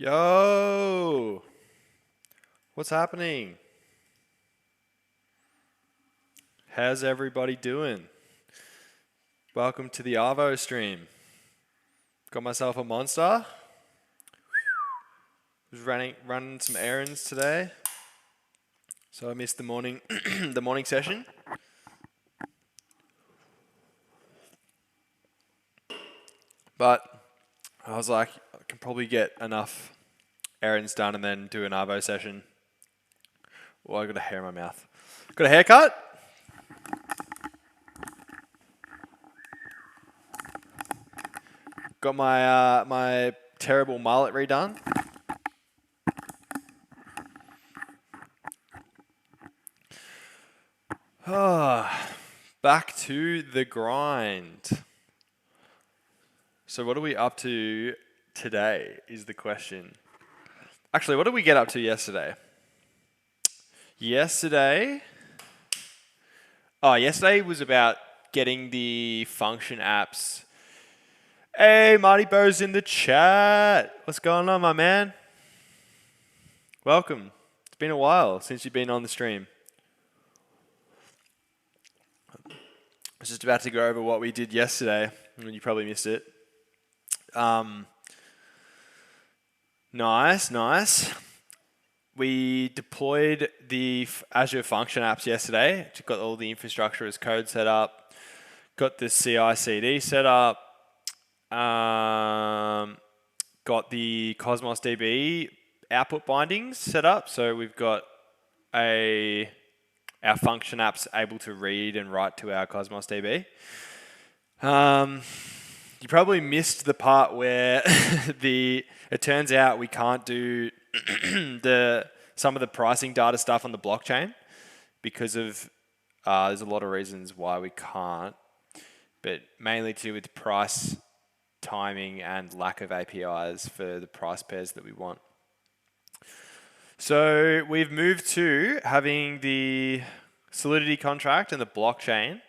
Yo, what's happening? How's everybody doing? Welcome to the Arvo stream. Got myself a monster. Was running some errands today, so I missed the morning the morning session. But I was like, I can probably get enough errands done and then do an Arvo session. Well, I got a hair in my mouth. Got a haircut? Got my my terrible mullet redone. Back to the grind. So what are we up to today is the question. Actually, what did we get up to yesterday? Yesterday was about getting the function apps. Hey, Marty Bo's in the chat. What's going on, my man? Welcome. It's been a while since you've been on the stream. I was just about to go over what we did yesterday, and you probably missed it. Nice. We deployed the Azure function apps yesterday. Got all the infrastructure as code set up. Got the CI/CD set up. Got the cosmosDB output bindings set up. So we've got our function apps able to read and write to our cosmosDB. You probably missed the part where it turns out we can't do some of the pricing data stuff on the blockchain because of there's a lot of reasons why we can't, but mainly to do with price, timing, and lack of APIs for the price pairs that we want. So we've moved to having the Solidity Contract and the blockchain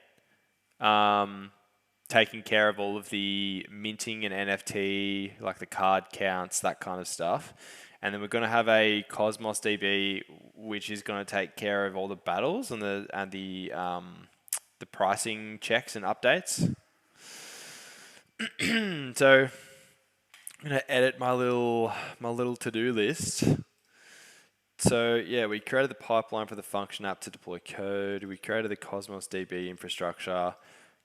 taking care of all of the minting and NFT, like the card counts, that kind of stuff. And then we're going to have a cosmosDB, which is going to take care of all the battles and the pricing checks and updates. So I'm going to edit my little to-do list. So yeah, we created the pipeline for the function app to deploy code. We created the cosmosDB infrastructure.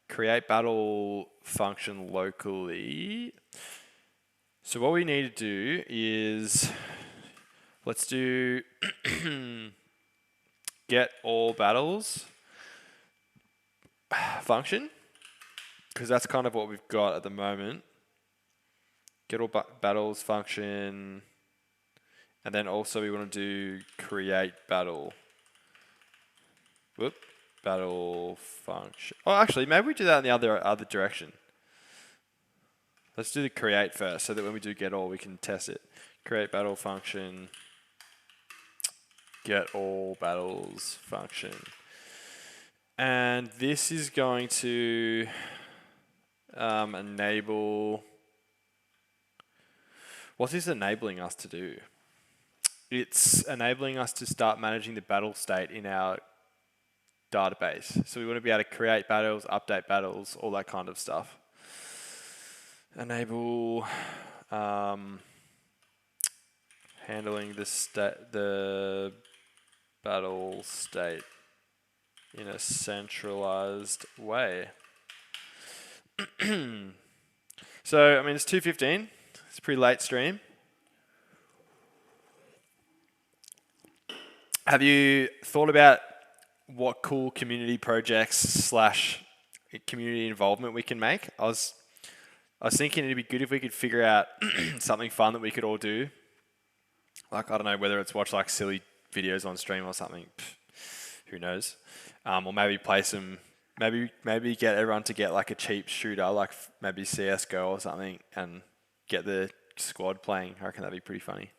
Create battle function locally. So what we need to do is, let's do get all battles function, because that's kind of what we've got at the moment. Get all battles function, and then also we want to do create battle. Whoop. Battle function. Oh, actually, maybe we do that in the other direction. Let's do the create first, so that when we do get all, we can test it. Create battle function. Get all battles function. And this is going to enable. What is enabling us to do? It's enabling us to start managing the battle state in our database. So we want to be able to create battles, update battles, all that kind of stuff. Enable handling the battle state in a centralized way. So, I mean, it's 2:15. It's a pretty late stream. Have you thought about what cool community projects / community involvement we can make? I was thinking it'd be good if we could figure out something fun that we could all do. Like, I don't know, whether it's watch like silly videos on stream or something. Who knows? Or maybe play some, maybe get everyone to get like a cheap shooter, like maybe CSGO or something, and get the squad playing. I reckon that'd be pretty funny.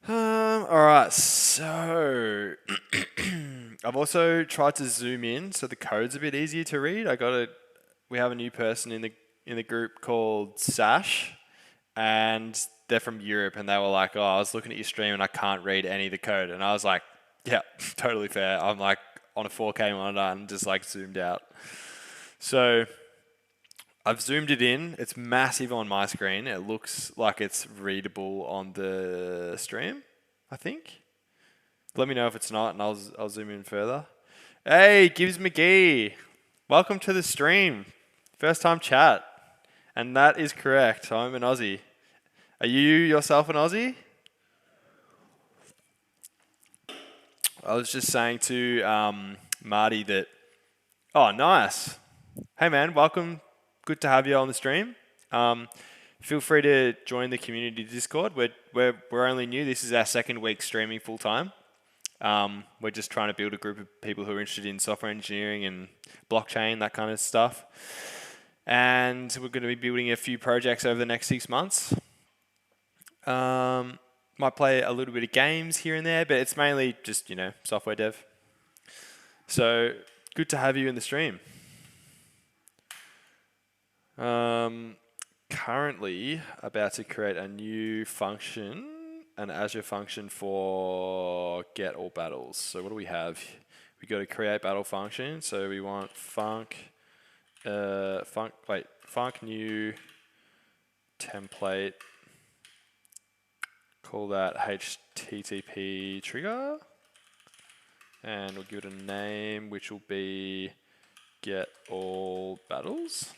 Alright, so I've also tried to zoom in so the code's a bit easier to read. We have a new person in the group called Sash, and they're from Europe, and they were like, "Oh, I was looking at your stream and I can't read any of the code," and I was like, "Yeah, totally fair." I'm like on a 4K monitor and just like zoomed out. So I've zoomed it in. It's massive on my screen. It looks like it's readable on the stream, I think. Let me know if it's not, and I'll zoom in further. Hey, Gibbs McGee, welcome to the stream. First time chat, and that is correct. I'm an Aussie. Are you yourself an Aussie? I was just saying to Marty that. Oh, nice. Hey man, welcome. Good to have you on the stream. Feel free to join the community Discord. We're only new. This is our second week streaming full time. We're just trying to build a group of people who are interested in software engineering and blockchain, that kind of stuff. And we're going to be building a few projects over the next 6 months. Might play a little bit of games here and there, but it's mainly just, software dev. So good to have you in the stream. Currently about to create a new function, an Azure function for get all battles. So what do we have? We got a create battle function. So we want func new template. Call that HTTP trigger, and we'll give it a name, which will be get all battles.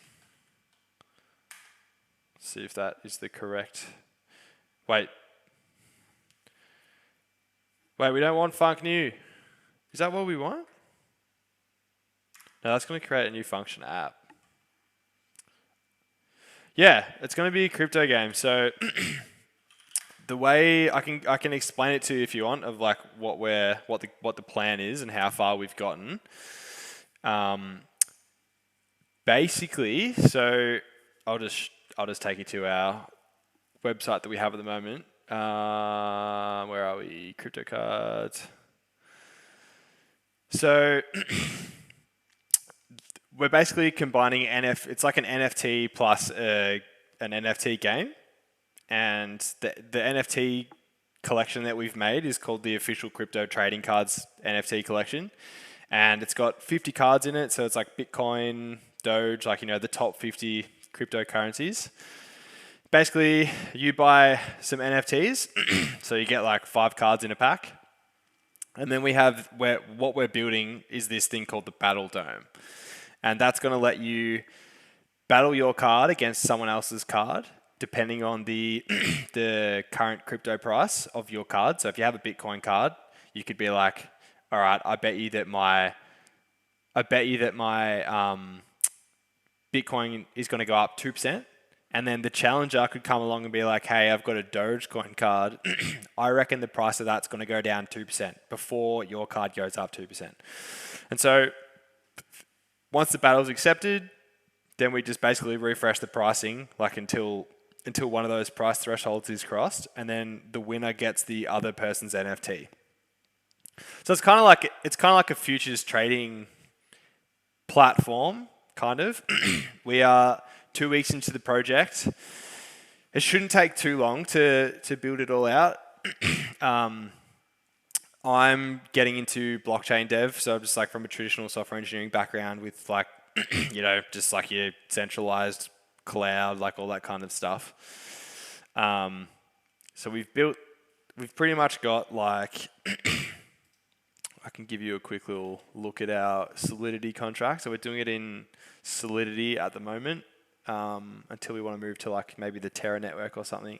See if that is the correct. Wait, we don't want func new. Is that what we want? No, that's going to create a new function app. Yeah, it's going to be a crypto game. So the way I can explain it to you if you want, of like what the plan is and how far we've gotten. Basically, so I'll just take you to our website that we have at the moment. Where are we? Crypto cards. So we're basically combining it's like an NFT plus an NFT game. And the NFT collection that we've made is called the Official Crypto Trading Cards NFT collection. And it's got 50 cards in it. So it's like Bitcoin, Doge, like, the top 50 cryptocurrencies. Basically, you buy some NFTs. So you get like 5 cards in a pack. And then we have what we're building is this thing called the Battle Dome. And that's going to let you battle your card against someone else's card, depending on the current crypto price of your card. So if you have a Bitcoin card, you could be like, all right, I bet you that my Bitcoin is going to go up 2%. And then the challenger could come along and be like, hey, I've got a Dogecoin card. I reckon the price of that's going to go down 2% before your card goes up 2%. And so once the battle's accepted, then we just basically refresh the pricing like until one of those price thresholds is crossed, and then the winner gets the other person's NFT. So it's kind of like a futures trading platform, kind of. We are 2 weeks into the project. It shouldn't take too long to build it all out. I'm getting into blockchain dev, so I'm just like from a traditional software engineering background with like, just like your centralised cloud, like all that kind of stuff. So we've pretty much got like, I can give you a quick little look at our Solidity contract. So we're doing it in Solidity at the moment, until we want to move to like maybe the Terra network or something.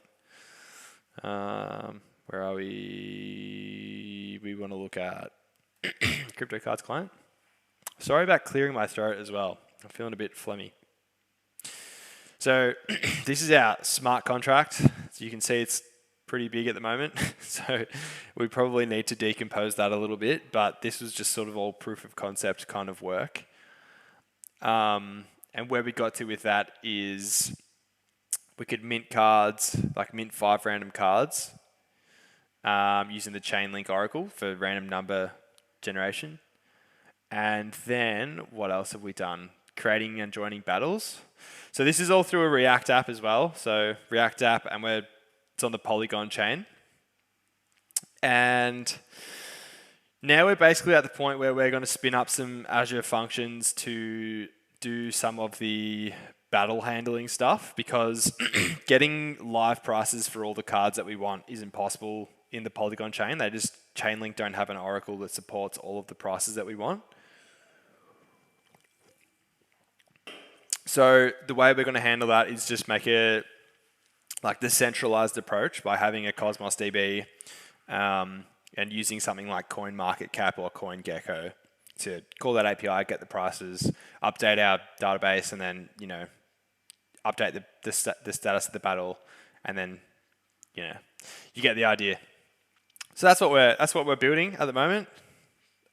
Where are we? We want to look at crypto cards client. Sorry about clearing my throat as well. I'm feeling a bit phlegmy. So this is our smart contract. So you can see it's pretty big at the moment. So we probably need to decompose that a little bit, but this was just sort of all proof of concept kind of work. And where we got to with that is we could mint cards, like mint 5 random cards, using the Chainlink Oracle for random number generation. And then what else have we done? creating and joining battles. So this is all through a React app as well. So React app, and it's on the Polygon chain. And now we're basically at the point where we're going to spin up some Azure functions to do some of the battle handling stuff, because getting live prices for all the cards that we want is impossible in the Polygon chain. Chainlink don't have an oracle that supports all of the prices that we want. So the way we're going to handle that is just make it like the centralized approach by having a cosmosDB and using something like CoinMarketCap or CoinGecko to call that API, get the prices, update our database, and then, you know, update the status of the battle, and then, you know, you get the idea. So that's what we're building at the moment.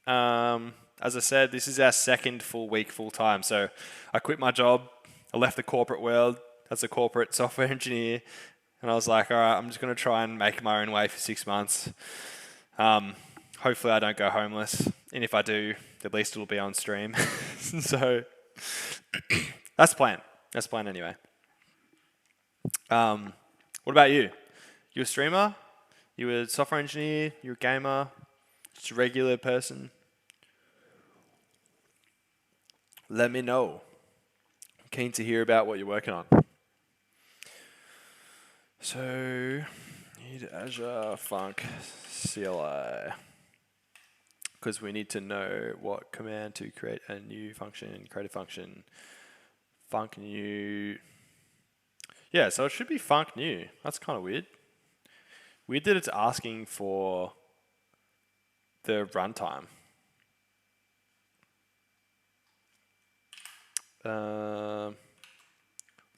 As I said, this is our second full week full time. So I quit my job. I left the corporate world as a corporate software engineer, and I was like, all right, I'm just going to try and make my own way for 6 months. Hopefully I don't go homeless, and if I do, at least it'll be on stream. So that's the plan. That's the plan anyway. What about you? You a streamer? You a software engineer? You a gamer? Just a regular person? Let me know. I'm keen to hear about what you're working on. So, need Azure Func CLI, because we need to know what command to create a new function, create a function, func new. Yeah, so it should be func new. That's kind of weird. Weird that it's asking for the runtime. Let's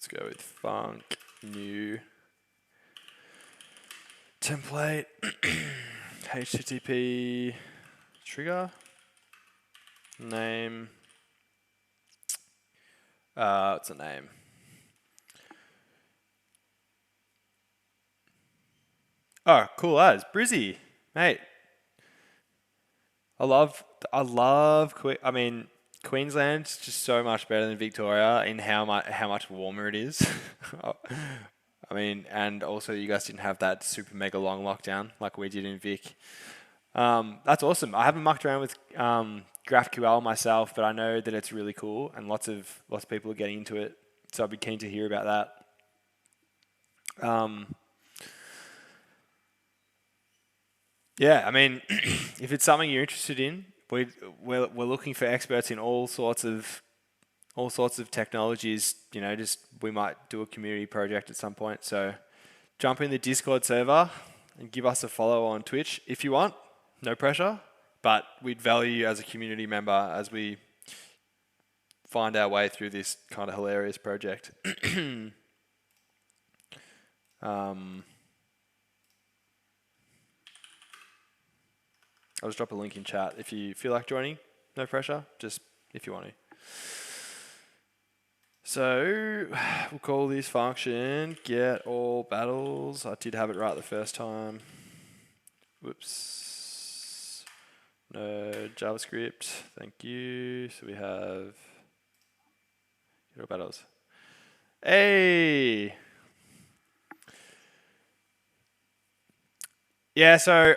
go with func new template HTTP trigger name. What's a name? Oh, cool as Brizzy, mate. I love. I mean, Queensland's just so much better than Victoria in how much warmer it is. I mean, and also you guys didn't have that super mega long lockdown like we did in Vic. That's awesome. I haven't mucked around with GraphQL myself, but I know that it's really cool, and lots of people are getting into it. So I'd be keen to hear about that. Yeah, I mean, if it's something you're interested in, we're looking for experts in all sorts of technologies. You know, we might do a community project at some point. So jump in the Discord server and give us a follow on Twitch if you want. No pressure, but we'd value you as a community member as we find our way through this kind of hilarious project. I'll just drop a link in chat if you feel like joining. No pressure, just if you want to. So we'll call this function get all battles. I did have it right the first time. Whoops. No JavaScript. Thank you. So we have get all battles. Hey. Yeah, so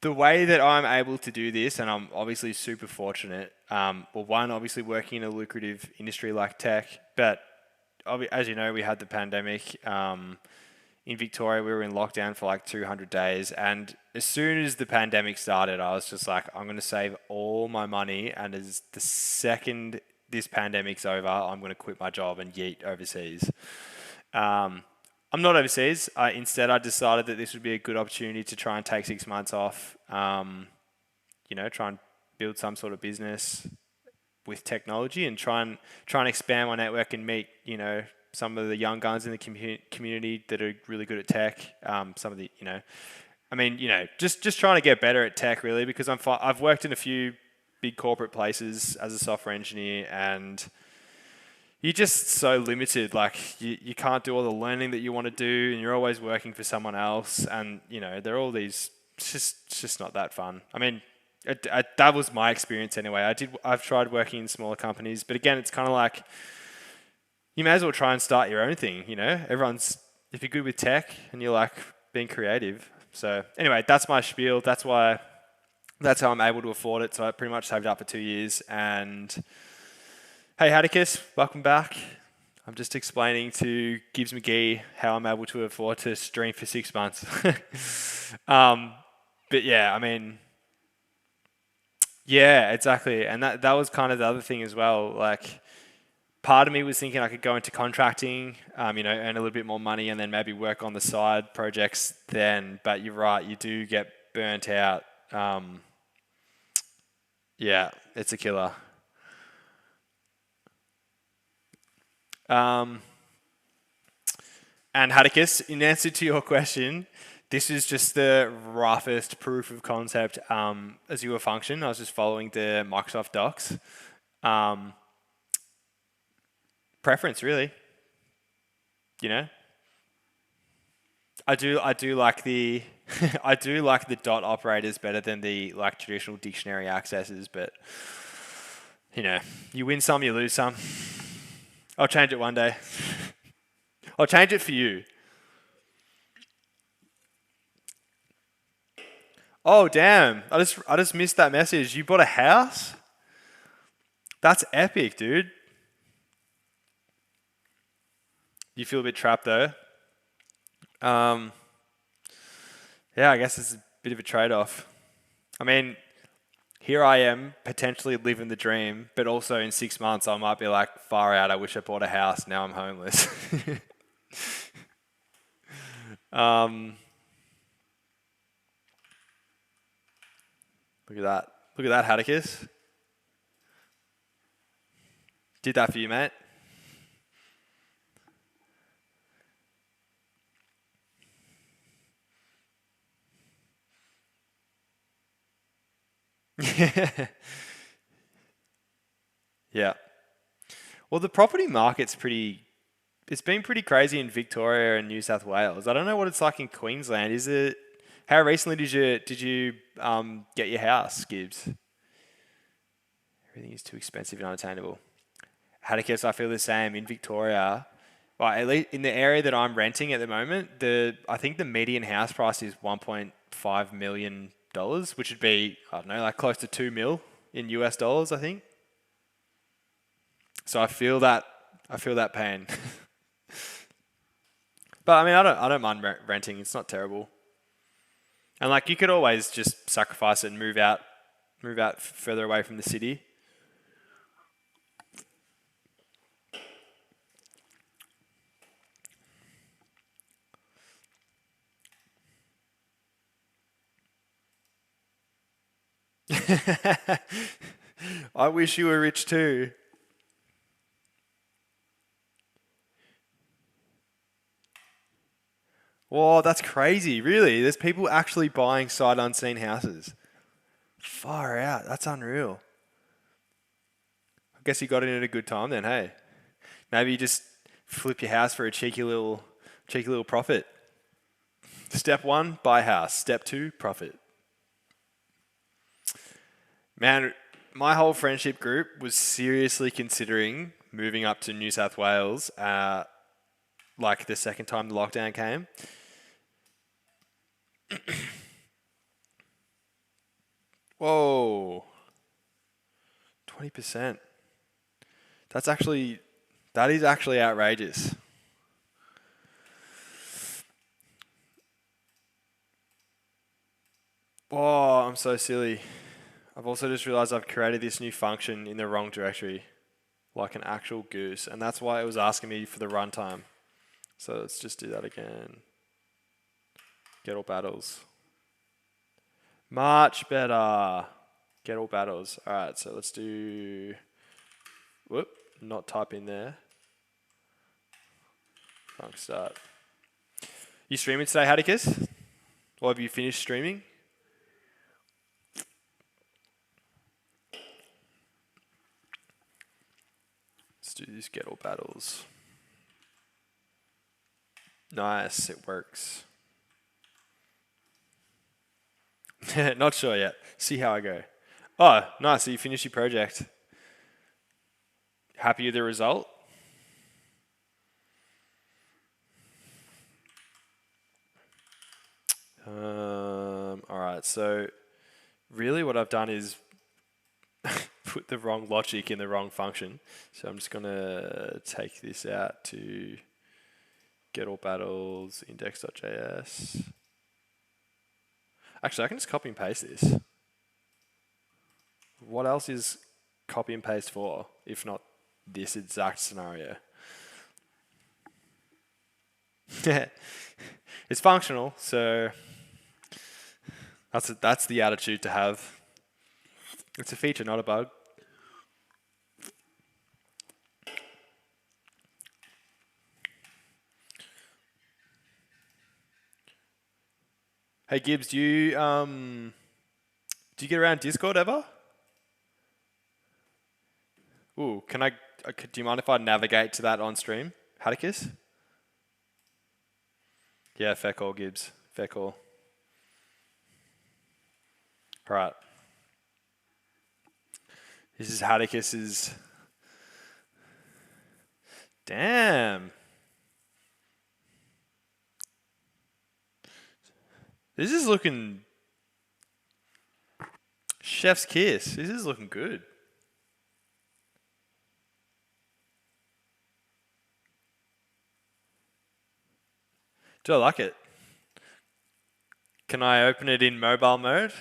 the way that I'm able to do this, and I'm obviously super fortunate, well, one, obviously working in a lucrative industry like tech, but as you know, we had the pandemic. In Victoria, we were in lockdown for like 200 days, and as soon as the pandemic started, I was just like, I'm going to save all my money, and as the second this pandemic's over, I'm going to quit my job and yeet overseas. I'm not overseas. Instead, I decided that this would be a good opportunity to try and take 6 months off, you know, try and build some sort of business with technology and try and expand my network and meet, you know, some of the young guns in the community that are really good at tech. Some of the, you know, I mean, you know, just trying to get better at tech really, because I've worked in a few big corporate places as a software engineer, and you're just so limited. Like you can't do all the learning that you want to do, and you're always working for someone else. And you know, they're all these. It's just not that fun. I mean, That was my experience anyway. I've tried working in smaller companies, but again, it's kind of like you may as well try and start your own thing. You know, if you're good with tech and you like being creative. So anyway, that's my spiel. That's how I'm able to afford it. So I pretty much saved up for 2 years. And hey, Hadicus, welcome back. I'm just explaining to Gibbs McGee how I'm able to afford to stream for 6 months. But yeah, I mean, yeah, exactly. And that was kind of the other thing as well. Like, part of me was thinking I could go into contracting, earn a little bit more money and then maybe work on the side projects then. But you're right, you do get burnt out. Yeah, it's a killer. And Hadicus, in answer to your question, this is just the roughest proof of concept Azure function. I was just following the Microsoft docs. Preference, really. You know, I do like the I do like the dot operators better than the like traditional dictionary accesses, but you win some, you lose some. I'll change it one day. I'll change it for you. Oh damn! I just missed that message. You bought a house? That's epic, dude. You feel a bit trapped though. Yeah, I guess it's a bit of a trade-off. I mean, here I am potentially living the dream, but also in 6 months I might be like, far out, I wish I bought a house, now I'm homeless. Look at that. Look at that, Hadicus. Did that for you, mate. Yeah. Well, the property market's it's been pretty crazy in Victoria and New South Wales. I don't know what it's like in Queensland. How recently did you get your house, Gibbs? Everything is too expensive and unattainable. Hadicus, I feel the same in Victoria. Well, at least in the area that I'm renting at the moment, I think the median house price is $1.5 million, which would be, I don't know, like close to 2 mil in US dollars, I think. So I feel that pain. But I mean, I don't mind renting. It's not terrible. And like you could always just sacrifice it and move out further away from the city. I wish you were rich too. Whoa, that's crazy. Really? There's people actually buying sight unseen houses. Far out. That's unreal. I guess you got in at a good time then, hey? Maybe you just flip your house for a cheeky little profit. Step 1, buy a house. Step 2, profit. Man, my whole friendship group was seriously considering moving up to New South Wales like the second time the lockdown came. Whoa. 20%. That is actually outrageous. Oh, I'm so silly. I've also just realized I've created this new function in the wrong directory, like an actual goose, and that's why it was asking me for the runtime. So let's just do that again. Get all battles. Much better. Get all battles. All right, so let's do... Whoop, not type in there. Func start. You streaming today, Hadicus? Or have you finished streaming? Let's do this get all battles. Nice, it works. Not sure yet. See how I go. Oh, nice. So you finished your project. Happy with the result? All right. So really what I've done is put the wrong logic in the wrong function. So I'm just going to take this out to get all battles index.js. Actually, I can just copy and paste this. What else is copy and paste for, if not this exact scenario? It's functional, so that's the attitude to have. It's a feature, not a bug. Hey Gibbs, do you get around Discord ever? Ooh, do you mind if I navigate to that on stream? Hadicus? Yeah, fair call, Gibbs. Fair call. All right. This is Hadicus's. Damn. This is looking chef's kiss. This is looking good. Do I like it? Can I open it in mobile mode?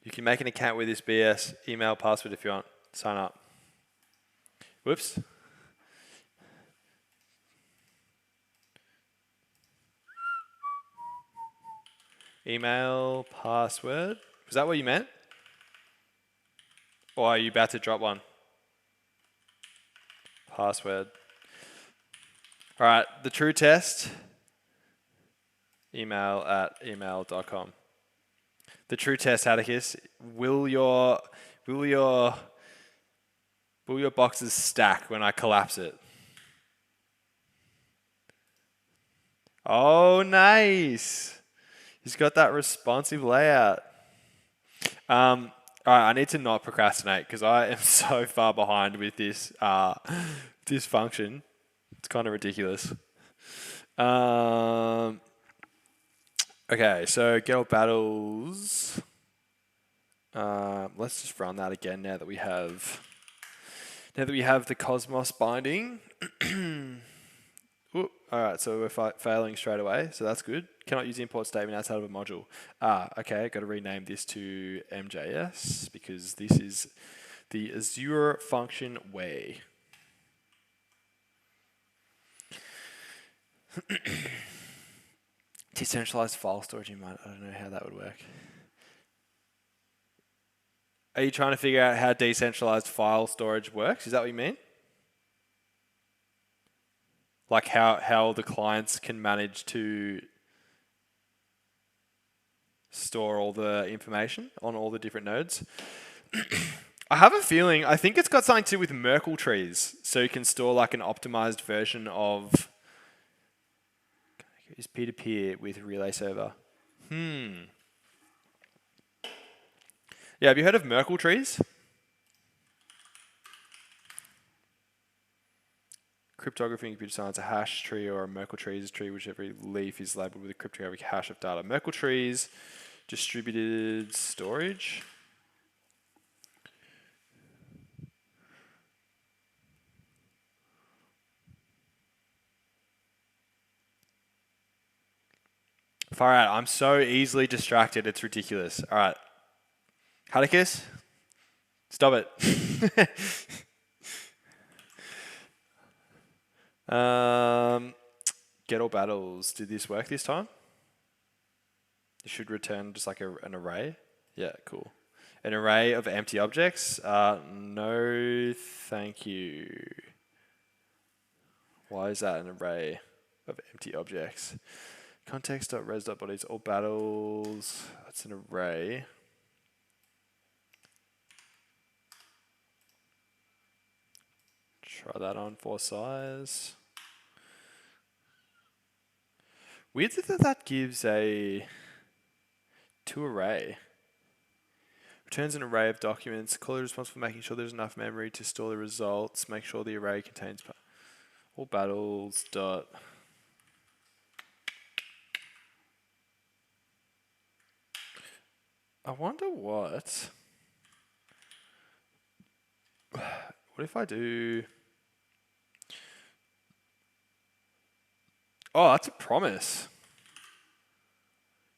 You can make an account with this BS email password if you want. Sign up. Whoops. Email password. Was that what you meant? Or are you about to drop one? Password. All right, the true test. email@email.com. The true test, Atticus. Will your boxes stack when I collapse it? Oh, nice. He's got that responsive layout. All right, I need to not procrastinate because I am so far behind with this this function. It's kind of ridiculous. Okay, so get all battles. Let's just run that again now that we have the Cosmos binding. Ooh, all right, so we're failing straight away, so that's good. Cannot use import statement outside of a module. Okay, got to rename this to MJS because this is the Azure function way. Decentralized file storage in mind. I don't know how that would work. Are you trying to figure out how decentralized file storage works? Is that what you mean? Like how the clients can manage to store all the information on all the different nodes? I have a feeling, I think it's got something to do with Merkle trees. So you can store like an optimized version of is peer-to-peer with relay server. Yeah, have you heard of Merkle trees? Cryptography in computer science, a hash tree or a Merkle tree is a tree which every leaf is labeled with a cryptographic hash of data. Merkle trees, distributed storage. Far out, I'm so easily distracted, it's ridiculous. All right. Hadicus, stop it. Get all battles. Did this work this time? It should return just like an array. Yeah, cool. An array of empty objects. No, thank you. Why is that an array of empty objects? Context.res.bodies, all battles. That's an array. Try that on for size. Weird that that gives a To array. Returns an array of documents. Call it responsible for making sure there's enough memory to store the results. Make sure the array contains all battles. Dot. I wonder what. What if I do? Oh, that's a promise.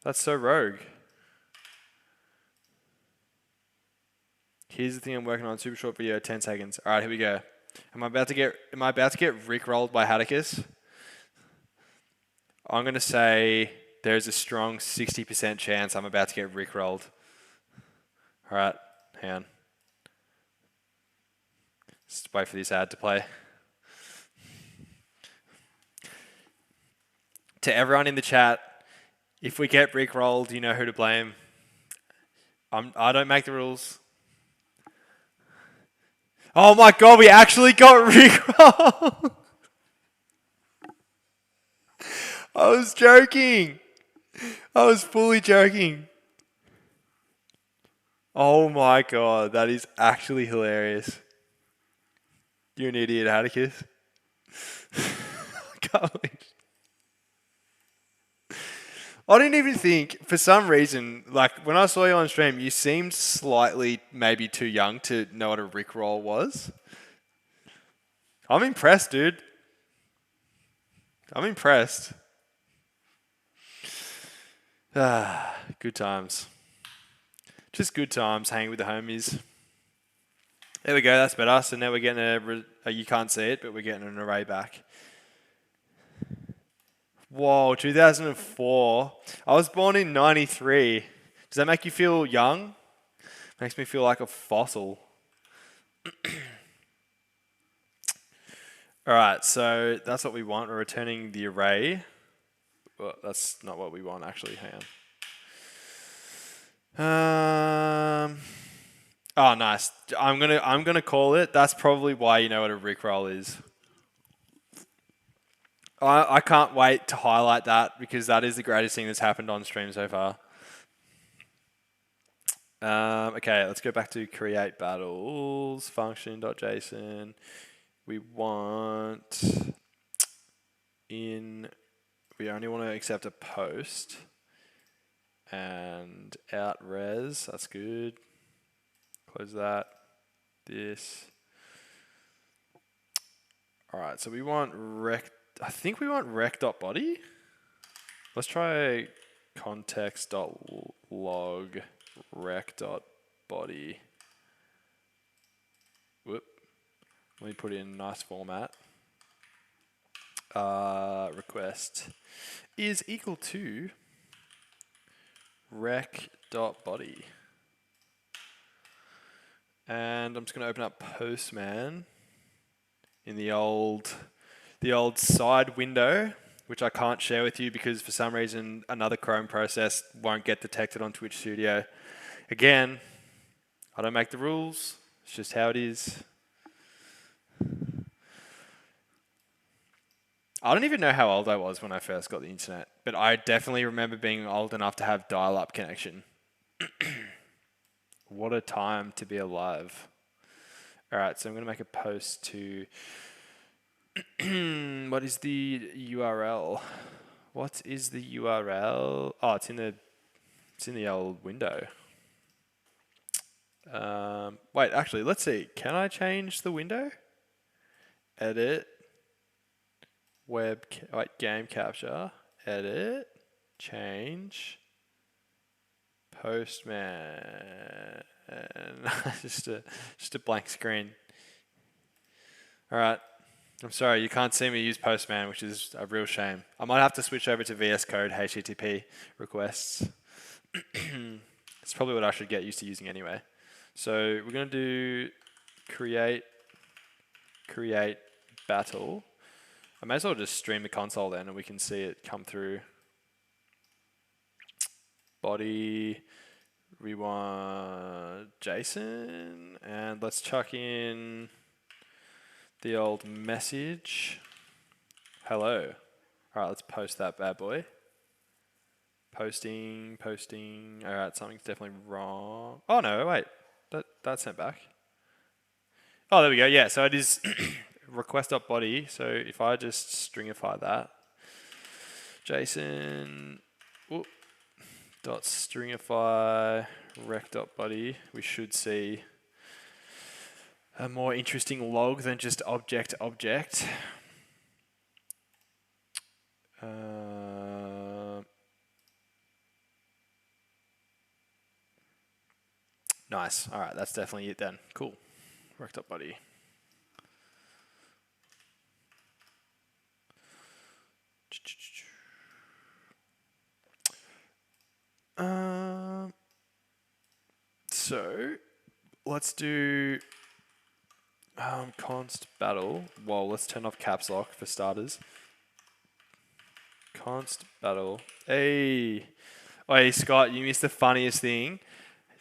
That's so rogue. Here's the thing I'm working on. Super short video, 10 seconds. All right, here we go. Am I about to get rickrolled by Hatticus? I'm gonna say there's a strong 60% chance I'm about to get rickrolled. All right, hang on. Just wait for this ad to play. To everyone in the chat, if we get rickrolled, you know who to blame. I don't make the rules. Oh my god, we actually got rickrolled! I was joking. I was fully joking. Oh my god, that is actually hilarious. You're an idiot, Atticus. I didn't even think, for some reason, like when I saw you on stream, you seemed slightly maybe too young to know what a rickroll was. I'm impressed, dude. I'm impressed. Good times. Just good times hanging with the homies. There we go, that's better. So now we're getting you can't see it, but we're getting an array back. Whoa, 2004. I was born in 93. Does that make you feel young? Makes me feel like a fossil. All right, so that's what we want. We're returning the array. Well, that's not what we want, actually. Hang on. Oh, nice. I'm gonna call it. That's probably why you know what a rickroll is. I can't wait to highlight that because that is the greatest thing that's happened on stream so far. Okay, let's go back to create battles function.json. We want we only want to accept a post and out res. That's good. Close that. This. All right, so we want rec. I think we want rec.body. Let's try context.log rec.body. Whoop. Let me put it in a nice format. Request is equal to rec.body. And I'm just going to open up Postman in the old side window, which I can't share with you because for some reason another Chrome process won't get detected on Twitch Studio. Again, I don't make the rules. It's just how it is. I don't even know how old I was when I first got the internet, but I definitely remember being old enough to have dial-up connection. What a time to be alive. All right, so I'm going to make a post to... What is the URL? What is the URL? Oh, it's in the old window. Wait, actually, let's see. Can I change the window? Edit. Game capture. Edit. Change. Postman. just a blank screen. All right. I'm sorry, you can't see me use Postman, which is a real shame. I might have to switch over to VS Code HTTP requests. It's probably what I should get used to using anyway. So we're going to do create battle. I may as well just stream the console then and we can see it come through. Body, we want JSON, and let's chuck in the old message. Hello. All right, let's post that bad boy. Posting. All right, something's definitely wrong. Oh no, wait, that's sent back. Oh, there we go. Yeah, so it is request.body. So if I just stringify that, JSON dot stringify rec.body, we should see a more interesting log than just object. Nice. All right, that's definitely it then. Cool. Rec.body. So let's do const battle. Well, let's turn off caps lock for starters. Const battle. Hey, Scott, you missed the funniest thing.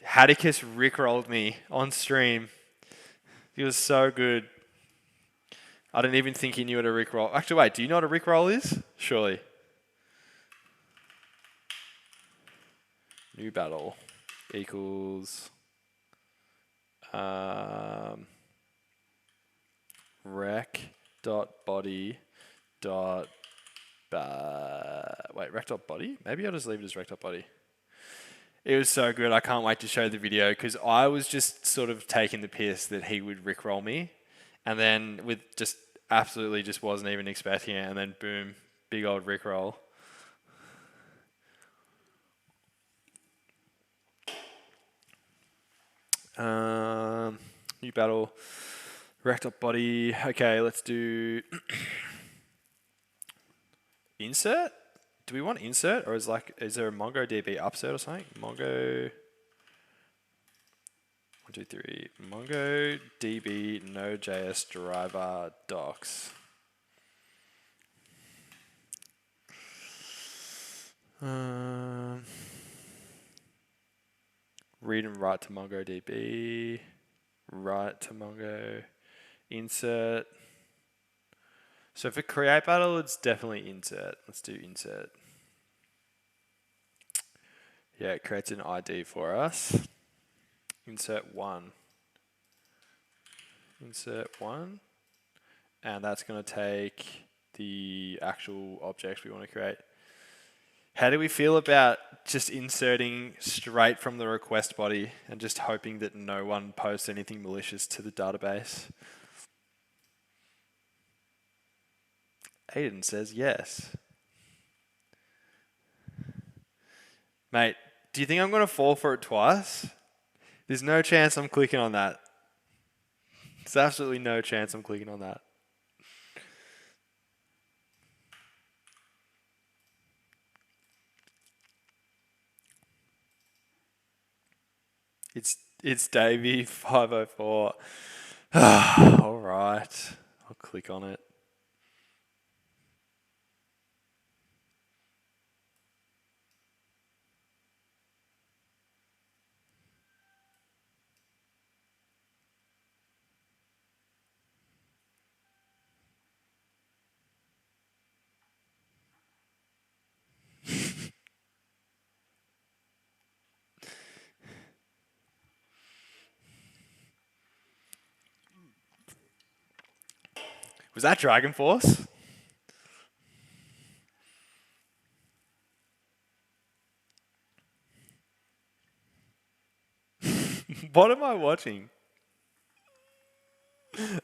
Hadicus rickrolled me on stream. He was so good. I didn't even think he knew what a rickroll. Actually, wait, do you know what a rickroll is? Surely. New battle equals rec.body dot wait, rec.body? Maybe I'll just leave it as rec.body. It was so good. I can't wait to show the video because I was just sort of taking the piss that he would rickroll me, and then with just absolutely just wasn't even expecting it, and then boom, big old rickroll. New battle, rec.body. Okay, let's do insert. Do we want insert, or is there a MongoDB upsert or something? Mongo 1, 2, 3. MongoDB Node.js driver docs. Read and write to MongoDB. Write to Mongo. Insert. So for create battle, it's definitely insert. Let's do insert. Yeah, it creates an ID for us. Insert 1. Insert 1. And that's going to take the actual object we want to create. How do we feel about just inserting straight from the request body and just hoping that no one posts anything malicious to the database? Aiden says yes. Mate, do you think I'm going to fall for it twice? There's no chance I'm clicking on that. There's absolutely no chance I'm clicking on that. It's Davey 504. All right, I'll click on it. Was that Dragon Force? What am I watching?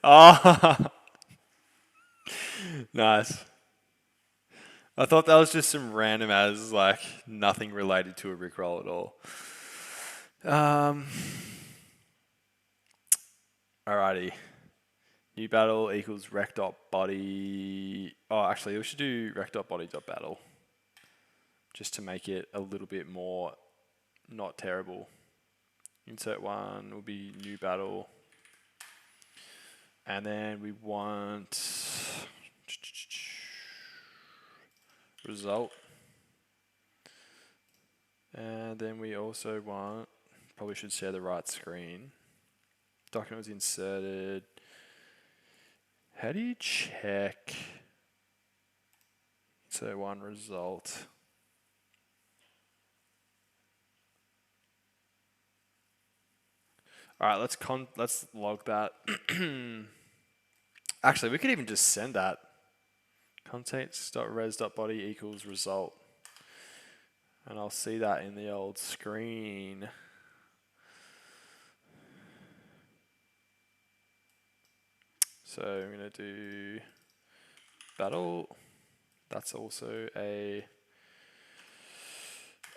Oh, nice. I thought that was just some random as like nothing related to a rickroll at all. Alrighty. New battle equals rec.body. Oh, actually, we should do rec.body.battle just to make it a little bit more not terrible. Insert 1 will be new battle. And then we want result. And then we also want, probably should share the right screen. Document was inserted. How do you check insert 1 result? All right, let's log that. Actually, we could even just send that. Context.res.body equals result. And I'll see that in the old screen. So I'm going to do battle. That's also a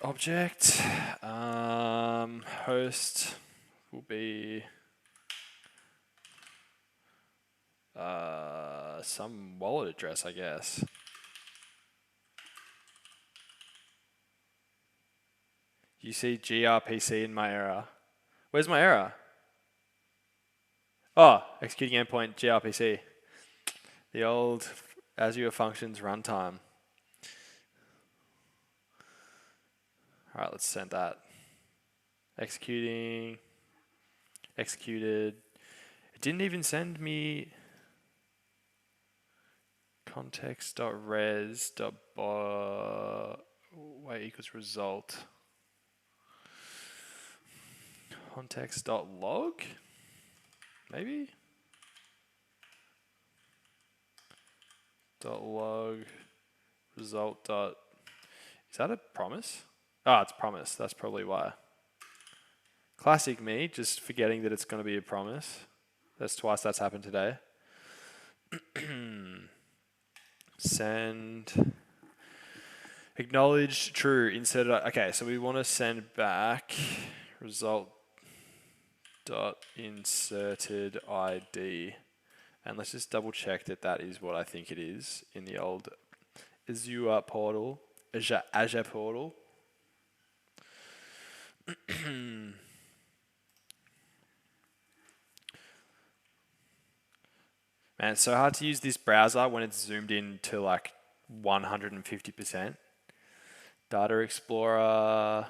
object. Host will be some wallet address, I guess. You see gRPC in my error. Where's my error? Oh, executing endpoint gRPC. The old Azure functions runtime. All right, let's send that. Executing. Executed. It didn't even send me context.res.wait equals result. Context.log? Maybe? .log result. Is that a promise? Oh, it's promise. That's probably why. Classic me, just forgetting that it's going to be a promise. That's twice that's happened today. Send. Acknowledge true. Insert. Okay, so we want to send back result dot inserted ID. And let's just double check that that is what I think it is in the old Azure portal, Azure portal. Man, it's so hard to use this browser when it's zoomed in to like 150%. Data Explorer,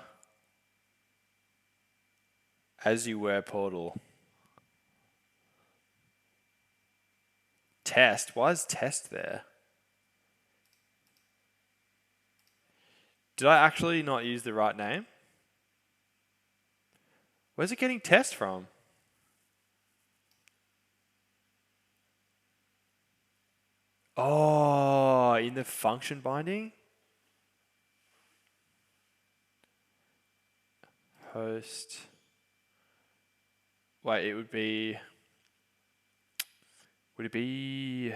Azure portal. Test. Why is test there? Did I actually not use the right name? Where's it getting test from? Oh, in the function binding? Host. Wait, it would be... Would it be...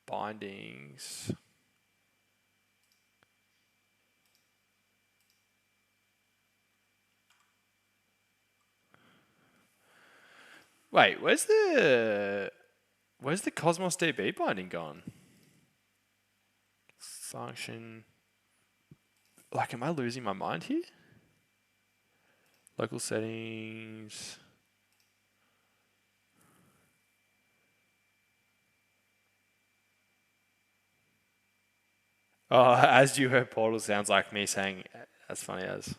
Bindings. Wait, where's the cosmosDB binding gone? Function. Like, am I losing my mind here? Local settings. Oh, as you heard, portal sounds like me saying, as funny as.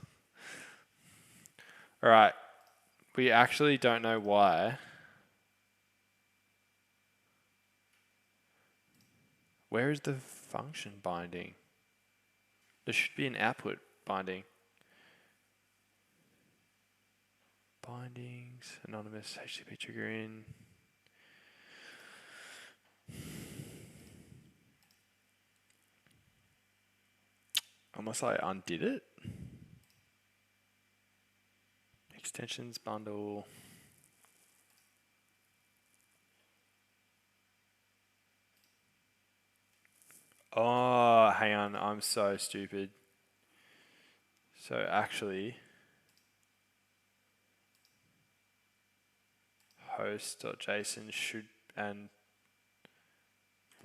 All right. We actually don't know why. Where is the function binding? There should be an output binding. Bindings, anonymous, HTTP trigger in. Unless I undid it. Extensions bundle. Oh, hang on. I'm so stupid. So actually, host.json should, and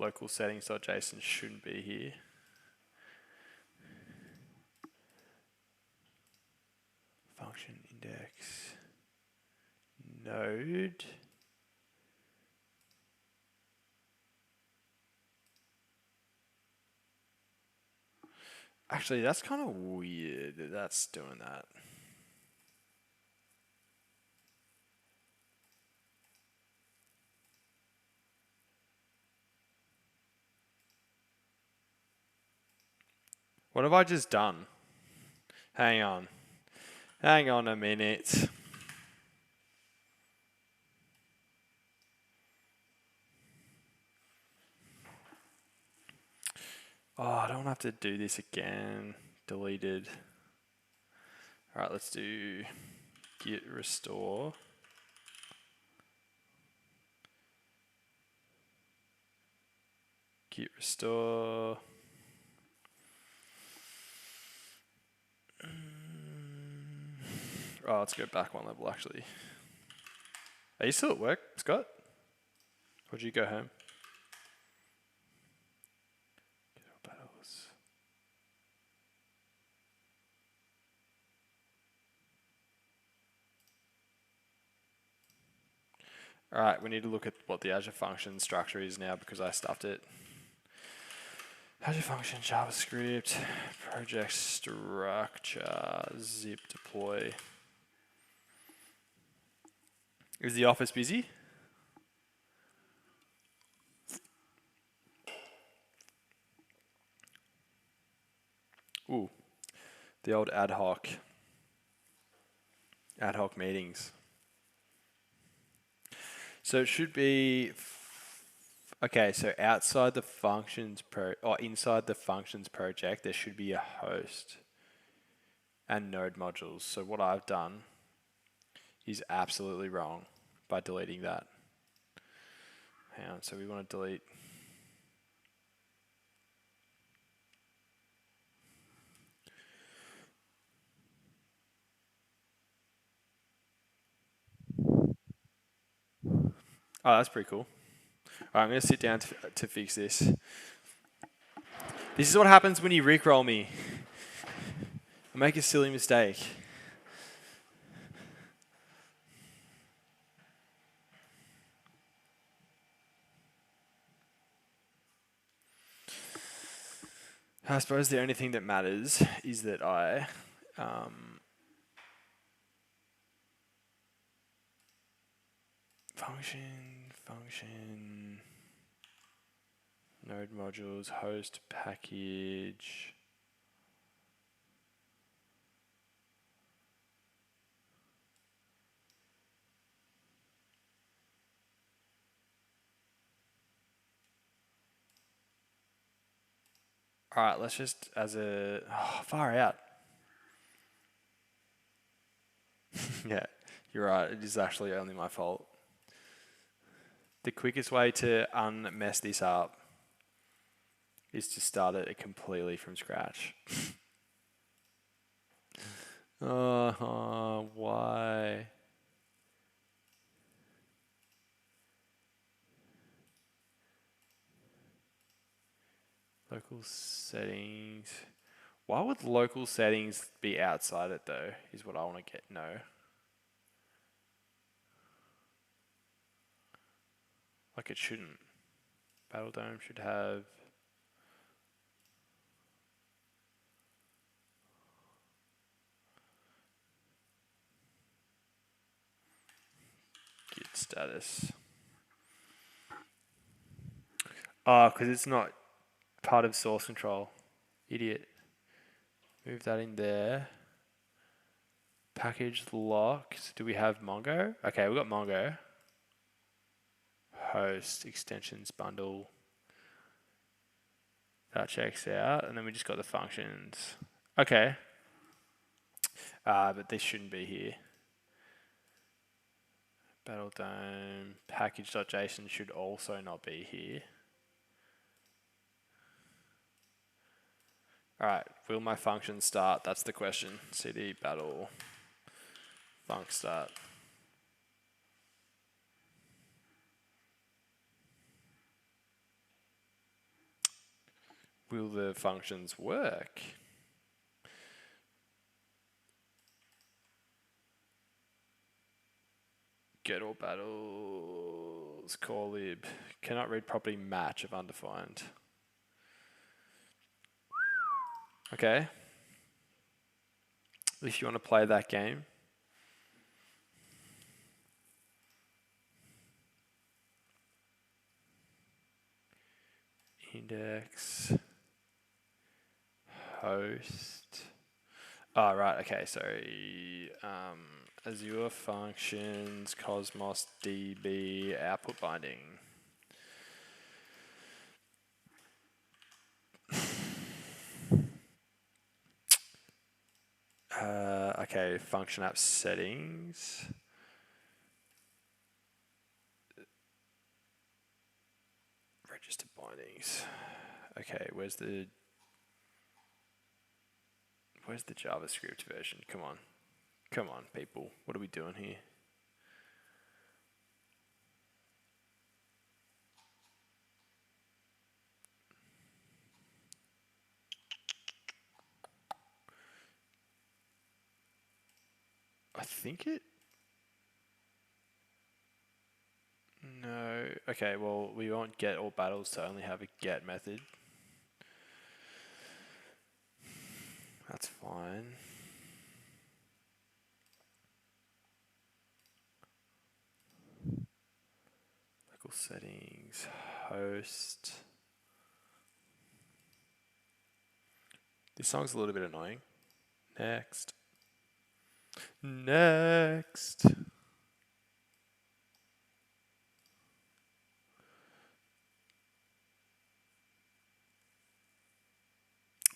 local settings.json shouldn't be here. Function index node. Actually, that's kind of weird that that's doing that. What have I just done? Hang on. Hang on a minute. Oh, I don't have to do this again. Deleted. All right, let's do git restore. Git restore. Oh, let's go back one level actually. Are you still at work, Scott? Or did you go home? All right, we need to look at what the Azure function structure is now because I stuffed it. Azure function, JavaScript, project structure, zip deploy. Is the office busy? Ooh, the old ad hoc meetings. So it should be, okay, so outside the functions inside the functions project, there should be a host and node modules. So what I've done is absolutely wrong by deleting that. Hang on, so we want to delete. Oh, that's pretty cool. All right, I'm going to sit down to fix this. This is what happens when you rickroll me. I make a silly mistake. I suppose the only thing that matters is that I function, node modules, host package. All right, let's just far out. Yeah, you're right. It is actually only my fault. The quickest way to unmess this up is to start it completely from scratch. Why? Local settings. Why would local settings be outside it though, is what I want to know. Like it shouldn't. Battle Dome should have git status. Oh, because it's not part of source control. Idiot. Move that in there. Package locked. Do we have Mongo? Okay, we've got Mongo. Host, extensions, bundle. That checks out. And then we just got the functions. Okay. But this shouldn't be here. Battle Dome, package.json should also not be here. All right, will my function start? That's the question. cd battle func start. Will the functions work? Get all battles, core lib. Cannot read property match of undefined. Okay. If you want to play that game. Index. Host. Oh, right. Okay. Sorry. Azure functions, cosmosDB, output binding. Okay. Function app settings. Register bindings. Okay. Where's the JavaScript version? Come on. Come on, people. What are we doing here? I think it... No. Okay, well, we want get all battles to only have a get method. That's fine. Local settings, host. This song's a little bit annoying. Next. Next.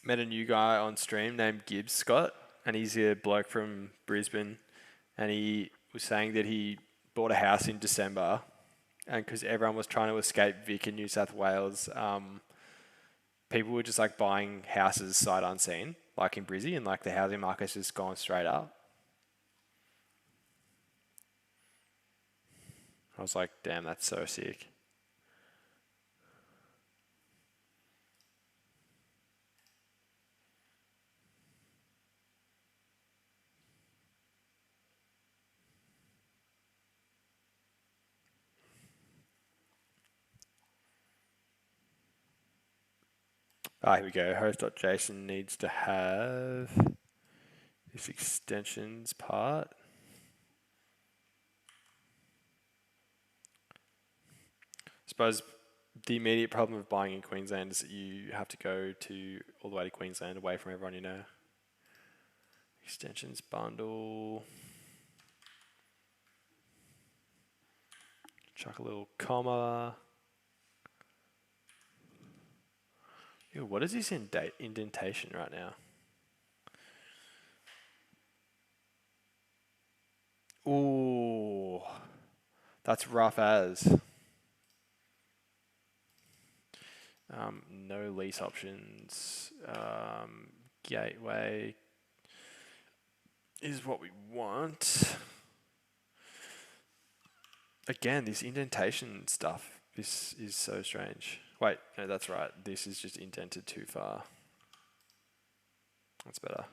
Met a new guy on stream named Gibbs Scott, and he's a bloke from Brisbane, and he was saying that he bought a house in December, and because everyone was trying to escape Vic in New South Wales, people were just like buying houses sight unseen, like in Brizzy, and like the housing market's just gone straight up. I was like, damn, that's so sick. Ah, here we go. Host.json needs to have this extensions part. I suppose the immediate problem of buying in Queensland is that you have to go to all the way to Queensland away from everyone you know. Extensions bundle. Chuck a little comma. Ew, what is this indentation right now? Ooh, that's rough as. No lease options. Gateway is what we want. Again, this indentation stuff, this is so strange. Wait, no, that's right. This is just indented too far. That's better.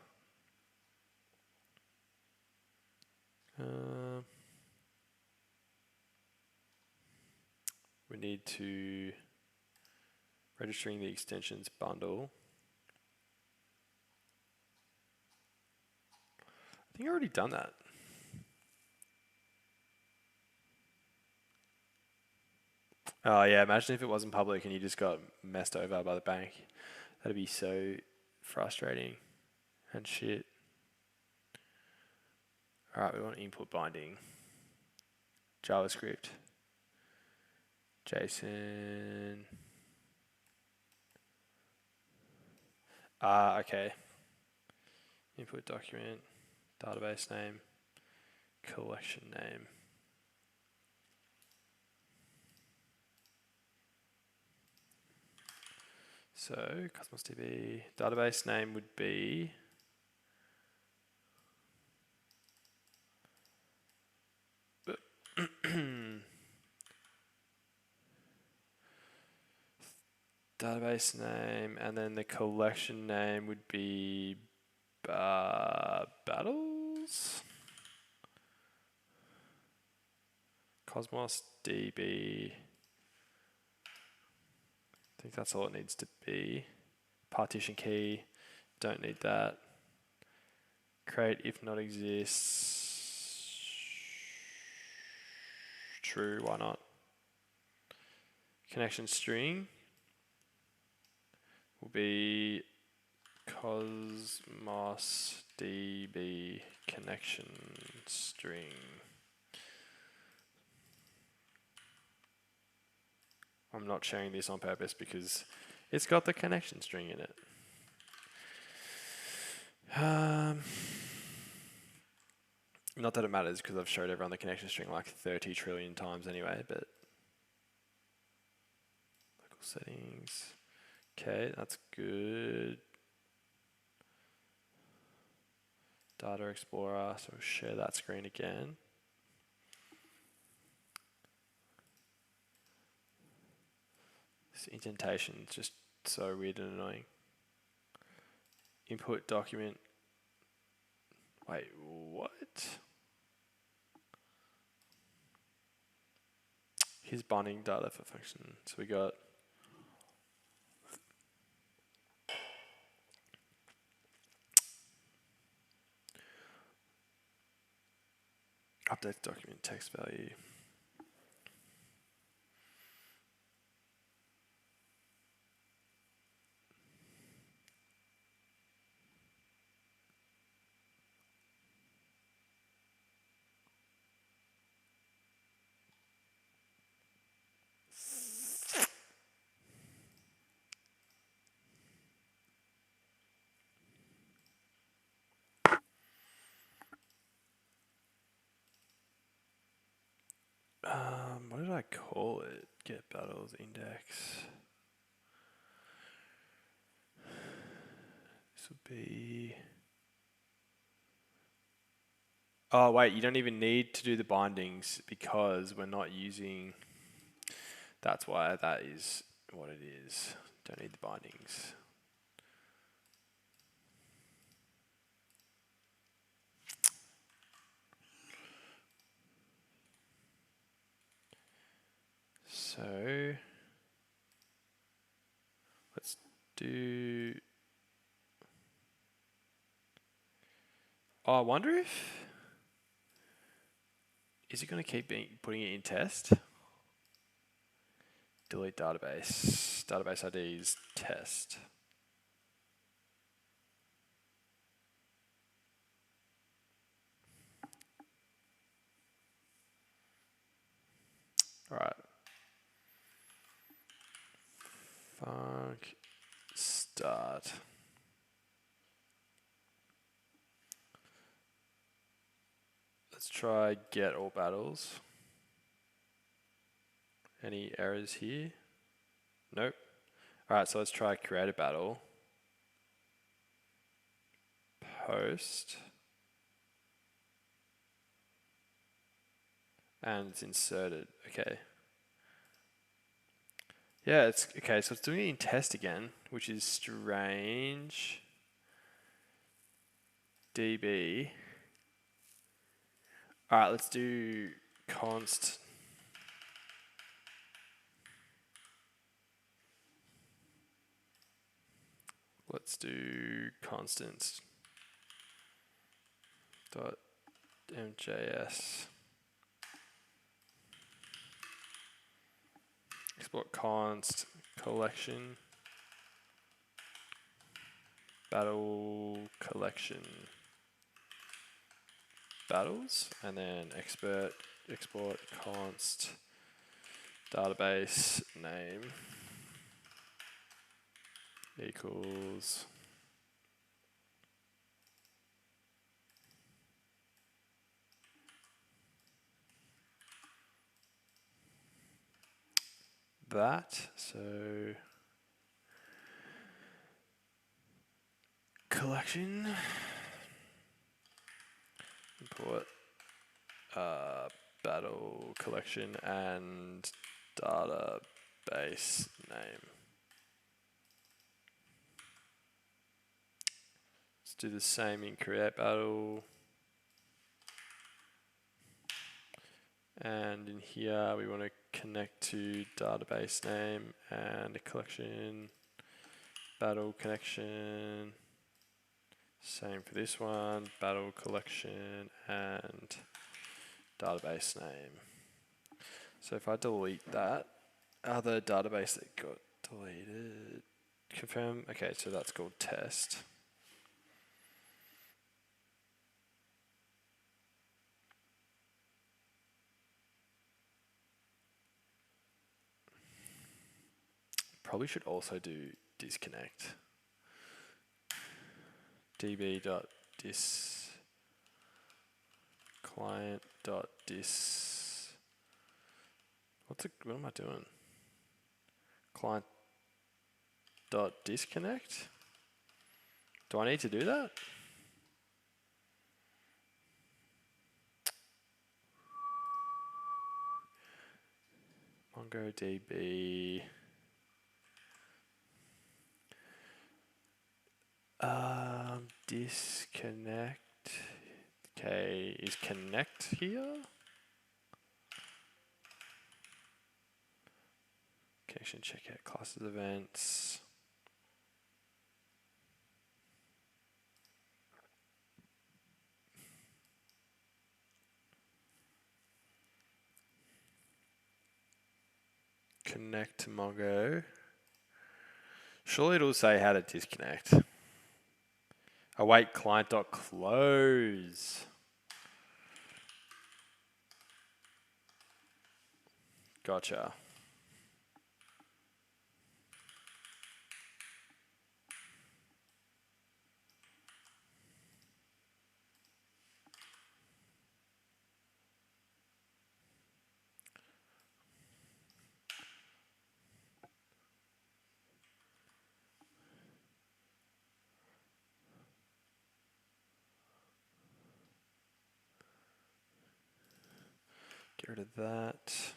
We need to registering the extensions bundle. I think I already done that. Oh yeah, imagine if it wasn't public and you just got messed over by the bank. That'd be so frustrating and shit. Alright, we want input binding. JavaScript. JSON. Okay. Input document, database name, collection name. So, cosmosDB, database name would be database name, and then the collection name would be battles? cosmosDB. I think that's all it needs to be. Partition key, don't need that. Create if not exists. True, why not? Connection string will be cosmosDB connection string. I'm not sharing this on purpose because it's got the connection string in it. Not that it matters because I've showed everyone the connection string like 30 trillion times anyway, but local settings. Okay, that's good. Data Explorer, so we'll share that screen again. This indentation is just so weird and annoying. Input document. Wait, what? Here's binding data for function. So we got update document text value. What did I call it? Get battles index. This would be. Oh wait, you don't even need to do the bindings because we're not using. That's why that is what it is. Don't need the bindings. So let's do. Oh, I wonder if. Is it going to keep putting it in test? Delete database. Database IDs test. All right. Func start. Let's try get all battles. Any errors here? Nope. All right, so let's try create a battle. Post. And it's inserted. Okay. Yeah, it's okay. So it's doing it in test again, which is strange. DB. All right, let's do const. Let's do constants dot mjs. Export const collection battle collection battles, and then export const database name equals that. So collection import battle collection and database name. Let's do the same in create battle. And in here we want to connect to database name and a collection battle connection. Same for this one, battle collection and database name. So if I delete that other database that got deleted, confirm. Okay, so that's called test. Probably should also do disconnect. db.dis client.dis. What am I doing? Client.disconnect? Do I need to do that? MongoDB. Disconnect. Okay, is connect here? Connection checkout classes events. Connect to Mongo. Surely it'll say how to disconnect. Await client.close. Gotcha. Get rid of that.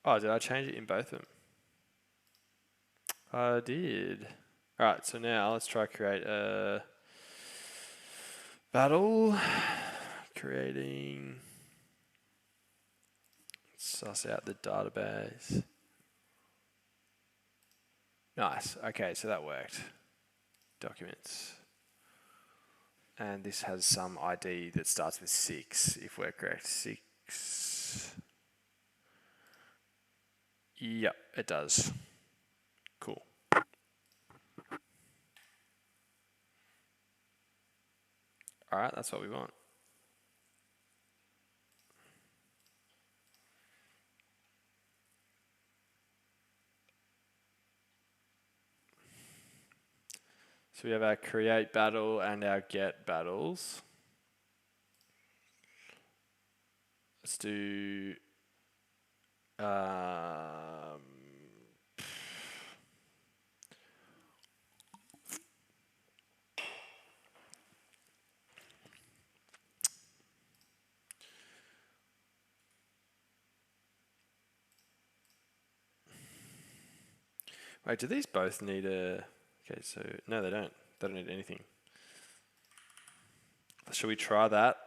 Oh, did I change it in both of them? I did. Alright, so now let's try create a battle. Creating. Suss out the database. Nice. Okay, so that worked. Documents. And this has some ID that starts with 6, if we're correct. 6. Yep, it does. Cool. Alright, that's what we want. So we have our create battle and our get battles. Let's do wait, do these both need a... Okay, so no, they don't. They don't need anything. Should we try that?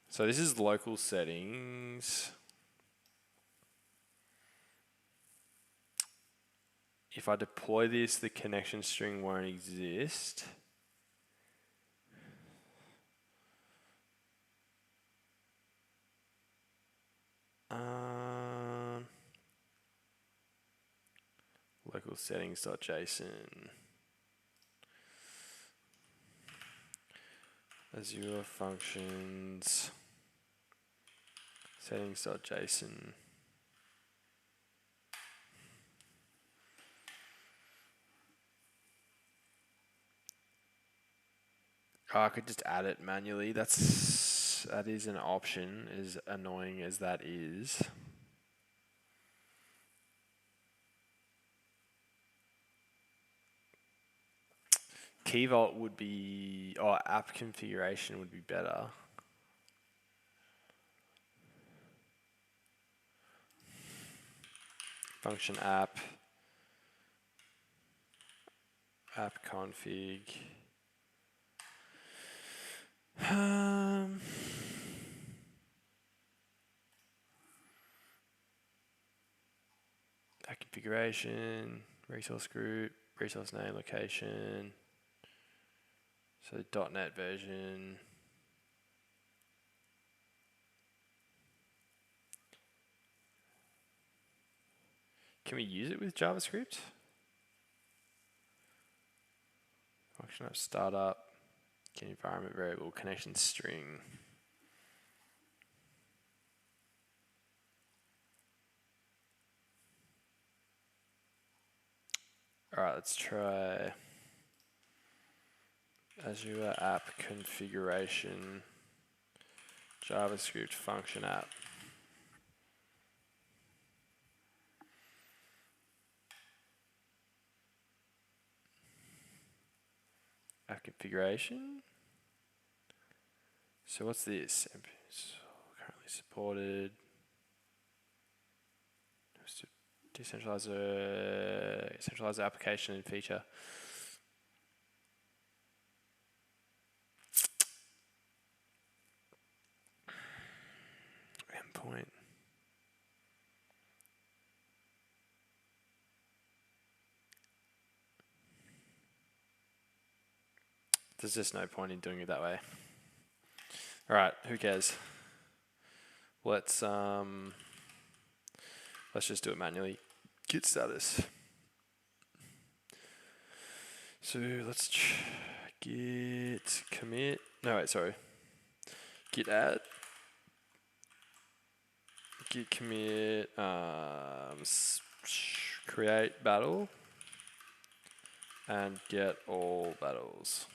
So this is local settings. If I deploy this, the connection string won't exist. Local settings.json. Azure functions. Settings.json. Oh, I could just add it manually. That is an option, as annoying as that is. Key vault would be, or app configuration would be better. Function app config. App configuration, resource group, resource name, location. So .NET version. Can we use it with JavaScript? Function app startup, get environment variable, connection string. All right, let's try Azure app configuration, JavaScript function app. App configuration. So what's this? Currently supported. Decentralized application and feature. Endpoint. There's just no point in doing it that way. All right, who cares? Let's just do it manually. Git status. So let's git commit. No, wait, sorry. Git add. Git commit. Create battle. And get all battles.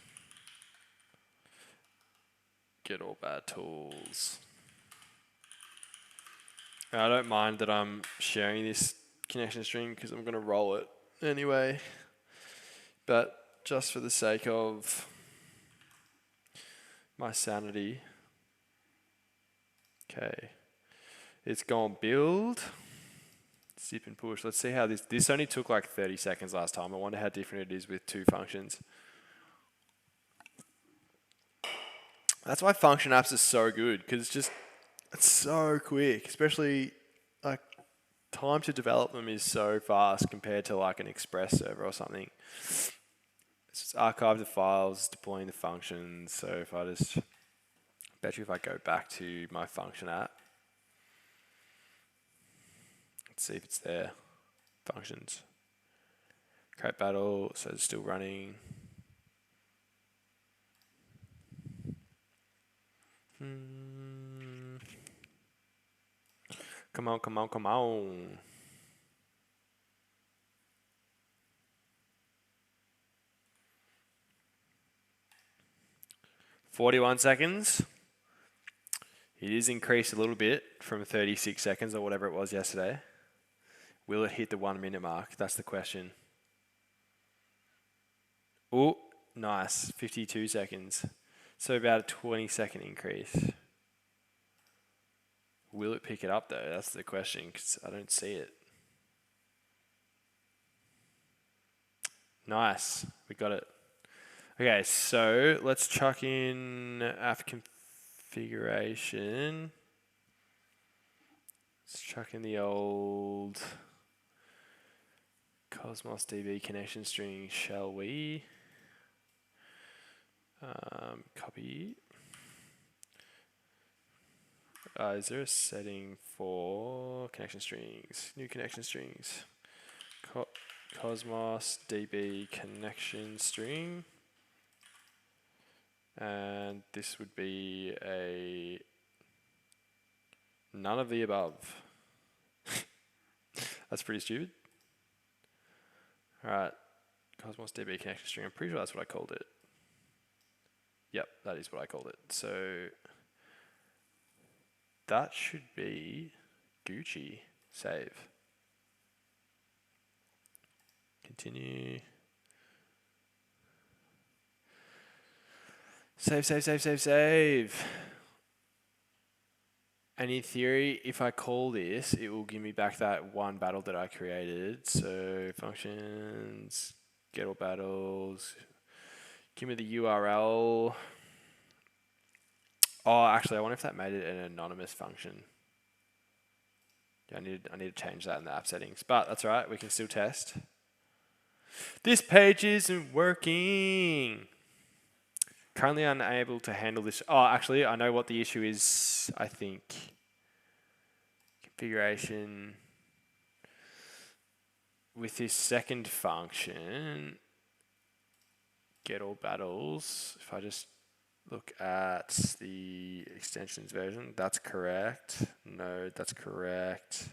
Get all battles. Now, I don't mind that I'm sharing this connection string because I'm going to roll it anyway. But just for the sake of my sanity. Okay. It's gone build. Zip and push. Let's see how this only took like 30 seconds last time. I wonder how different it is with two functions. That's why function apps are so good, because it's so quick, especially like time to develop them is so fast compared to like an Express server or something. It's just archive the files, deploying the functions. So if I bet you if I go back to my function app, let's see if it's there. Functions. Create battle, so it's still running. Come on, come on, come on. "41 seconds. It is increased a little bit from 36 seconds or whatever it was yesterday. Will it hit the 1 minute mark? That's the question. Oh, nice. 52 seconds. So about a 20-second increase. Will it pick it up though? That's the question, because I don't see it. Nice. We got it. Okay, so let's chuck in app configuration. Let's chuck in the old cosmosDB connection string, shall we? Copy. Is there a setting for connection strings? New connection strings. cosmosDB connection string. And this would be a none of the above. That's pretty stupid. All right, cosmosDB connection string. I'm pretty sure that's what I called it. Yep, that is what I called it. So that should be Gucci. Save. Continue. Save. And in theory, if I call this, it will give me back that one battle that I created. So functions, get all battles. Give me the URL. Oh, actually, I wonder if that made it an anonymous function. Yeah, I need to change that in the app settings. But that's all right. We can still test. This page isn't working. Currently unable to handle this. Oh, actually, I know what the issue is, I think. Configuration. with this second function, get all battles, if I just look at the extensions version, that's correct. No, that's correct.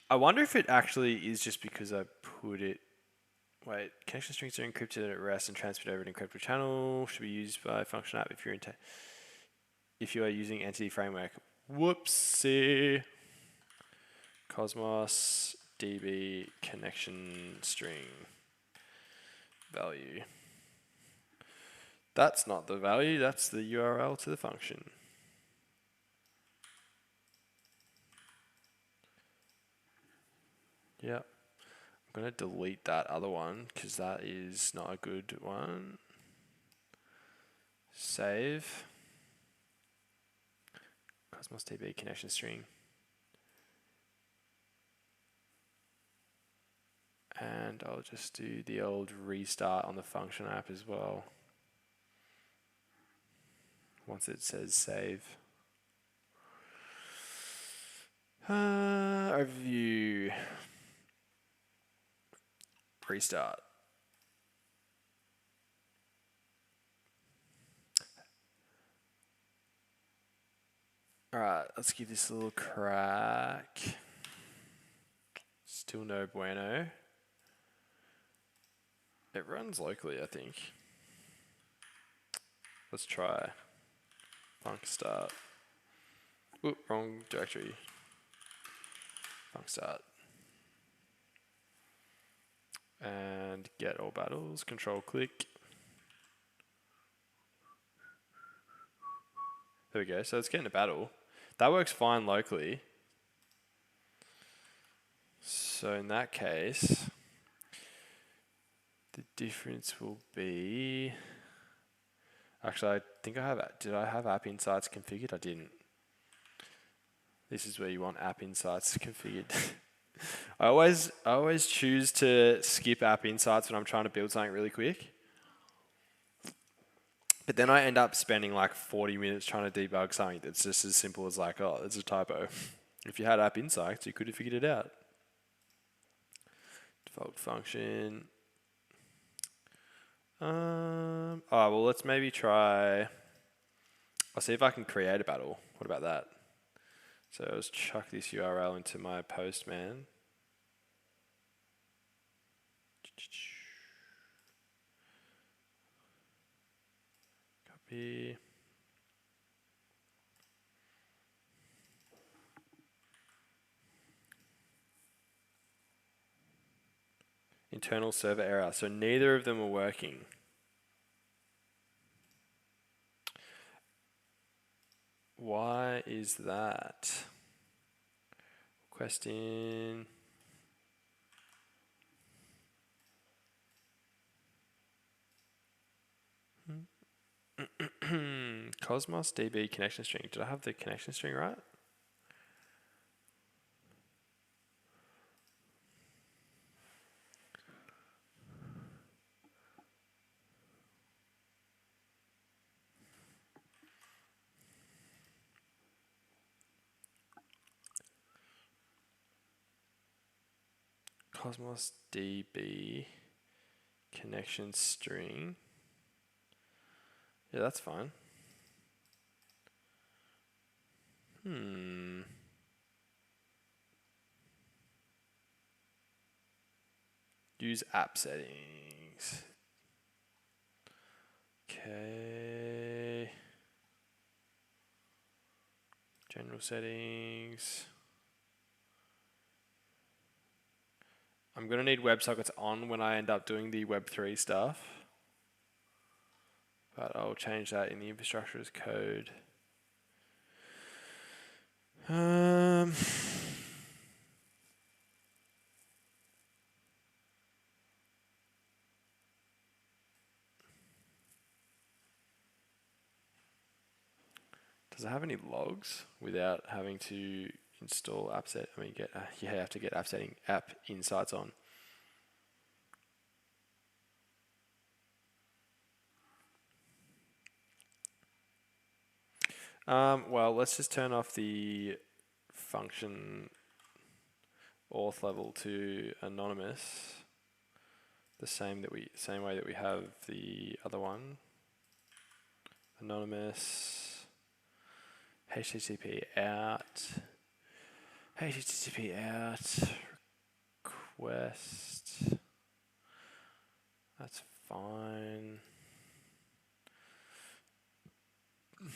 I wonder if it actually is just because I put it. Wait, connection strings are encrypted at rest and transmitted over an encrypted channel. Should be used by function app if you are using entity framework. Whoopsie. cosmosDB connection string value. That's not the value, that's the URL to the function. Yep. I'm going to delete that other one because that is not a good one. Save. cosmosDB connection string. And I'll just do the old restart on the function app as well. Once it says save. Overview. Restart. Alright, let's give this a little crack. Still no bueno. It runs locally, I think. Let's try. Func start. Oop, wrong directory. Func start. And get all battles. Control click. There we go. So it's getting a battle. That works fine locally. So in that case, the difference will be. Actually, I think I have. Did I have app insights configured? I didn't. This is where you want app insights configured. I always choose to skip app insights when I'm trying to build something really quick. But then I end up spending like 40 minutes trying to debug something that's just as simple as like, oh, it's a typo. If you had app insights, you could have figured it out. Default function. Oh, well, let's maybe try. I'll see if I can create a battle. What about that? So let's chuck this URL into my postman. Copy. Internal server error. So neither of them are working. Why is that? Requesting. cosmosDB connection string. Did I have the connection string right? cosmosDB connection string. Yeah, that's fine. Use app settings. Okay. General settings. I'm going to need WebSockets on when I end up doing the Web3 stuff. But I'll change that in the infrastructure as code. Does it have any logs without having to install app set? I mean, you have to get app insights on. Well, let's just turn off the function. auth level to anonymous, the same way that we have the other one. Anonymous, HTTP out, request. That's fine.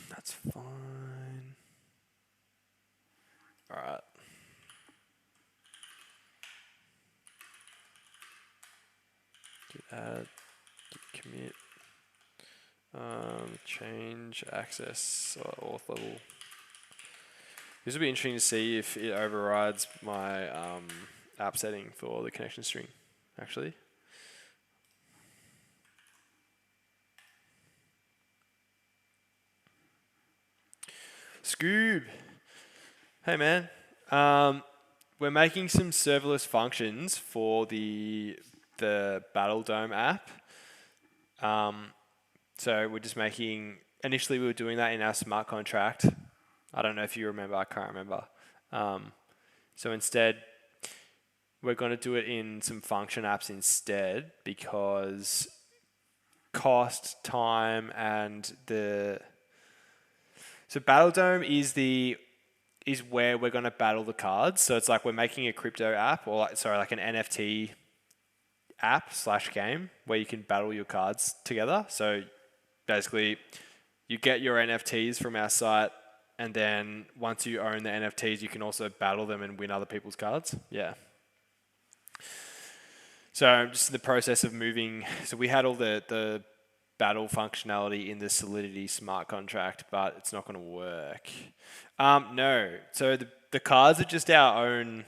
That's fine. All right. Git add, git commit. Change access or auth level. This will be interesting to see if it overrides my app setting for the connection string, actually. Scoob. Hey man. We're making some serverless functions for the Battle Dome app. So we're just making, initially we were doing that in our smart contract. I don't know if you remember, I can't remember. So instead, we're going to do it in some function apps instead, because cost, time, and so Battle Dome is where we're going to battle the cards. So it's like we're making a crypto app, or like an NFT app / game where you can battle your cards together. So basically, you get your NFTs from our site, and then once you own the NFTs, you can also battle them and win other people's cards. Yeah. So I'm just in the process of moving. So we had all the battle functionality in the Solidity smart contract, but it's not going to work. No. So the cards are just our own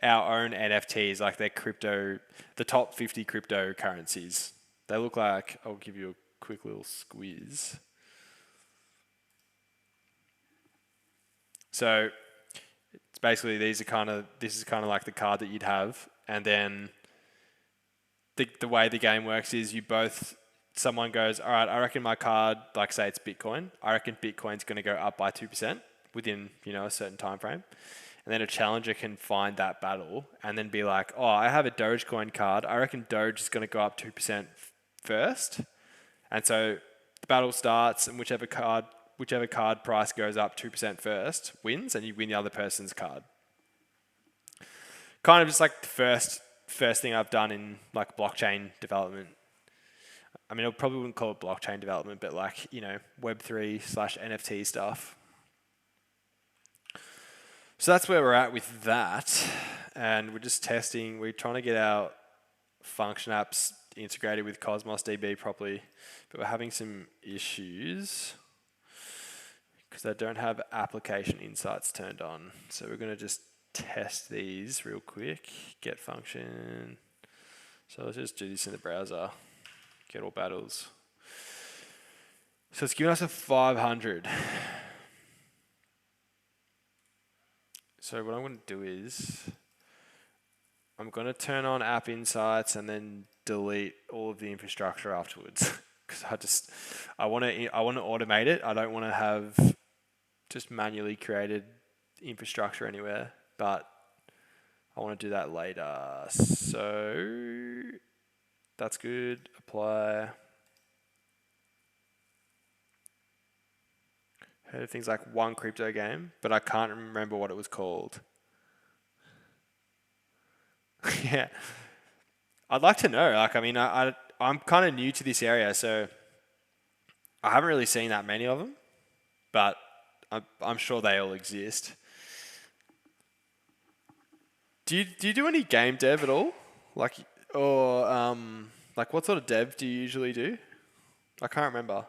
NFTs, like they're crypto, the top 50 cryptocurrencies. They look like, I'll give you a quick little squeeze. So it's basically this is kind of like the card that you'd have, and then the way the game works is someone goes, all right, I reckon my card, like say it's Bitcoin, I reckon Bitcoin's going to go up by 2% within, a certain time frame. And then a challenger can find that battle and then be like, oh, I have a Dogecoin card. I reckon Doge is going to go up 2% first. And so the battle starts, and whichever card price goes up 2% first wins, and you win the other person's card. Kind of just like the first thing I've done in like blockchain development. I mean, I probably wouldn't call it blockchain development, but like, Web3 / NFT stuff. So that's where we're at with that. And we're just testing. We're trying to get our function apps integrated with cosmosDB properly, but we're having some issues because I don't have application insights turned on. So we're going to just test these real quick. Get function. So let's just do this in the browser. Get all battles. So it's giving us a 500. So what I'm going to do is I'm going to turn on app insights and then delete all of the infrastructure afterwards, because I want to automate it. I don't want to have just manually created infrastructure anywhere, but I want to do that later. So that's good. Apply. Heard of things like One Crypto Game, but I can't remember what it was called. Yeah. I'd like to know. Like, I mean, I'm kind of new to this area, so I haven't really seen that many of them, but I'm sure they all exist. Do you do any game dev at all? Like what sort of dev do you usually do? I can't remember.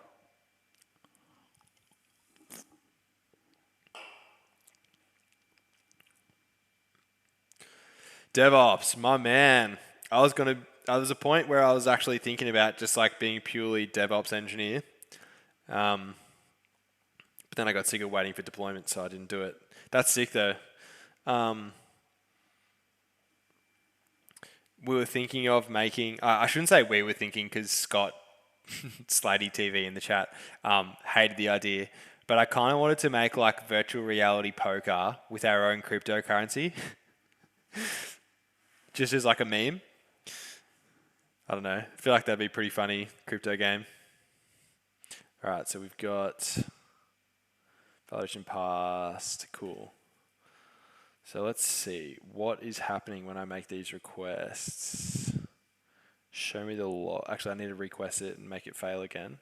DevOps, my man. There was a point where I was actually thinking about just like being purely DevOps engineer. But then I got sick of waiting for deployment, so I didn't do it. That's sick though. We were thinking of making, I shouldn't say we were thinking, because Scott, Slady TV in the chat, hated the idea. But I kind of wanted to make like virtual reality poker with our own cryptocurrency. just as like a meme. I don't know. I feel like that'd be pretty funny crypto game. All right, so we've got validation passed. Cool. So let's see what is happening when I make these requests. Show me the log. Actually, I need to request it and make it fail again.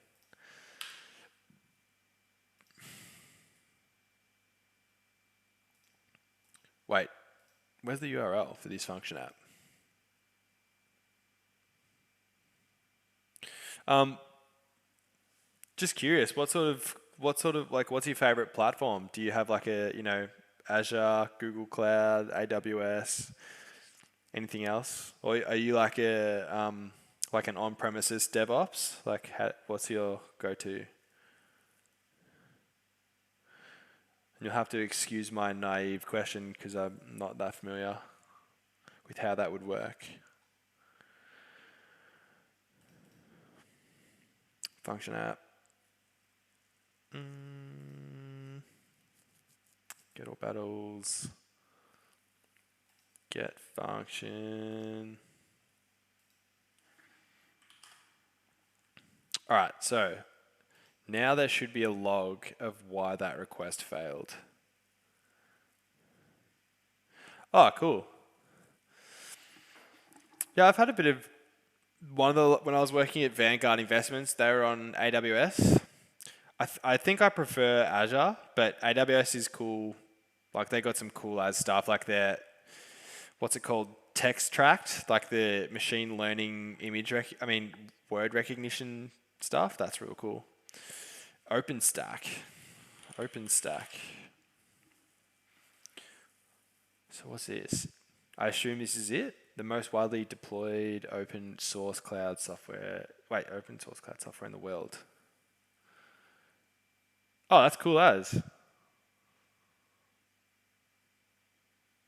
Wait, where's the URL for this function app? Just curious, what's your favorite platform? Do you have like Azure, Google Cloud, AWS, anything else? Or are you like an on-premises DevOps? What's your go-to? And you'll have to excuse my naive question because I'm not that familiar with how that would work. Function app. Get all battles. Get function. All right, so now there should be a log of why that request failed. Oh, cool. Yeah, I've had a bit of when I was working at Vanguard Investments, they were on AWS. I think I prefer Azure, but AWS is cool. Like they got some cool as stuff, like their what's it called, text tract, like the machine learning word recognition stuff. That's real cool. OpenStack. So what's this? I assume this is it. The most widely deployed open source cloud software in the world. Oh, that's cool as.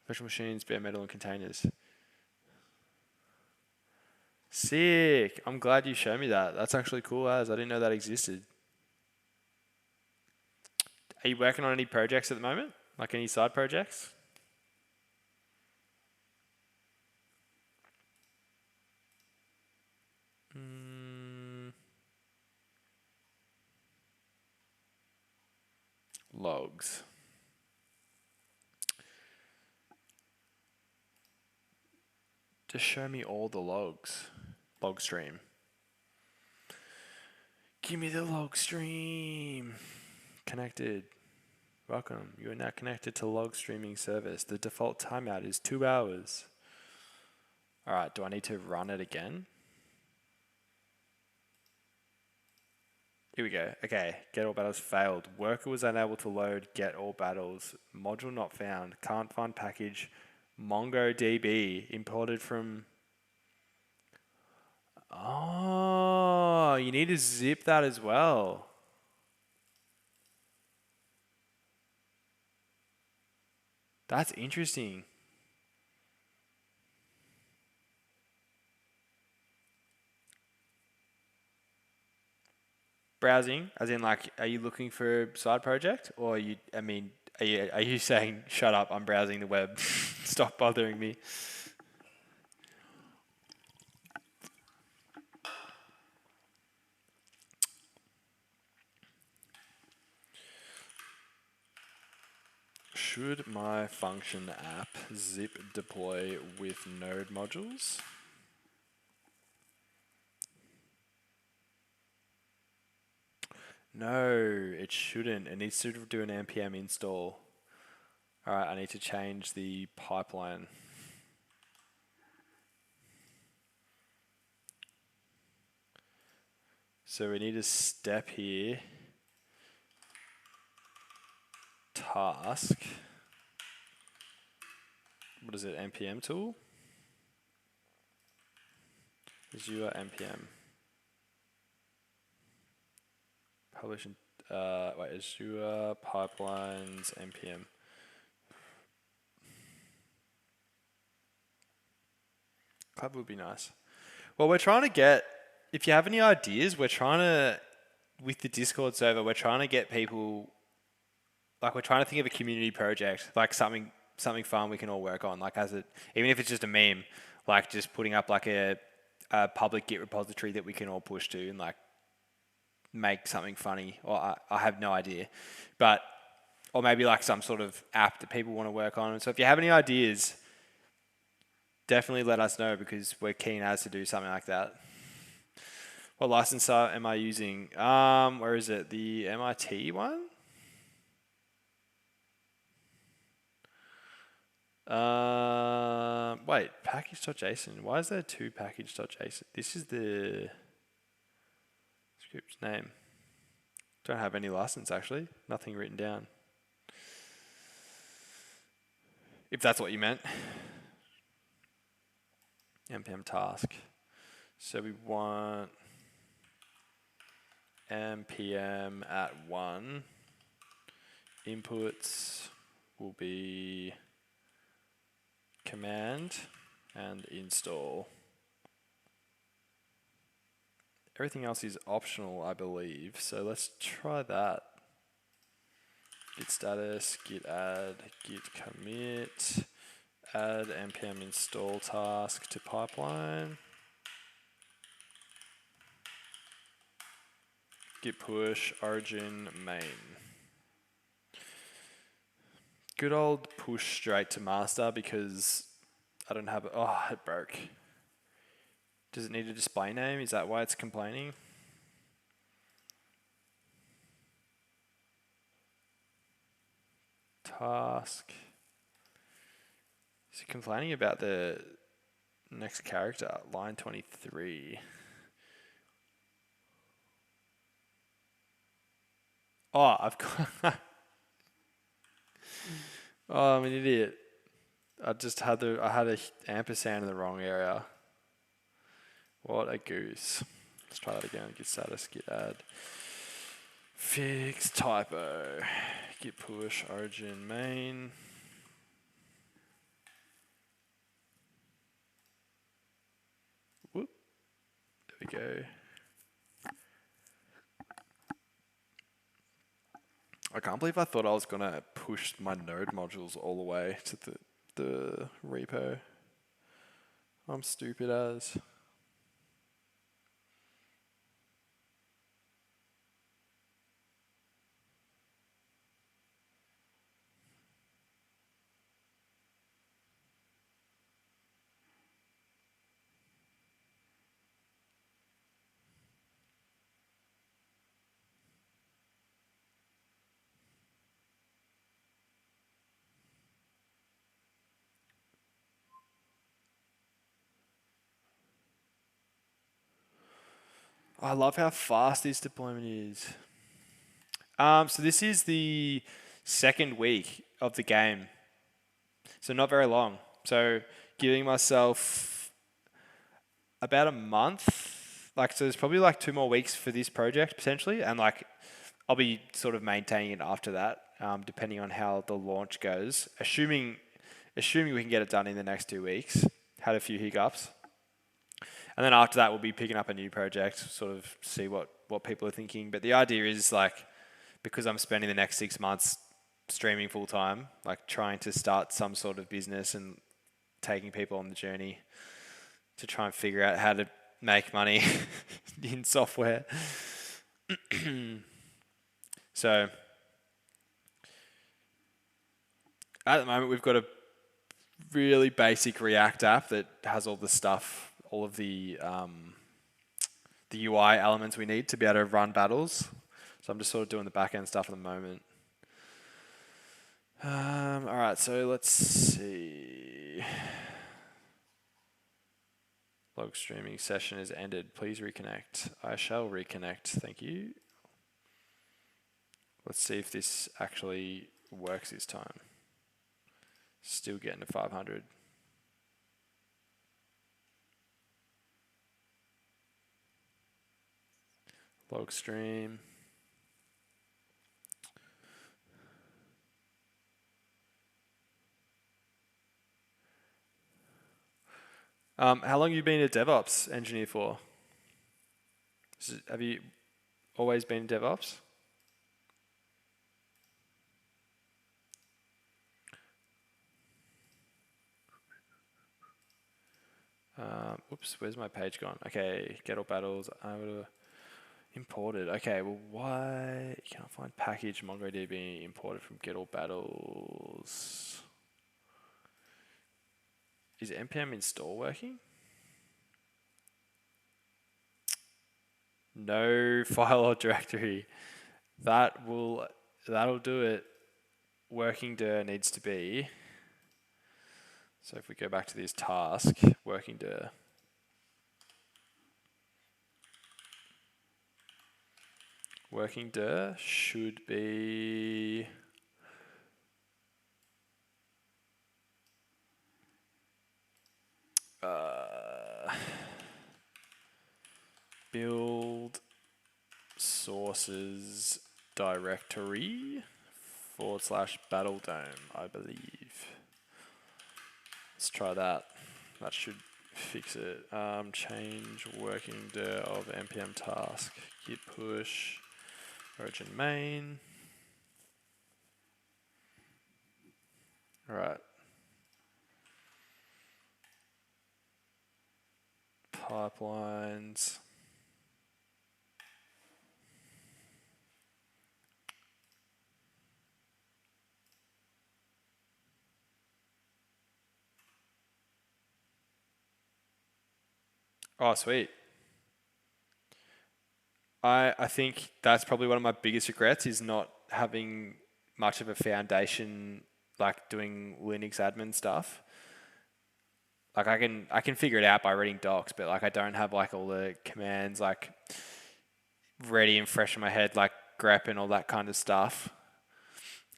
Virtual machines, bare metal, and containers. Sick. I'm glad you showed me that. That's actually cool as. I didn't know that existed. Are you working on any projects at the moment? Like any side projects? Logs. Just show me all the logs. Log stream. Give me the log stream. Connected. Welcome. You are now connected to log streaming service. The default timeout is 2 hours. All right, do I need to run it again? Here we go. Okay, get all battles failed. Worker was unable to load get all battles. Module not found. Can't find package. MongoDB imported from... Oh, you need to zip that as well. That's interesting. Browsing, as in like, are you looking for a side project, or are you saying, shut up, I'm browsing the web, stop bothering me? Should my function app zip deploy with node modules? No, it shouldn't. It needs to do an npm install. All right, I need to change the pipeline. So we need a step here. Task. What is it, npm tool? Azure npm. Publish Azure Pipelines npm. Club would be nice. Well, we're trying to get, if you have any ideas, with the Discord server, we're trying to get people, like we're trying to think of a community project, like something fun we can all work on, like even if it's just a meme. like just putting up like a public Git repository that we can all push to and like make something funny, or I have no idea, but or maybe like some sort of app that people want to work on. And so if you have any ideas, definitely let us know, because we're keen as to do something like that. What license am I using? Where is it? The MIT one? Wait, package.json. Why is there two package.json? This is the script's name. Don't have any license actually. Nothing written down. If that's what you meant. npm task. So we want npm at 1. Inputs will be command and install. Everything else is optional, I believe. So let's try that. Git status, git add, git commit, add npm install task to pipeline. Git push origin main. Good old push straight to master, because I don't have it. Oh, it broke. Does it need a display name? Is that why it's complaining? Task. Is it complaining about the next character? Line 23. Oh, I've got... Oh, I'm an idiot. I had a ampersand in the wrong area. What a goose. Let's try that again. Git status, git add. Fix typo. Git push origin main. Whoop. There we go. I can't believe I thought I was going to push my node modules all the way to the repo. I'm stupid as. I love how fast this deployment is. So this is the second week of the game. So not very long. So giving myself about a month. Like, so there's probably like 2 more weeks for this project potentially. And like, I'll be sort of maintaining it after that, depending on how the launch goes. Assuming we can get it done in the next 2 weeks. Had a few hiccups. And then after that, we'll be picking up a new project, sort of see what people are thinking. But the idea is like, because I'm spending the next 6 months streaming full time, like trying to start some sort of business and taking people on the journey to try and figure out how to make money in software. So at the moment, we've got a really basic React app that has all the stuff, all of the UI elements we need to be able to run battles. So I'm just sort of doing the backend stuff at the moment. All right, so let's see. Log streaming session is ended. Please reconnect. I shall reconnect. Thank you. Let's see if this actually works this time. Still getting to 500. Log stream. How long have you been a DevOps engineer for? Have you always been in DevOps? Oops, where's my page gone? Okay, get all battles. Imported. Okay, well, why can't I find package MongoDB imported from get all battles? Is npm install working? No file or directory. That'll do it. Working dir needs to be. So if we go back to this task, working dir. Working dir should be build sources directory / battle dome, I believe. Let's try that. That should fix it. Change working dir of npm task git push origin main. All right. Pipelines. Oh, sweet. I think that's probably one of my biggest regrets is not having much of a foundation, like doing Linux admin stuff. Like I can figure it out by reading docs, but like I don't have like all the commands like ready and fresh in my head, like grep and all that kind of stuff.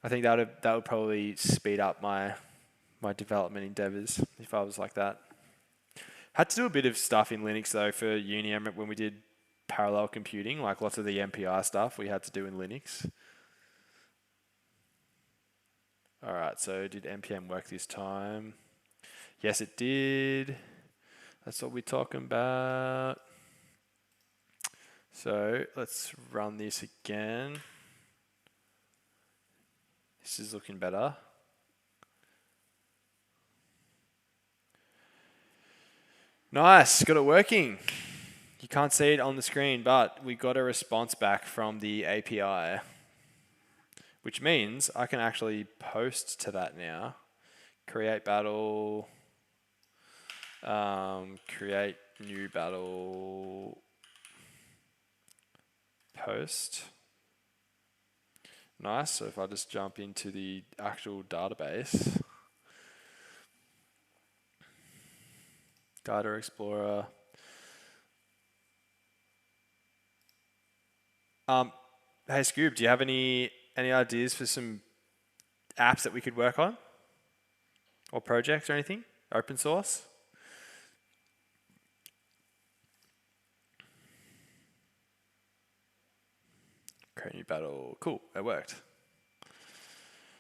I think that would probably speed up my development endeavors if I was like that. Had to do a bit of stuff in Linux though for uni when we did parallel computing, like lots of the MPI stuff we had to do in Linux. All right, so did npm work this time? Yes, it did. That's what we're talking about. So let's run this again. This is looking better. Nice, got it working. You can't see it on the screen, but we got a response back from the API, which means I can actually post to that now. Create battle, create new battle, post. Nice, so if I just jump into the actual database, Data Explorer. Hey Scoob, do you have any ideas for some apps that we could work on? Or projects or anything? Open source? Create new battle. Cool, it worked.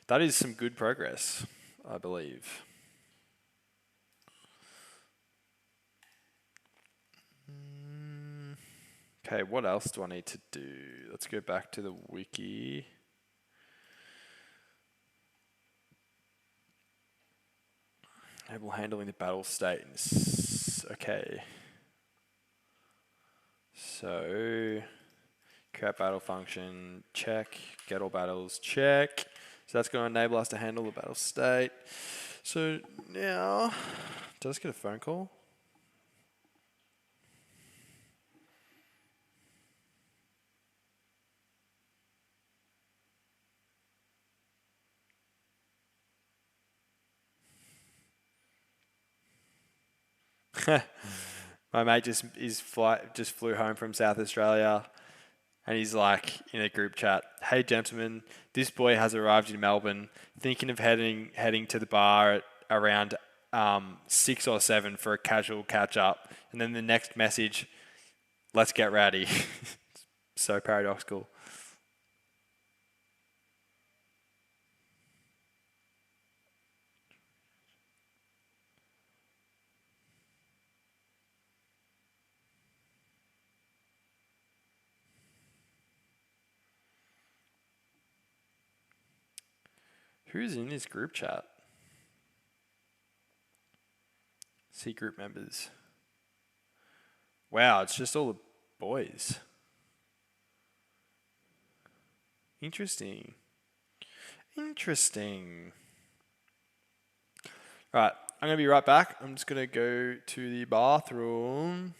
That is some good progress, I believe. Okay, what else do I need to do? Let's go back to the wiki. Enable handling the battle state. Okay. So, create battle function, check. Get all battles, check. So that's going to enable us to handle the battle state. So now, did I just get a phone call? My mate just flew home from South Australia, and he's like in a group chat, "Hey gentlemen, this boy has arrived in Melbourne, thinking of heading to the bar at around 6 or 7 for a casual catch up." And then the next message, "Let's get rowdy." So paradoxical. Who's in this group chat? See group members. Wow, it's just all the boys. Interesting. Interesting. All right, I'm going to be right back. I'm just going to go to the bathroom.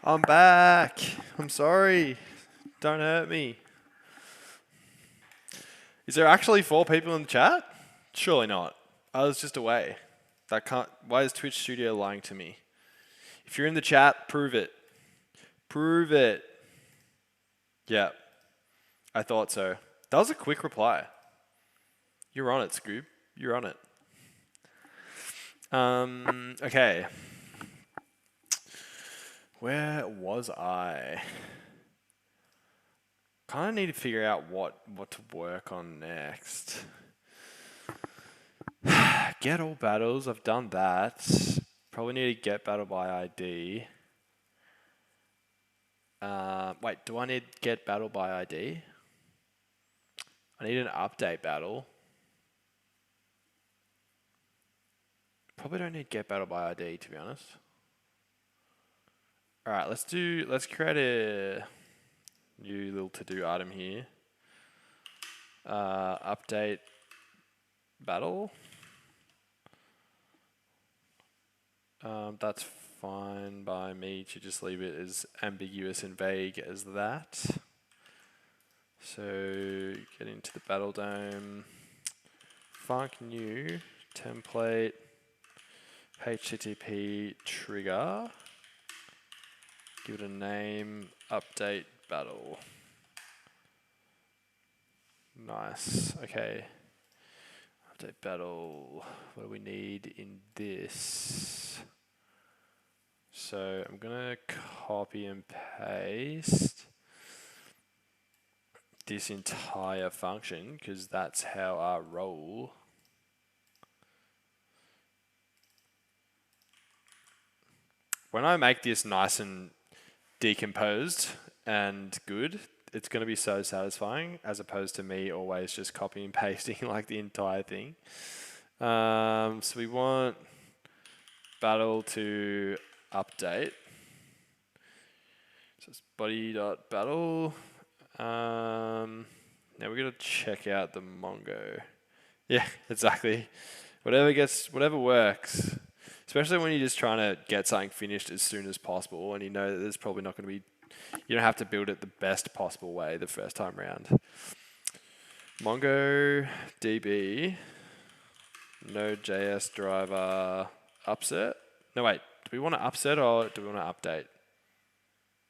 I'm back. I'm sorry. Don't hurt me. Is there actually 4 people in the chat? Surely not. I was just away. That can't. Why is Twitch Studio lying to me? If you're in the chat, prove it. Prove it. Yeah, I thought so. That was a quick reply. You're on it, Scoob. You're on it. Okay. Where was I? Kind of need to figure out what to work on next. get all battles. I've done that. Probably need to get battle by ID. Wait, do I need get battle by ID? I need an update battle. Probably don't need get battle by ID, to be honest. All right, let's create a new little to-do item here. Update battle. That's fine by me to just leave it as ambiguous and vague as that. So get into the battle dome. Func new template HTTP trigger. Give it a name. Update battle. Nice. Okay. Update battle. What do we need in this? So I'm gonna copy and paste this entire function because that's how I roll. When I make this nice and decomposed and good, it's going to be so satisfying as opposed to me always just copy and pasting like the entire thing. So we want battle to update. So it's body.battle. Now we're going to check out the Mongo. Yeah, exactly. Whatever works. Especially when you're just trying to get something finished as soon as possible and you know that there's probably not going to be, you don't have to build it the best possible way the first time around. MongoDB, Node.js driver, upset. No, wait, do we want to upset or do we want to update?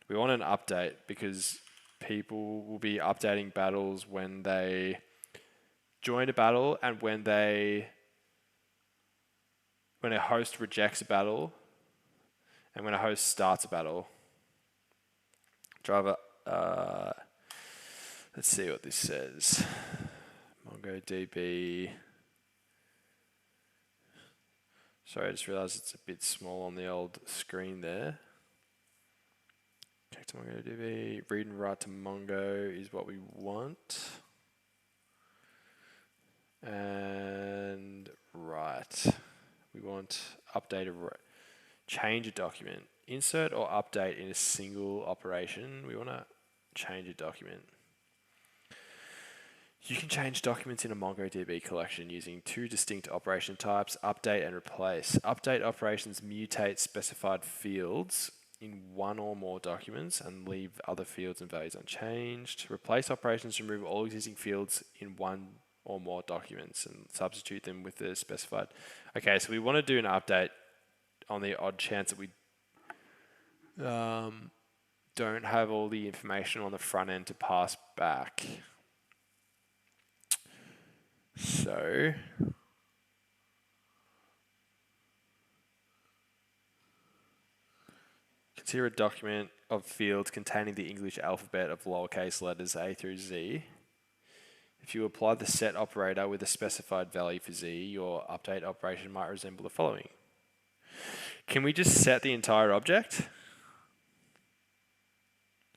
We want an update because people will be updating battles when they join a battle and when a host rejects a battle and when a host starts a battle. Driver, let's see what this says. MongoDB. Sorry, I just realized it's a bit small on the old screen there. Check to MongoDB. Read and write to Mongo is what we want. And write. We want update a change a document. Insert or update in a single operation. We want to change a document. You can change documents in a MongoDB collection using two distinct operation types, update and replace. Update operations mutate specified fields in one or more documents and leave other fields and values unchanged. Replace operations remove all existing fields in one or more documents and substitute them with the specified. Okay, so we want to do an update on the odd chance that we don't have all the information on the front end to pass back. So consider a document of fields containing the English alphabet of lowercase letters A through Z. If you apply the set operator with a specified value for Z, your update operation might resemble the following. Can we just set the entire object?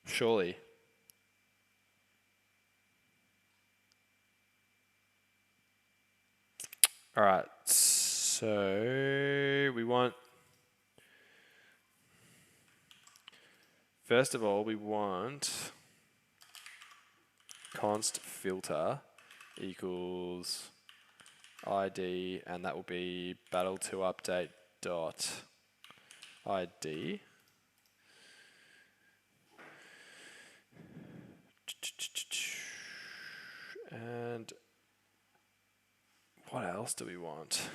Surely. All right, so we want, first of all, we want const filter equals ID, and that will be battle to update dot ID. And what else do we want?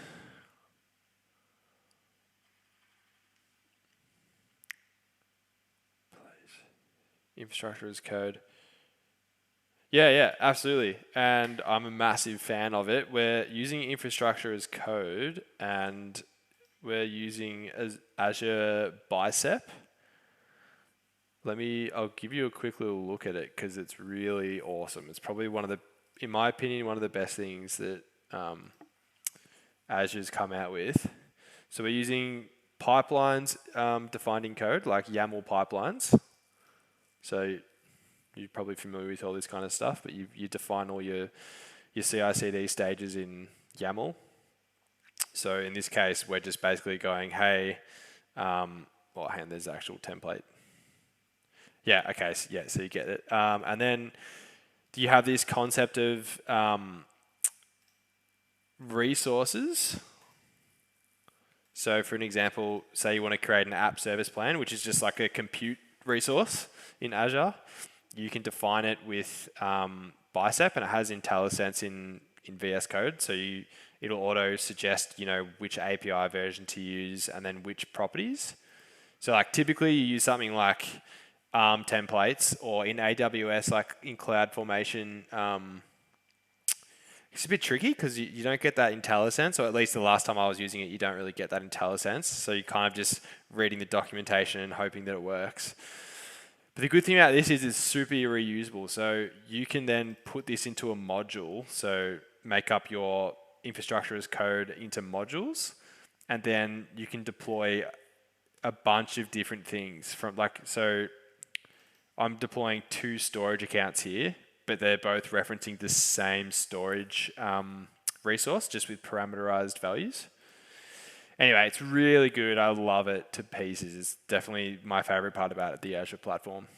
Infrastructure as code. Yeah, absolutely. And I'm a massive fan of it. We're using infrastructure as code and we're using Azure Bicep. I'll give you a quick little look at it because it's really awesome. It's probably in my opinion, one of the best things that Azure's come out with. So we're using pipelines defined in code, like Yaml Pipelines. So you're probably familiar with all this kind of stuff, but you define all your CI/CD stages in YAML. So in this case, we're just basically going, hey, well, hang on, there's the actual template. Yeah, okay, so, yeah, so you get it. And then you have this concept of resources. So for an example, say you want to create an app service plan, which is just like a compute resource in Azure. You can define it with Bicep, and it has IntelliSense in VS Code. So it'll auto suggest, which API version to use and then which properties. So like typically you use something like templates, or in AWS, like in CloudFormation, it's a bit tricky because you don't get that IntelliSense, or at least the last time I was using it, you don't really get that IntelliSense. So you're kind of just reading the documentation and hoping that it works. But the good thing about this is it's super reusable. So you can then put this into a module. So make up your infrastructure as code into modules, and then you can deploy a bunch of different things so I'm deploying 2 storage accounts here, but they're both referencing the same storage resource, just with parameterized values. Anyway, it's really good. I love it to pieces. It's definitely my favorite part about the Azure platform.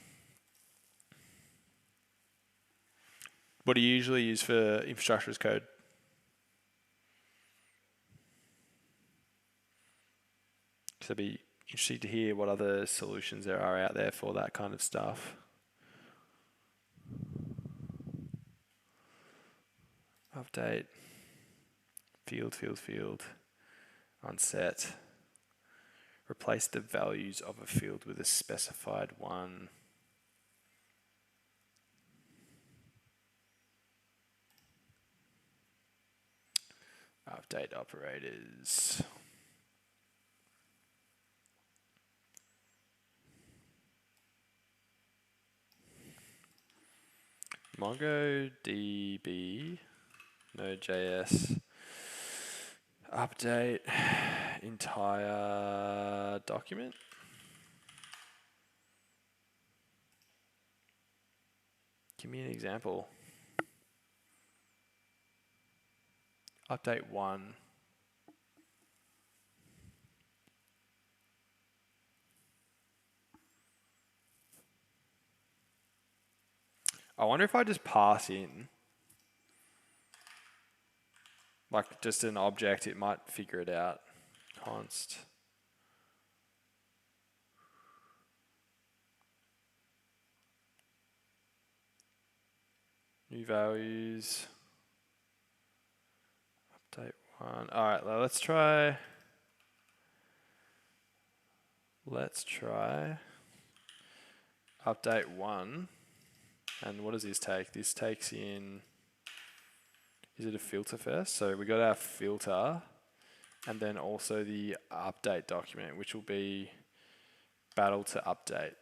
What do you usually use for infrastructure as code? So it'd be interesting to hear what other solutions there are out there for that kind of stuff. Update, field, unset. Replace the values of a field with a specified one. Update operators. MongoDB, Node.js, update entire document. Give me an example. Update 1. I wonder if I just pass in like just an object, it might figure it out. Const. New values. Update 1. All right, let's try update 1. And what does this take? This takes in, is it a filter first? So we got our filter, and then also the update document, which will be battle to update.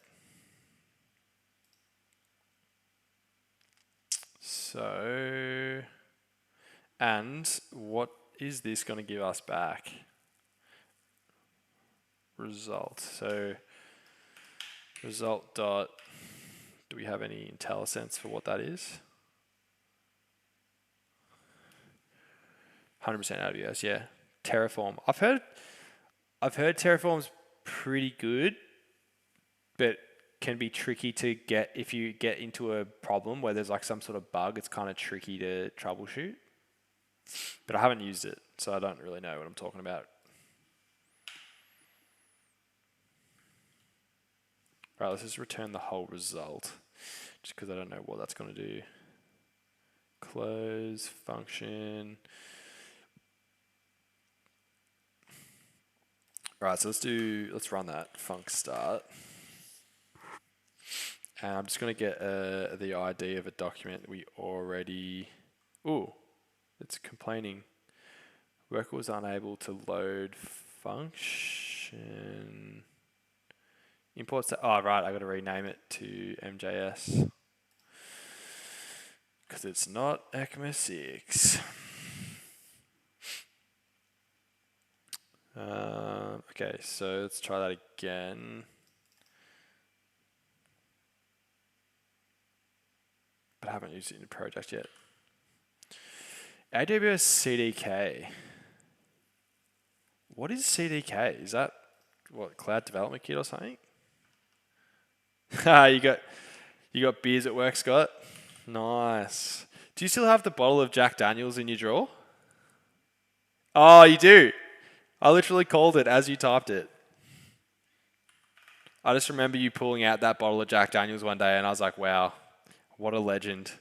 So, and what is this going to give us back? Result. So result dot, do we have any IntelliSense for what that is? 100% AWS, yeah. Terraform. I've heard Terraform's pretty good, but can be tricky to get if you get into a problem where there's like some sort of bug. It's kind of tricky to troubleshoot. But I haven't used it, so I don't really know what I'm talking about. Right, let's just return the whole result, just because I don't know what that's going to do. Close function. Right, so let's run that func start. And I'm just going to get the ID of a document that we already. Ooh, it's complaining. Worker was unable to load function. Imports to, oh right, I got to rename it to MJS because it's not ECMA 6. Okay, so let's try that again. But I haven't used it in a project yet. AWS CDK. What is CDK? Is that what, Cloud Development Kit or something? you got beers at work, Scott? Nice. Do you still have the bottle of Jack Daniels in your drawer? Oh, you do. I literally called it as you typed it. I just remember you pulling out that bottle of Jack Daniels one day and I was like, wow, what a legend.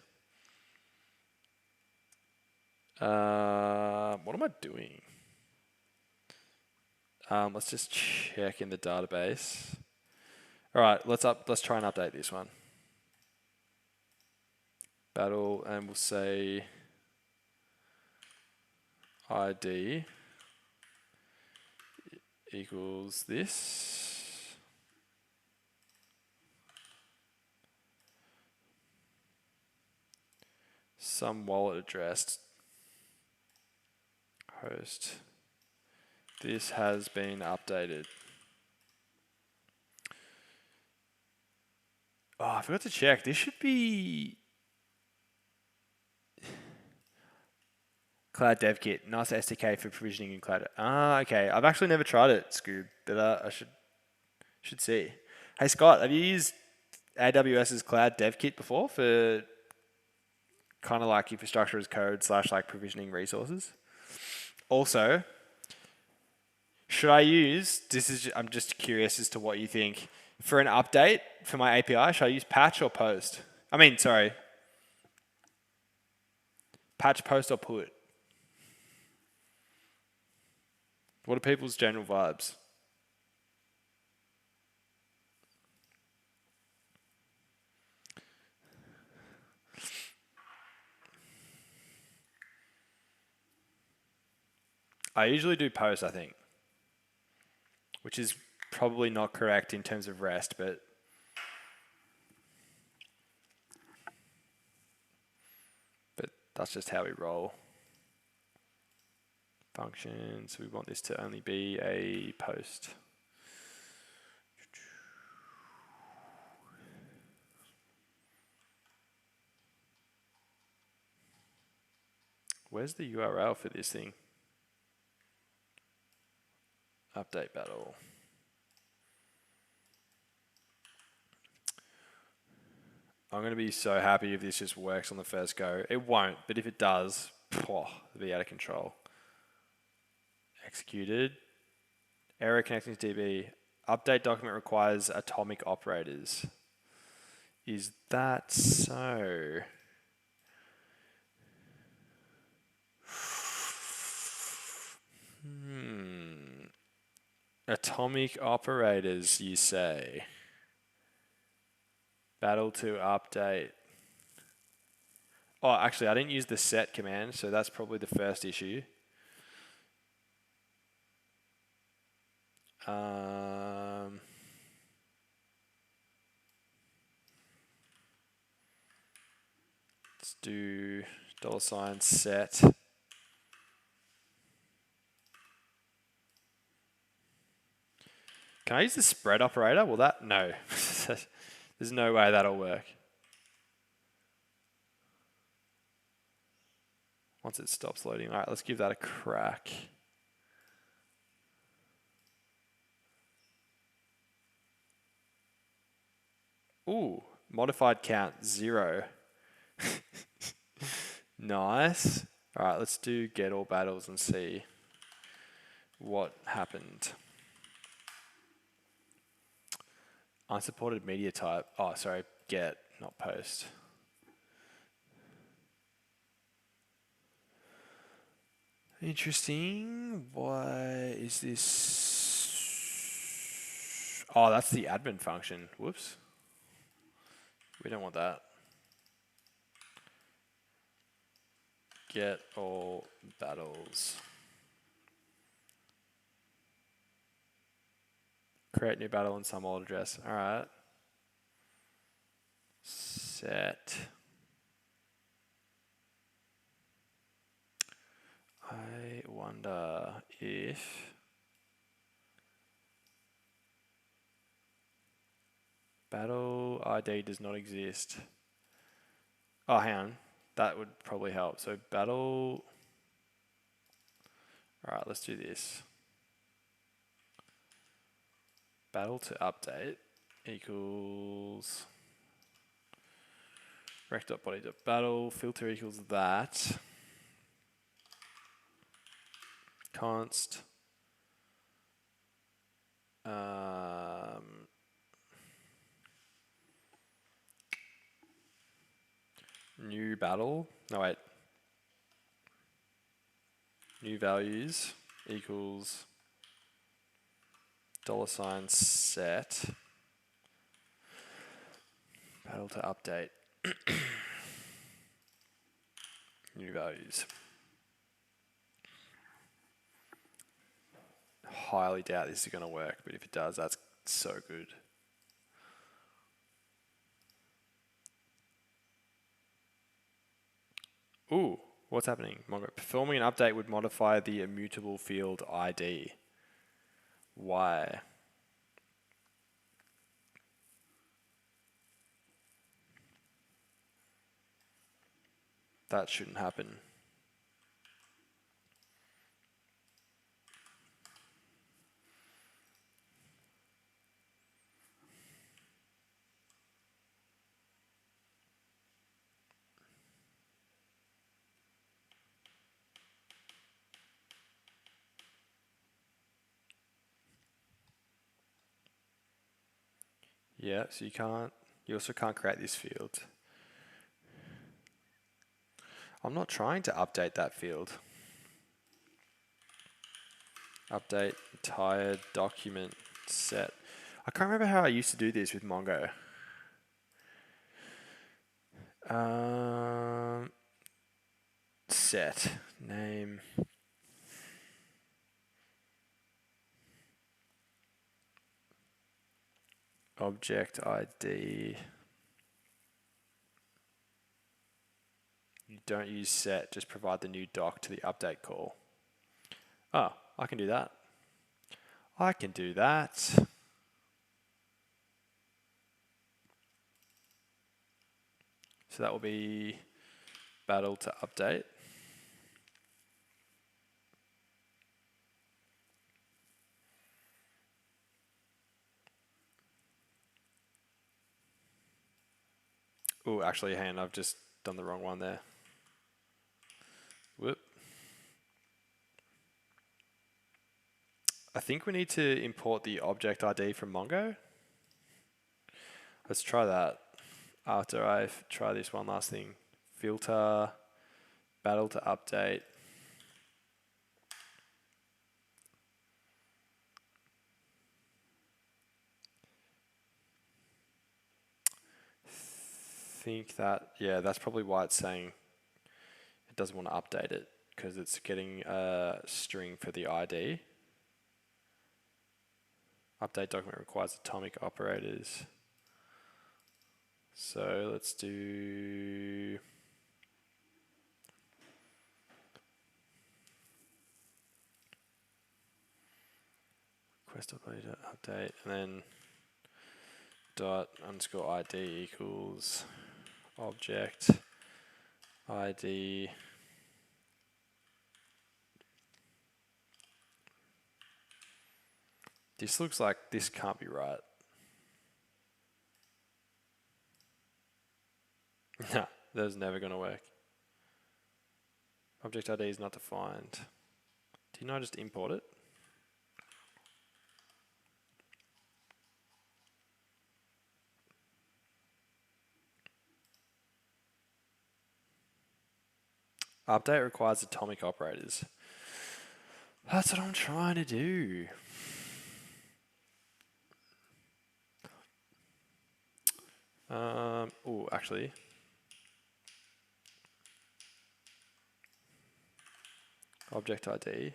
What am I doing? Let's just check in the database. All right, let's try and update this one. Battle, and we'll say ID equals this. Some wallet address. Host. This has been updated. Oh, I forgot to check. This should be Cloud Dev Kit. Nice SDK for provisioning in cloud. Ah, okay. I've actually never tried it, Scoob, but I should see. Hey, Scott, have you used AWS's Cloud Dev Kit before for kind of like infrastructure as code / like provisioning resources? Also, should I use, I'm just curious as to what you think. For an update for my API, should I use patch or post? Patch, post, or put? What are people's general vibes? I usually do post, I think, which is probably not correct in terms of REST, but that's just how we roll. Functions, we want this to only be a post. Where's the URL for this thing? Update battle. I'm going to be so happy if this just works on the first go. It won't, but if it does, it'll be out of control. Executed. Error connecting to DB. Update document requires atomic operators. Is that so? Atomic operators, you say? Battle to update. Oh, actually, I didn't use the set command, so that's probably the first issue. Let's do $set. Can I use the spread operator? Will that? No. There's no way that'll work. Once it stops loading. All right, let's give that a crack. Ooh, modified count 0. Nice. All right, let's do get all battles and see what happened. Unsupported media type. Oh, sorry, get, not post. Interesting. Why is this? Oh, that's the admin function. Whoops. We don't want that. Get all battles. Create new battle in some old address. All right. Set. I wonder if Battle ID does not exist. Oh, hang on. That would probably help. So battle. All right, let's do this. Battle to update equals rec.body.battle. Filter equals that. Const. New battle. No, wait. New values equals $set. Battle to update. New values. Highly doubt this is going to work, but if it does, that's so good. Ooh, what's happening? Mongo. Performing an update would modify the immutable field ID. Why? That shouldn't happen. Yeah, so you also can't create this field. I'm not trying to update that field. Update entire document set. I can't remember how I used to do this with Mongo. Set name. Object ID. You don't use set, just provide the new doc to the update call. Oh, I can do that. I can do that. So that will be battle to update. Oh, actually, hang on, I've just done the wrong one there. Whoop. I think we need to import the object ID from Mongo. Let's try that after I try this one last thing. Filter, battle to update. Think that, yeah, that's probably why it's saying it doesn't want to update it, because it's getting a string for the ID. Update document requires atomic operators. So let's do request update, and then dot underscore ID equals object ID. This looks like this can't be right. No, that's never going to work. Object ID is not defined. Didn't I just import it? Update requires atomic operators. That's what I'm trying to do. Oh, actually. Object ID.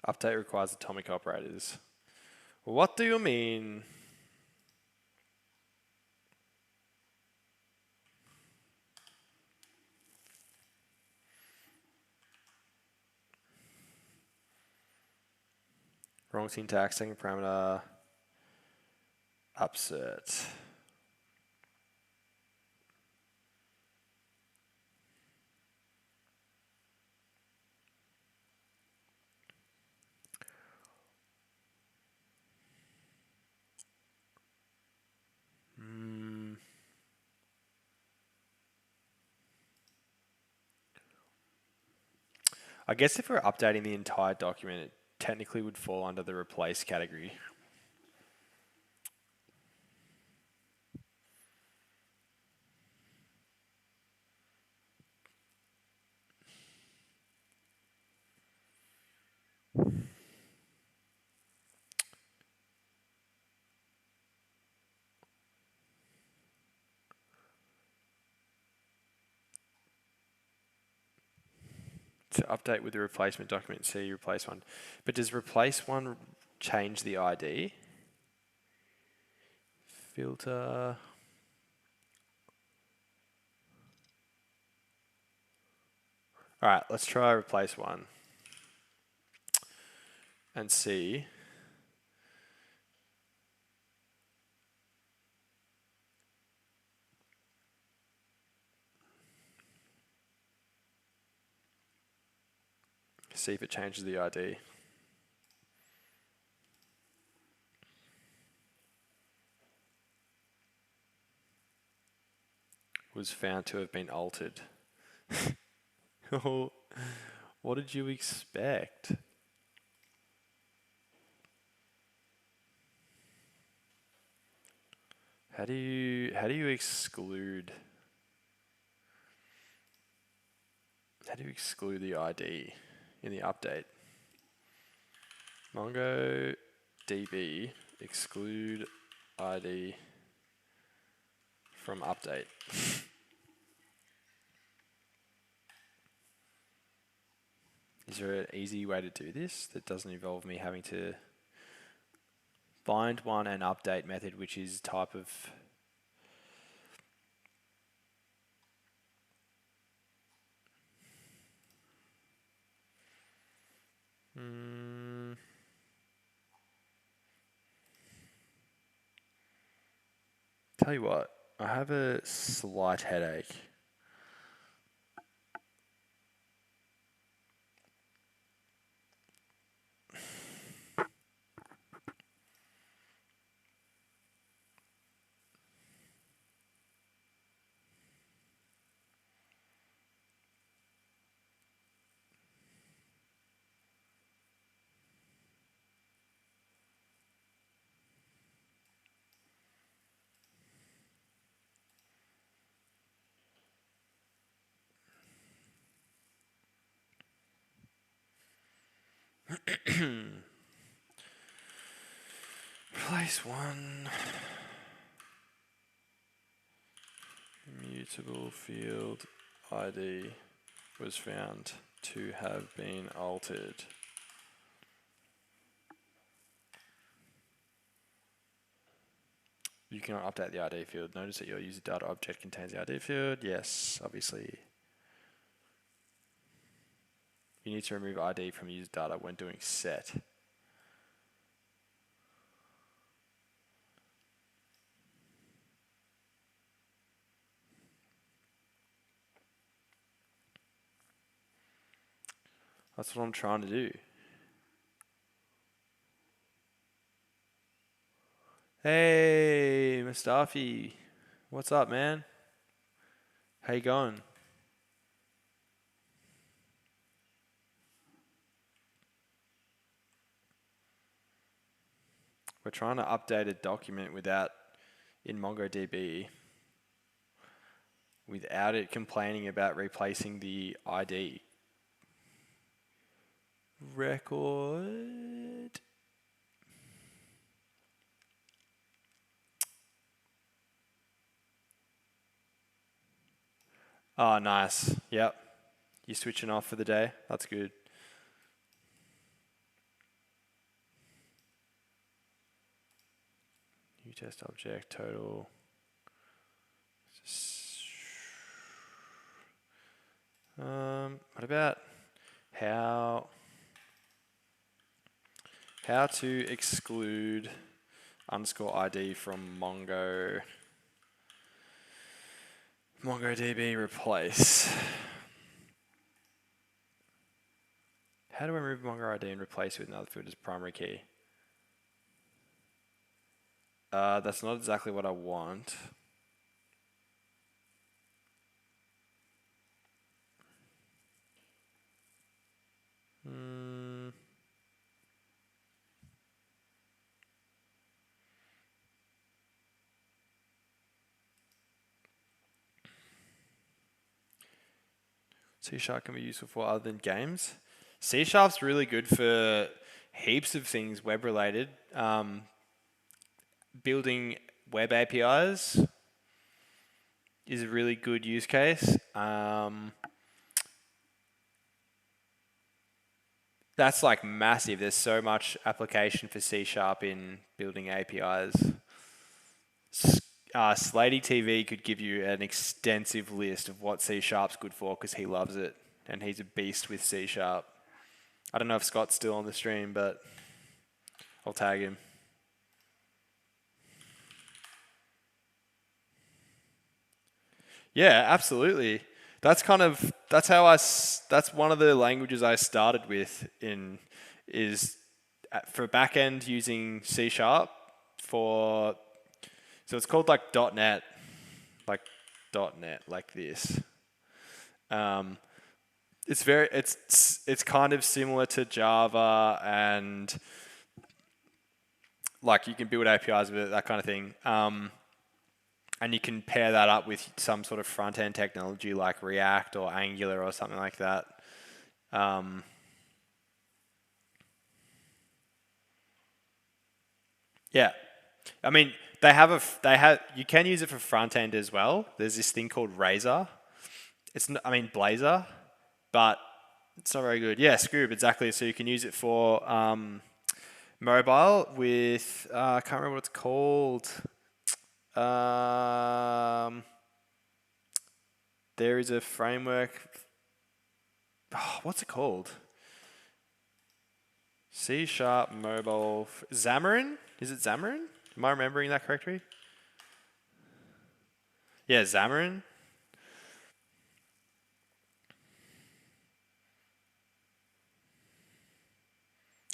Update requires atomic operators. What do you mean? Wrong syntax, second parameter, upsert. I guess if we're updating the entire document, it technically would fall under the replace category. To update with the replacement document, see replace one. But does replace one change the ID? Filter. All right, let's try replace one and see. See if it changes the ID. Was found to have been altered. What did you expect? How do you exclude? How do you exclude the ID in the update? MongoDB exclude ID from update. Is there an easy way to do this that doesn't involve me having to bind one and update method, which is type of Tell you what, I have a slight headache. Replace one. Mutable field ID was found to have been altered. You cannot update the ID field. Notice that your user data object contains the ID field. Yes, obviously. You need to remove ID from user data when doing set. That's what I'm trying to do. Hey, Mustafi. What's up, man? How you going? We're trying to update a document in MongoDB without it complaining about replacing the ID. Record. Oh, nice. Yep. You switching off for the day? That's good. New test object, total. What about how to exclude _ID from MongoDB replace? How do I remove MongoID and replace it with another field as primary key? That's not exactly what I want. C# can be useful for other than games. C# really good for heaps of things web related. Building web APIs is a really good use case. That's like massive. There's so much application for C# in building APIs. Slady TV could give you an extensive list of what C# good for because he loves it and he's a beast with C#. I don't know if Scott's still on the stream, but I'll tag him. Yeah, absolutely. That's one of the languages I started with for backend using C# so it's called like .NET, like this. It's kind of similar to Java and like you can build APIs with it, that kind of thing. And you can pair that up with some sort of front-end technology like React or Angular or something like that. Yeah, I mean you can use it for front-end as well. There's this thing called Blazor, but it's not very good. Yeah, Scoob, exactly. So you can use it for mobile with I can't remember what it's called. There is a framework. Oh, what's it called? C# mobile. Xamarin? Is it Xamarin? Am I remembering that correctly? Yeah, Xamarin.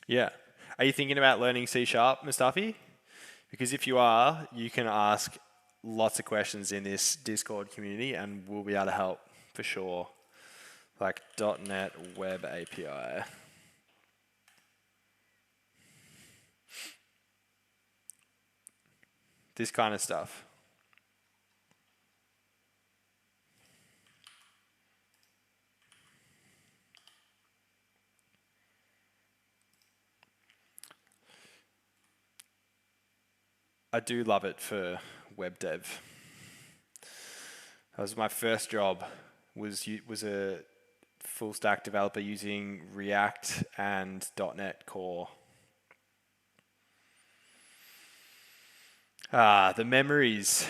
Yeah. Are you thinking about learning C#, Mustafi? Because if you are, you can ask lots of questions in this Discord community and we'll be able to help for sure. Like .NET Web API. This kind of stuff. I do love it for web dev. That was my first job. Was a full stack developer using React and .NET Core. The memories.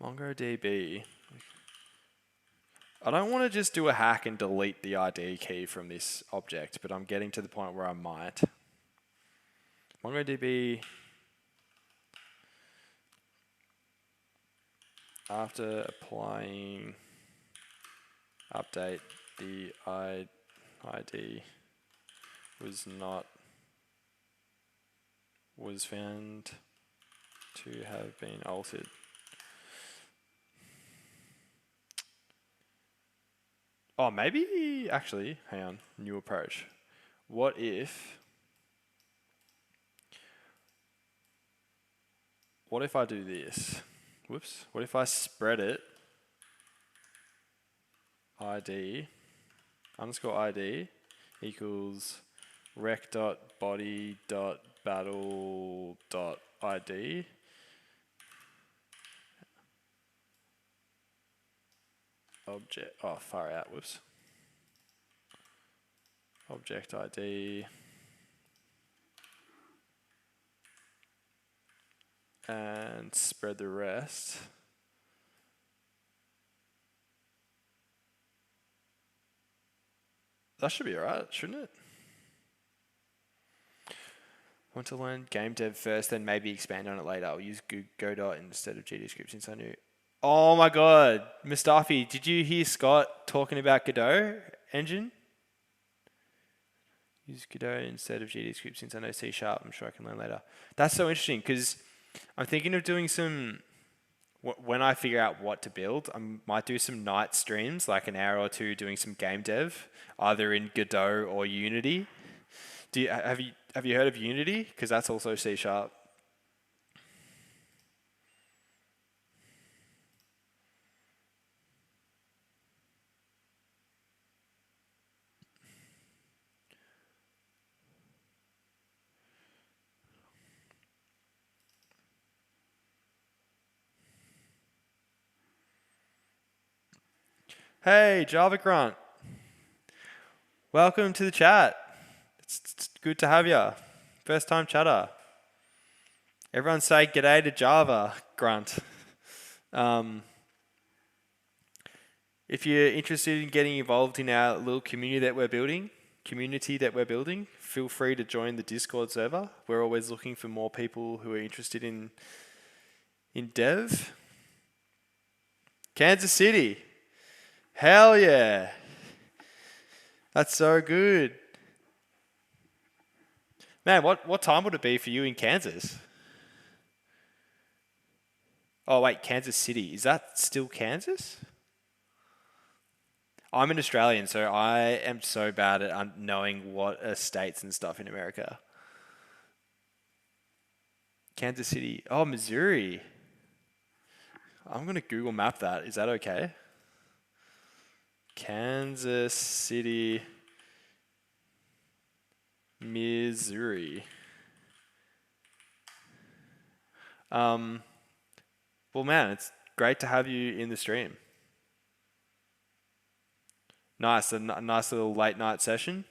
MongoDB. I don't want to just do a hack and delete the ID key from this object, but I'm getting to the point where I might. MongoDB, after applying update, the ID was found to have been altered. Oh, maybe, actually, hang on, new approach. What if I do this? Whoops. What if I spread it? ID _ID equals rec.body.battle.id. Object. Oh, far out. Whoops. object ID. And spread the rest. That should be alright, shouldn't it? Want to learn game dev first, then maybe expand on it later. I'll use Godot instead of GDScript since I knew. Oh my god, Mustafi, did you hear Scott talking about Godot engine? Use Godot instead of GDScript since I know C#. I'm sure I can learn later. That's so interesting because I'm thinking of doing some. When I figure out what to build, I might do some night streams, like an hour or two, doing some game dev, either in Godot or Unity. Have you heard of Unity? Because that's also C#. Hey, Java Grunt. Welcome to the chat. It's good to have you. First time chatter. Everyone say g'day to Java Grunt. If you're interested in getting involved in our little community that we're building, feel free to join the Discord server. We're always looking for more people who are interested in dev. Kansas City. Hell yeah. That's so good. Man, what time would it be for you in Kansas? Oh wait, Kansas City. Is that still Kansas? I'm an Australian, so I am so bad at knowing what are states and stuff in America. Kansas City. Oh, Missouri. I'm going to Google map that. Is that okay? Kansas City, Missouri. Well, man, it's great to have you in the stream. Nice, a nice little late night session.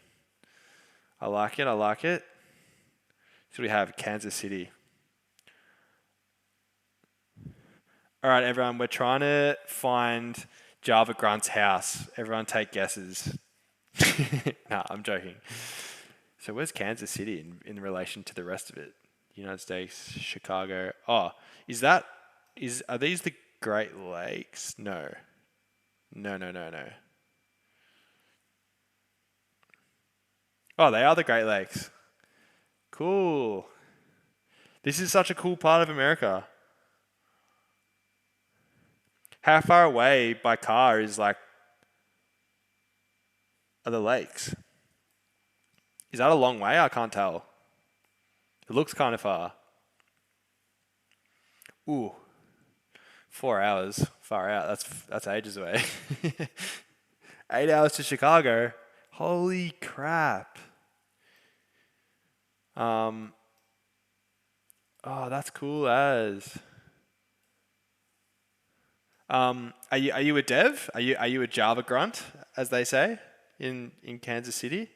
I like it. So we have Kansas City. All right, everyone, we're trying to find Java Grunt's house. Everyone take guesses. Nah, I'm joking. So where's Kansas City in relation to the rest of it? United States, Chicago. Oh, are these the Great Lakes? No. Oh, they are the Great Lakes. Cool. This is such a cool part of America. How far away by car are the lakes? Is that a long way? I can't tell. It looks kind of far. Ooh. 4 hours. Far out. That's ages away. 8 hours to Chicago. Holy crap. Oh, that's cool as. Are you a dev? Are you a Java grunt, as they say, in Kansas City?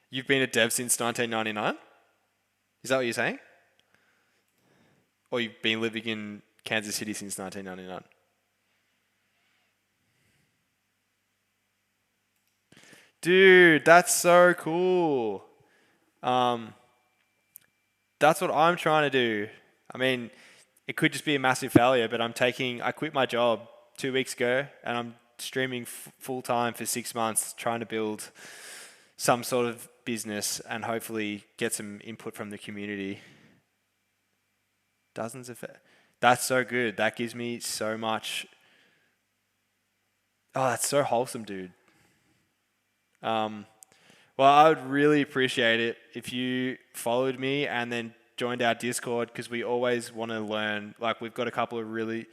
You've been a dev since 1999? Is that what you're saying? Or you've been living in Kansas City since 1999? Dude, that's so cool. That's what I'm trying to do. I mean, it could just be a massive failure, but I quit my job 2 weeks ago and I'm streaming full time for 6 months trying to build some sort of business and hopefully get some input from the community. That's so good. That gives me so much. Oh, that's so wholesome, dude. Well, I would really appreciate it if you followed me and then joined our Discord because we always want to learn. Like we've got a couple of really,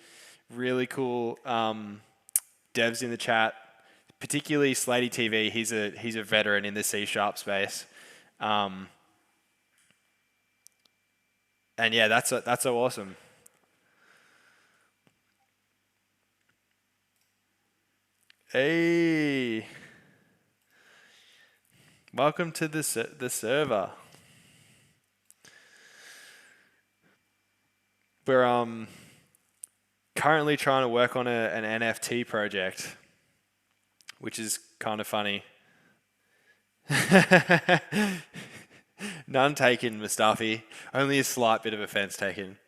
really cool devs in the chat, particularly Slatey TV. He's a veteran in the C# space, and yeah, that's so awesome. Hey, welcome to the server. We're currently trying to work on an NFT project, which is kind of funny. None taken, Mustafi. Only a slight bit of offense taken.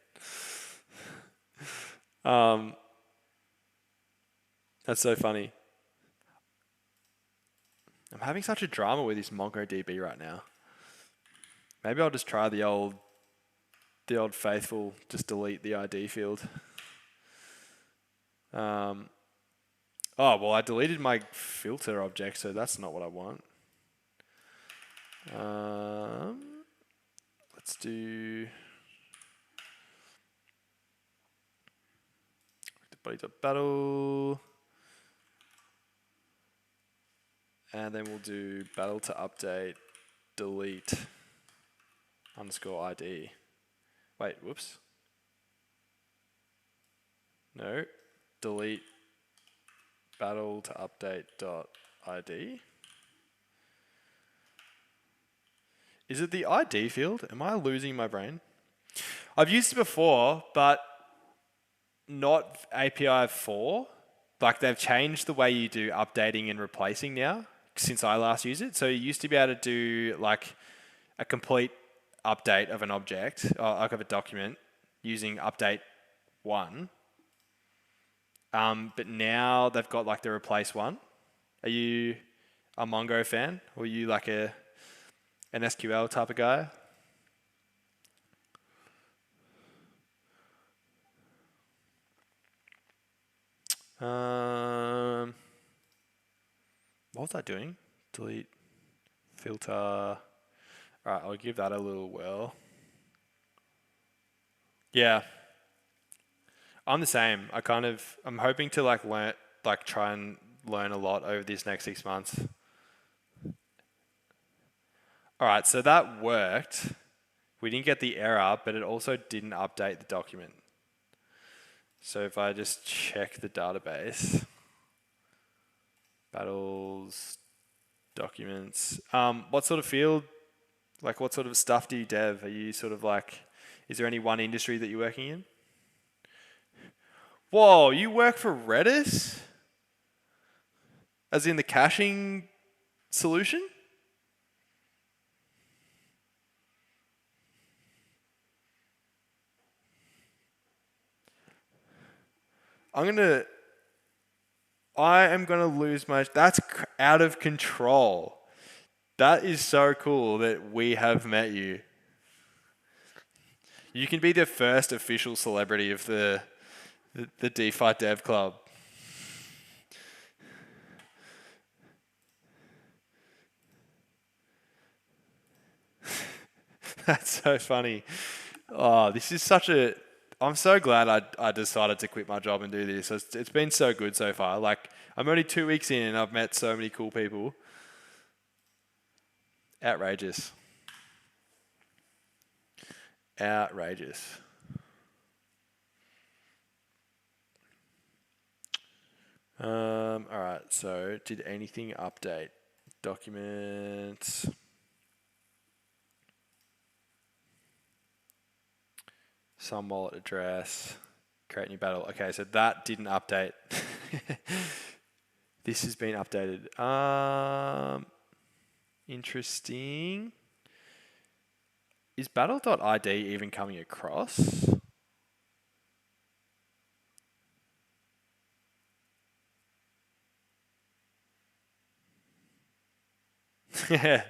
That's so funny. I'm having such a drama with this MongoDB right now. Maybe I'll just try the old faithful, just delete the ID field. Oh, well, I deleted my filter object, so that's not what I want. Let's do body.battle. And then we'll do battle to update, delete, underscore ID. Wait, whoops. No, delete battle to update dot ID. Is it the ID field? Am I losing my brain? I've used it before, but not API 4. Like they've changed the way you do updating and replacing now since I last used it. So you used to be able to do like a complete update of an object, or like of a document using update 1. But now they've got like the replace one. Are you a Mongo fan? Or are you like an SQL type of guy? What was I doing? Delete, filter. All right, I'll give that a little whirl. Yeah. I'm the same. I'm hoping to try and learn a lot over this next 6 months. All right, so that worked. We didn't get the error, but it also didn't update the document. So if I just check the database, battles, documents, what sort of field, like what sort of stuff do you dev? Are you sort of like, is there any one industry that you're working in? Whoa, you work for Redis? As in the caching solution? I am gonna lose my, that's out of control. That is so cool that we have met you. You can be the first official celebrity of the DeFi Dev Club. That's so funny. Oh, this is I'm so glad I decided to quit my job and do this. It's been so good so far. Like, I'm only 2 weeks in and I've met so many cool people. Outrageous. Outrageous. All right, so did anything update? Documents. Some wallet address. Create new battle. Okay, so that didn't update. This has been updated. Interesting. Is battle.id even coming across? Yeah.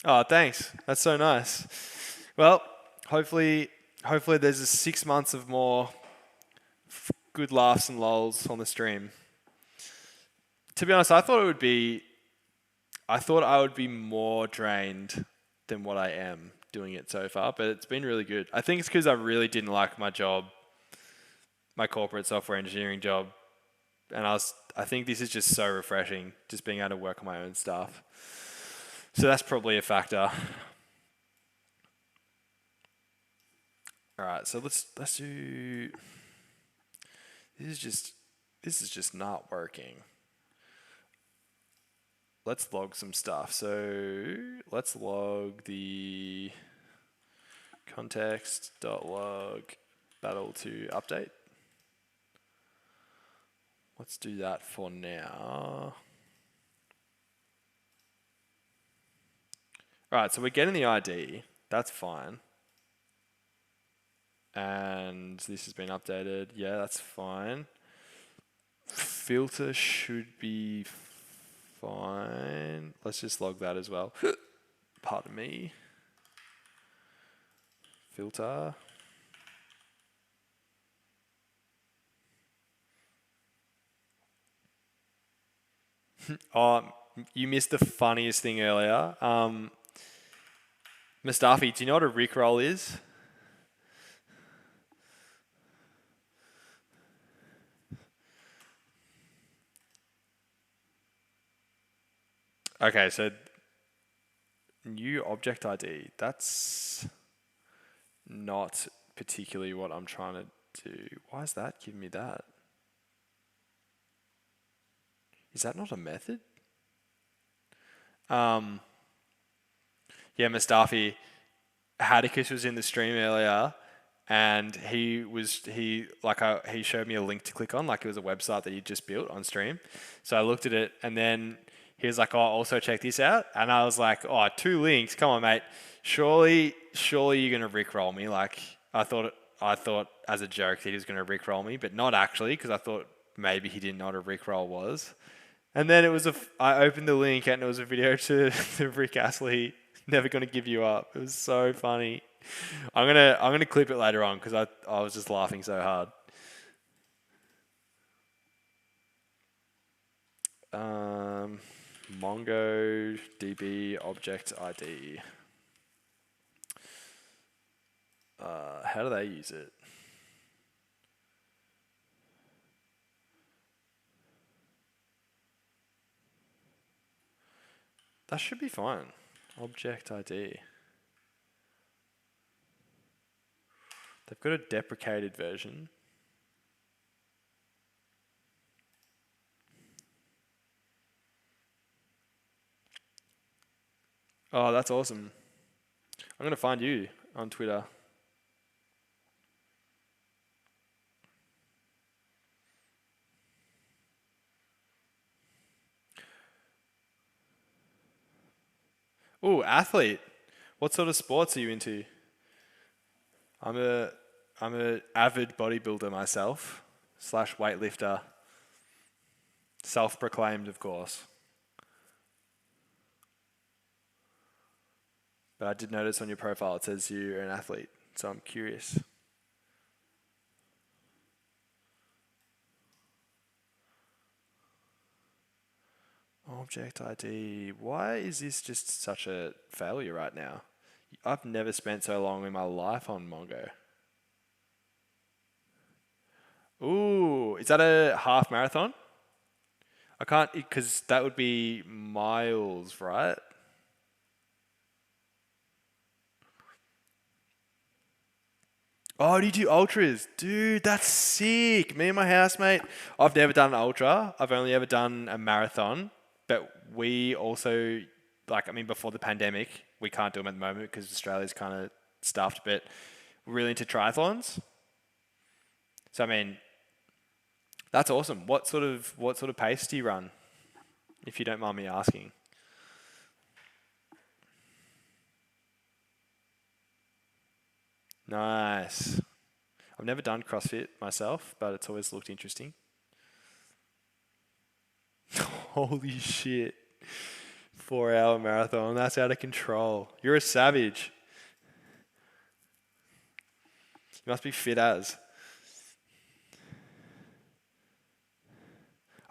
Oh, thanks. That's so nice. Well, hopefully there's 6 months of more good laughs and lols on the stream. To be honest, I thought I would be more drained than what I am doing it so far, but it's been really good. I think it's because I really didn't like my job, my corporate software engineering job, and I think this is just so refreshing, just being able to work on my own stuff. So that's probably a factor. All right, so let's do. This is just not working. Let's log some stuff. So let's log the context.log battle2 update. Let's do that for now. All right, so we're getting the ID. That's fine. And this has been updated. Yeah, that's fine. Filter should be fine. Let's just log that as well. Pardon me. Filter. Oh, you missed the funniest thing earlier. Mustafi, do you know what a rickroll is? Okay, so new object ID. That's not particularly what I'm trying to do. Why is that giving me that? Is that not a method? Yeah, Mustafi, Hadicus was in the stream earlier, and he showed me a link to click on, like it was a website that he just built on stream. So I looked at it, and then he was like, "Oh, also check this out," and I was like, "Oh, 2 links? Come on, mate! Surely you're gonna rickroll me." Like I thought as a joke that he was gonna rickroll me, but not actually, because I thought maybe he didn't know what a rickroll was. And then I opened the link and it was a video to Rick Astley, "Never Gonna Give You Up." It was so funny. I'm gonna clip it later on because I was just laughing so hard. MongoDB object ID. How do they use it? That should be fine. Object ID. They've got a deprecated version. Oh, that's awesome. I'm going to find you on Twitter. Oh, athlete. What sort of sports are you into? I'm a avid bodybuilder myself, / weightlifter. Self-proclaimed, of course. But I did notice on your profile it says you're an athlete, so I'm curious. Object ID. Why is this just such a failure right now? I've never spent so long in my life on Mongo. Ooh, is that a half marathon? I can't, because that would be miles, right? Oh, do you do ultras? Dude, that's sick. Me and my housemate, I've never done an ultra. I've only ever done a marathon. But we also, before the pandemic, we can't do them at the moment because Australia's kind of stuffed, but we're really into triathlons. So, that's awesome. What sort of pace do you run, if you don't mind me asking? Nice. I've never done CrossFit myself, but it's always looked interesting. Holy shit. 4-hour marathon. That's out of control. You're a savage. You must be fit as.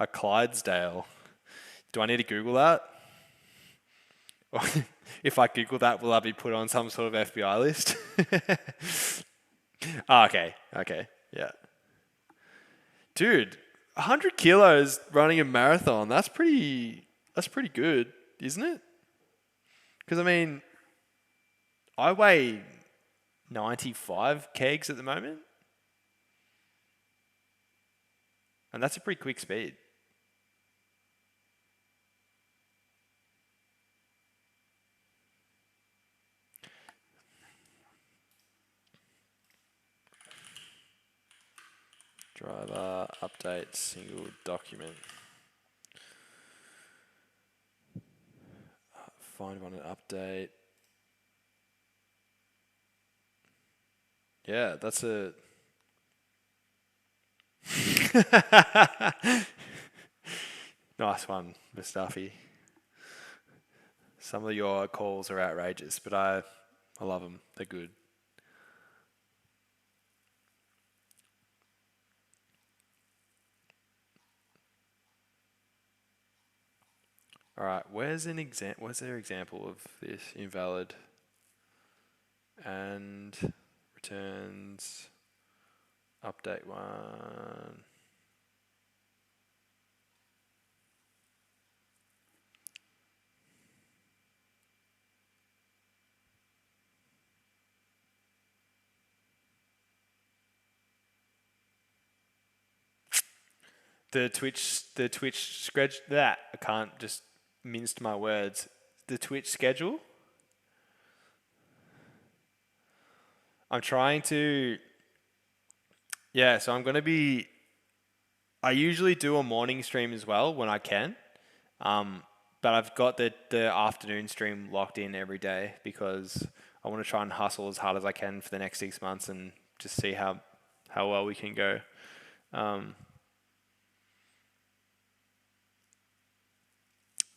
A Clydesdale. Do I need to Google that? If I Google that, will I be put on some sort of FBI list? Oh, okay. Yeah. Dude, 100 kilos running a marathon. That's pretty good, isn't it? Because I weigh 95 kegs at the moment. And that's a pretty quick speed. Driver update single document. Find one and update. Yeah, that's a... Nice one, Mustafi. Some of your calls are outrageous, but I love them. They're good. All right, where's their example of this? Invalid and returns update one. The Twitch schedule, that I can't just mince my words. The Twitch schedule. I'm trying to, so I'm going to be, I usually do a morning stream as well when I can. But I've got the afternoon stream locked in every day because I want to try and hustle as hard as I can for the next 6 months and just see how well we can go.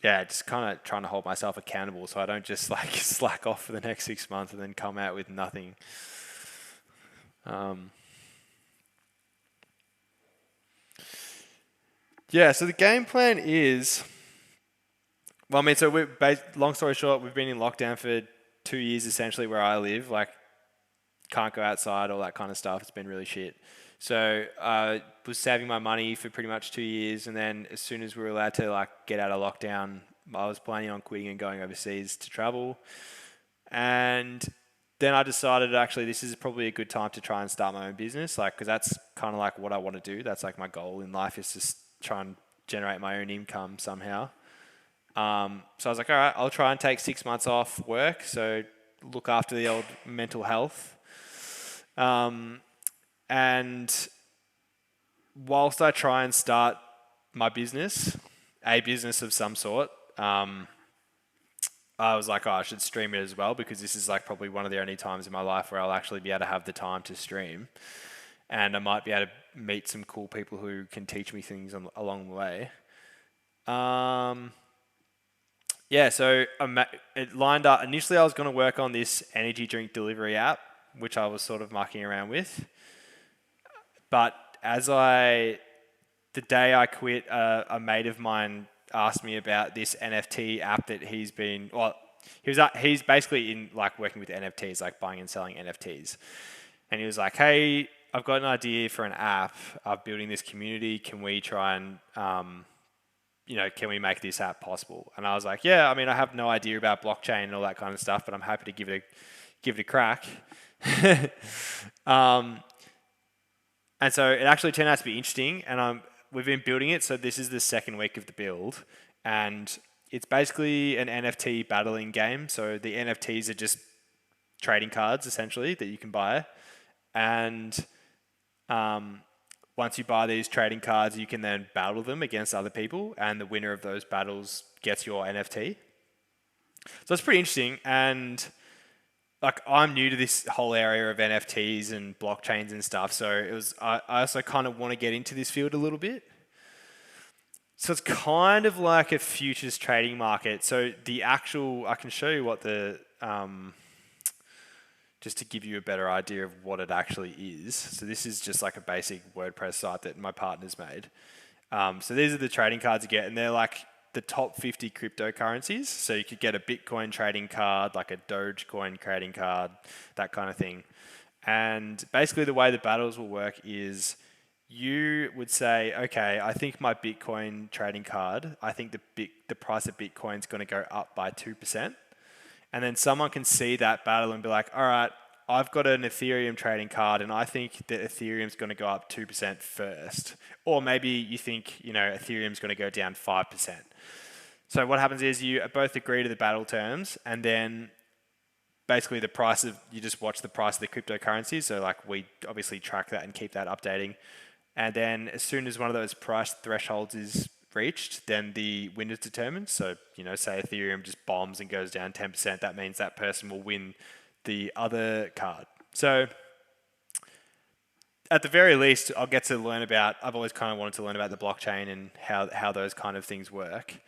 Just kind of trying to hold myself accountable so I don't just like slack off for the next 6 months and then come out with nothing. So the game plan is, long story short, we've been in lockdown for 2 years essentially where I live, like can't go outside, all that kind of stuff. It's been really shit. So I was saving my money for pretty much 2 years, and then as soon as we were allowed to like get out of lockdown, I was planning on quitting and going overseas to travel. And then I decided actually this is probably a good time to try and start my own business, like because that's kind of like what I want to do. That's like my goal in life is to try and generate my own income somehow. So I was like, all right, I'll try and take 6 months off work, so look after the old mental health. And whilst I try and start my business, a business of some sort, I was like, I should stream it as well because this is like probably one of the only times in my life where I'll actually be able to have the time to stream. And I might be able to meet some cool people who can teach me things along the way. So it lined up. Initially, I was going to work on this energy drink delivery app, which I was sort of mucking around with. But the day I quit, a mate of mine asked me about this NFT app that he's basically in like working with NFTs, like buying and selling NFTs. And he was like, hey, I've got an idea for an app. I'm building this community. Can we try and, can we make this app possible? And I was like, yeah, I mean, I have no idea about blockchain and all that kind of stuff, but I'm happy to give it a crack. And so it actually turned out to be interesting, and we've been building it. So this is the second week of the build, and it's basically an NFT battling game. So the NFTs are just trading cards essentially that you can buy, and once you buy these trading cards, you can then battle them against other people, and the winner of those battles gets your NFT. So it's pretty interesting, and like I'm new to this whole area of NFTs and blockchains and stuff, so I also kind of want to get into this field a little bit. So it's kind of like a futures trading market. So I can show you what just to give you a better idea of what it actually is. So this is just like a basic WordPress site that my partner's made. So these are the trading cards you get, and they're like the top 50 cryptocurrencies. So you could get a Bitcoin trading card, like a Dogecoin trading card, that kind of thing. And basically the way the battles will work is you would say, okay, I think my Bitcoin trading card, I think the price of Bitcoin is going to go up by 2%. And then someone can see that battle and be like, all right, I've got an Ethereum trading card, and I think that Ethereum's going to go up 2% first, or maybe you think Ethereum's going to go down 5%. So what happens is you both agree to the battle terms, and then basically you just watch the price of the cryptocurrency. So like we obviously track that and keep that updating. And then as soon as one of those price thresholds is reached, then the winner is determined. So, say Ethereum just bombs and goes down 10%, that means that person will win the other card. So at the very least, I'll get to learn about, I've always kind of wanted to learn about the blockchain and how those kind of things work.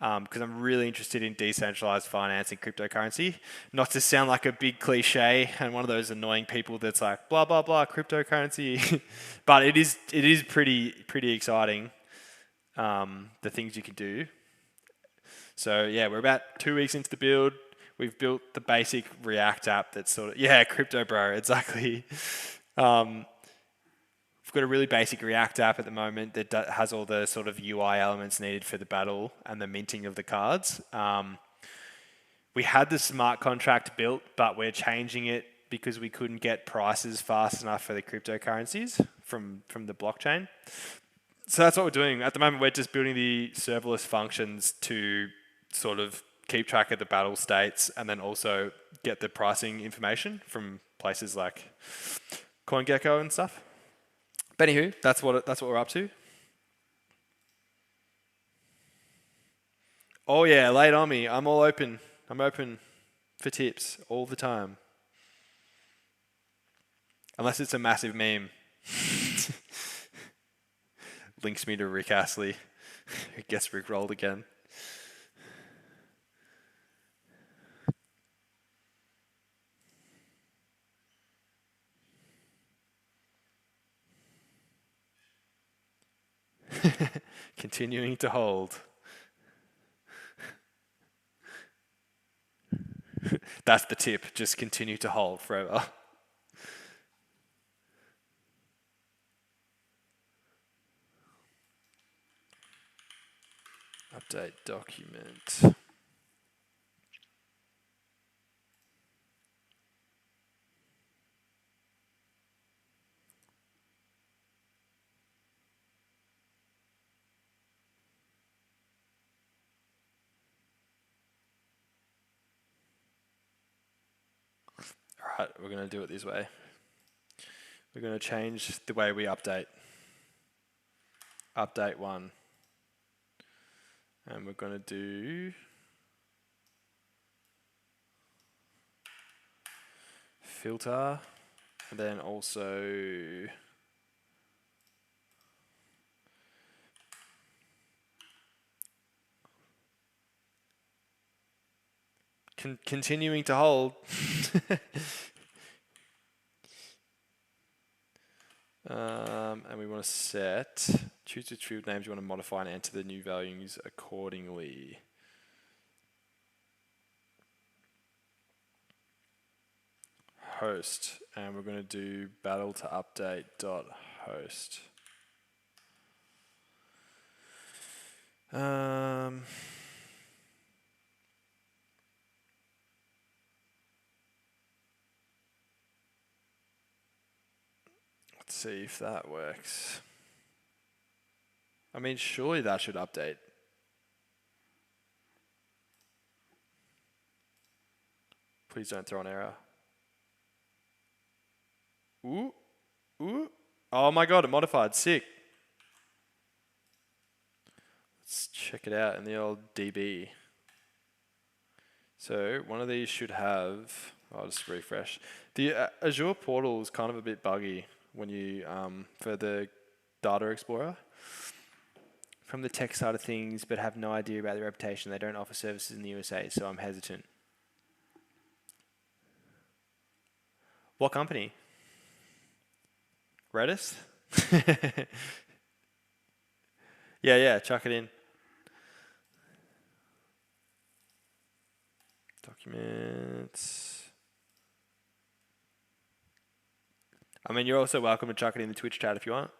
Because I'm really interested in decentralized finance and cryptocurrency. Not to sound like a big cliche and one of those annoying people that's like blah blah blah cryptocurrency, but it is pretty exciting. The things you can do. So yeah, we're about 2 weeks into the build. We've built the basic React app that's sort of crypto bro, exactly. We've got a really basic React app at the moment that has all the sort of UI elements needed for the battle and the minting of the cards. We had the smart contract built, but we're changing it because we couldn't get prices fast enough for the cryptocurrencies from the blockchain. So that's what we're doing. At the moment, we're just building the serverless functions to sort of keep track of the battle states and then also get the pricing information from places like CoinGecko and stuff. But anywho, that's what we're up to. Oh yeah, lay it on me. I'm all open. I'm open for tips all the time. Unless it's a massive meme. Links me to Rick Astley, who gets rickrolled again. Continuing to hold. That's the tip. Just continue to hold forever. Update document. Alright, we're going to do it this way. We're going to change the way we update. Update 1. And we're going to do filter, and then also continuing to hold. And we want to set, choose which field names you want to modify and enter the new values accordingly. Host, and we're going to do battle to update dot host. Let's see if that works. I mean, surely that should update. Please don't throw an error. Ooh. Oh my god, it modified. Sick. Let's check it out in the old DB. So one of these should have, I'll just refresh. The Azure portal is kind of a bit buggy when you, for the Data Explorer. From the tech side of things, but have no idea about their reputation. They don't offer services in the USA, so I'm hesitant. What company? Redis? Yeah, chuck it in. Documents. I mean, you're also welcome to chuck it in the Twitch chat if you want.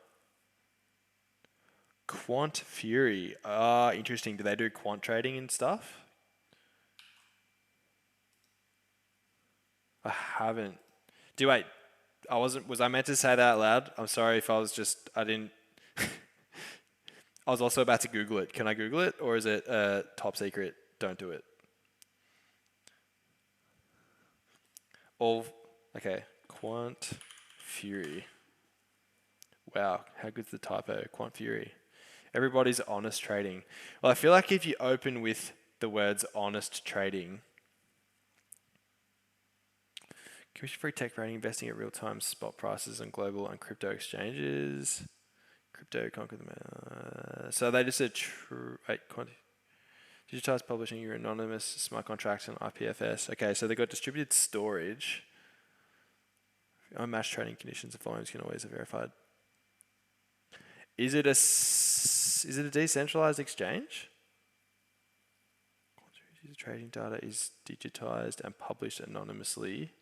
Quant Fury. Interesting. Do they do quant trading and stuff? I haven't. wait, was I meant to say that out loud? I'm sorry if I didn't. I was also about to Google it. Can I Google it, or is it top secret? Don't do it. Okay. Quant Fury. Wow, how good's the typo? Quant Fury. Everybody's honest trading. Well, I feel like if you open with the words honest trading, commission-free tech rating, investing at real-time spot prices on global and crypto exchanges. Crypto conquered the so they just said digitized publishing, your anonymous smart contracts and IPFS. Okay, so they got distributed storage. Unmatched trading conditions, the volumes can always be verified. Is it a decentralized exchange? Trading data is digitized and published anonymously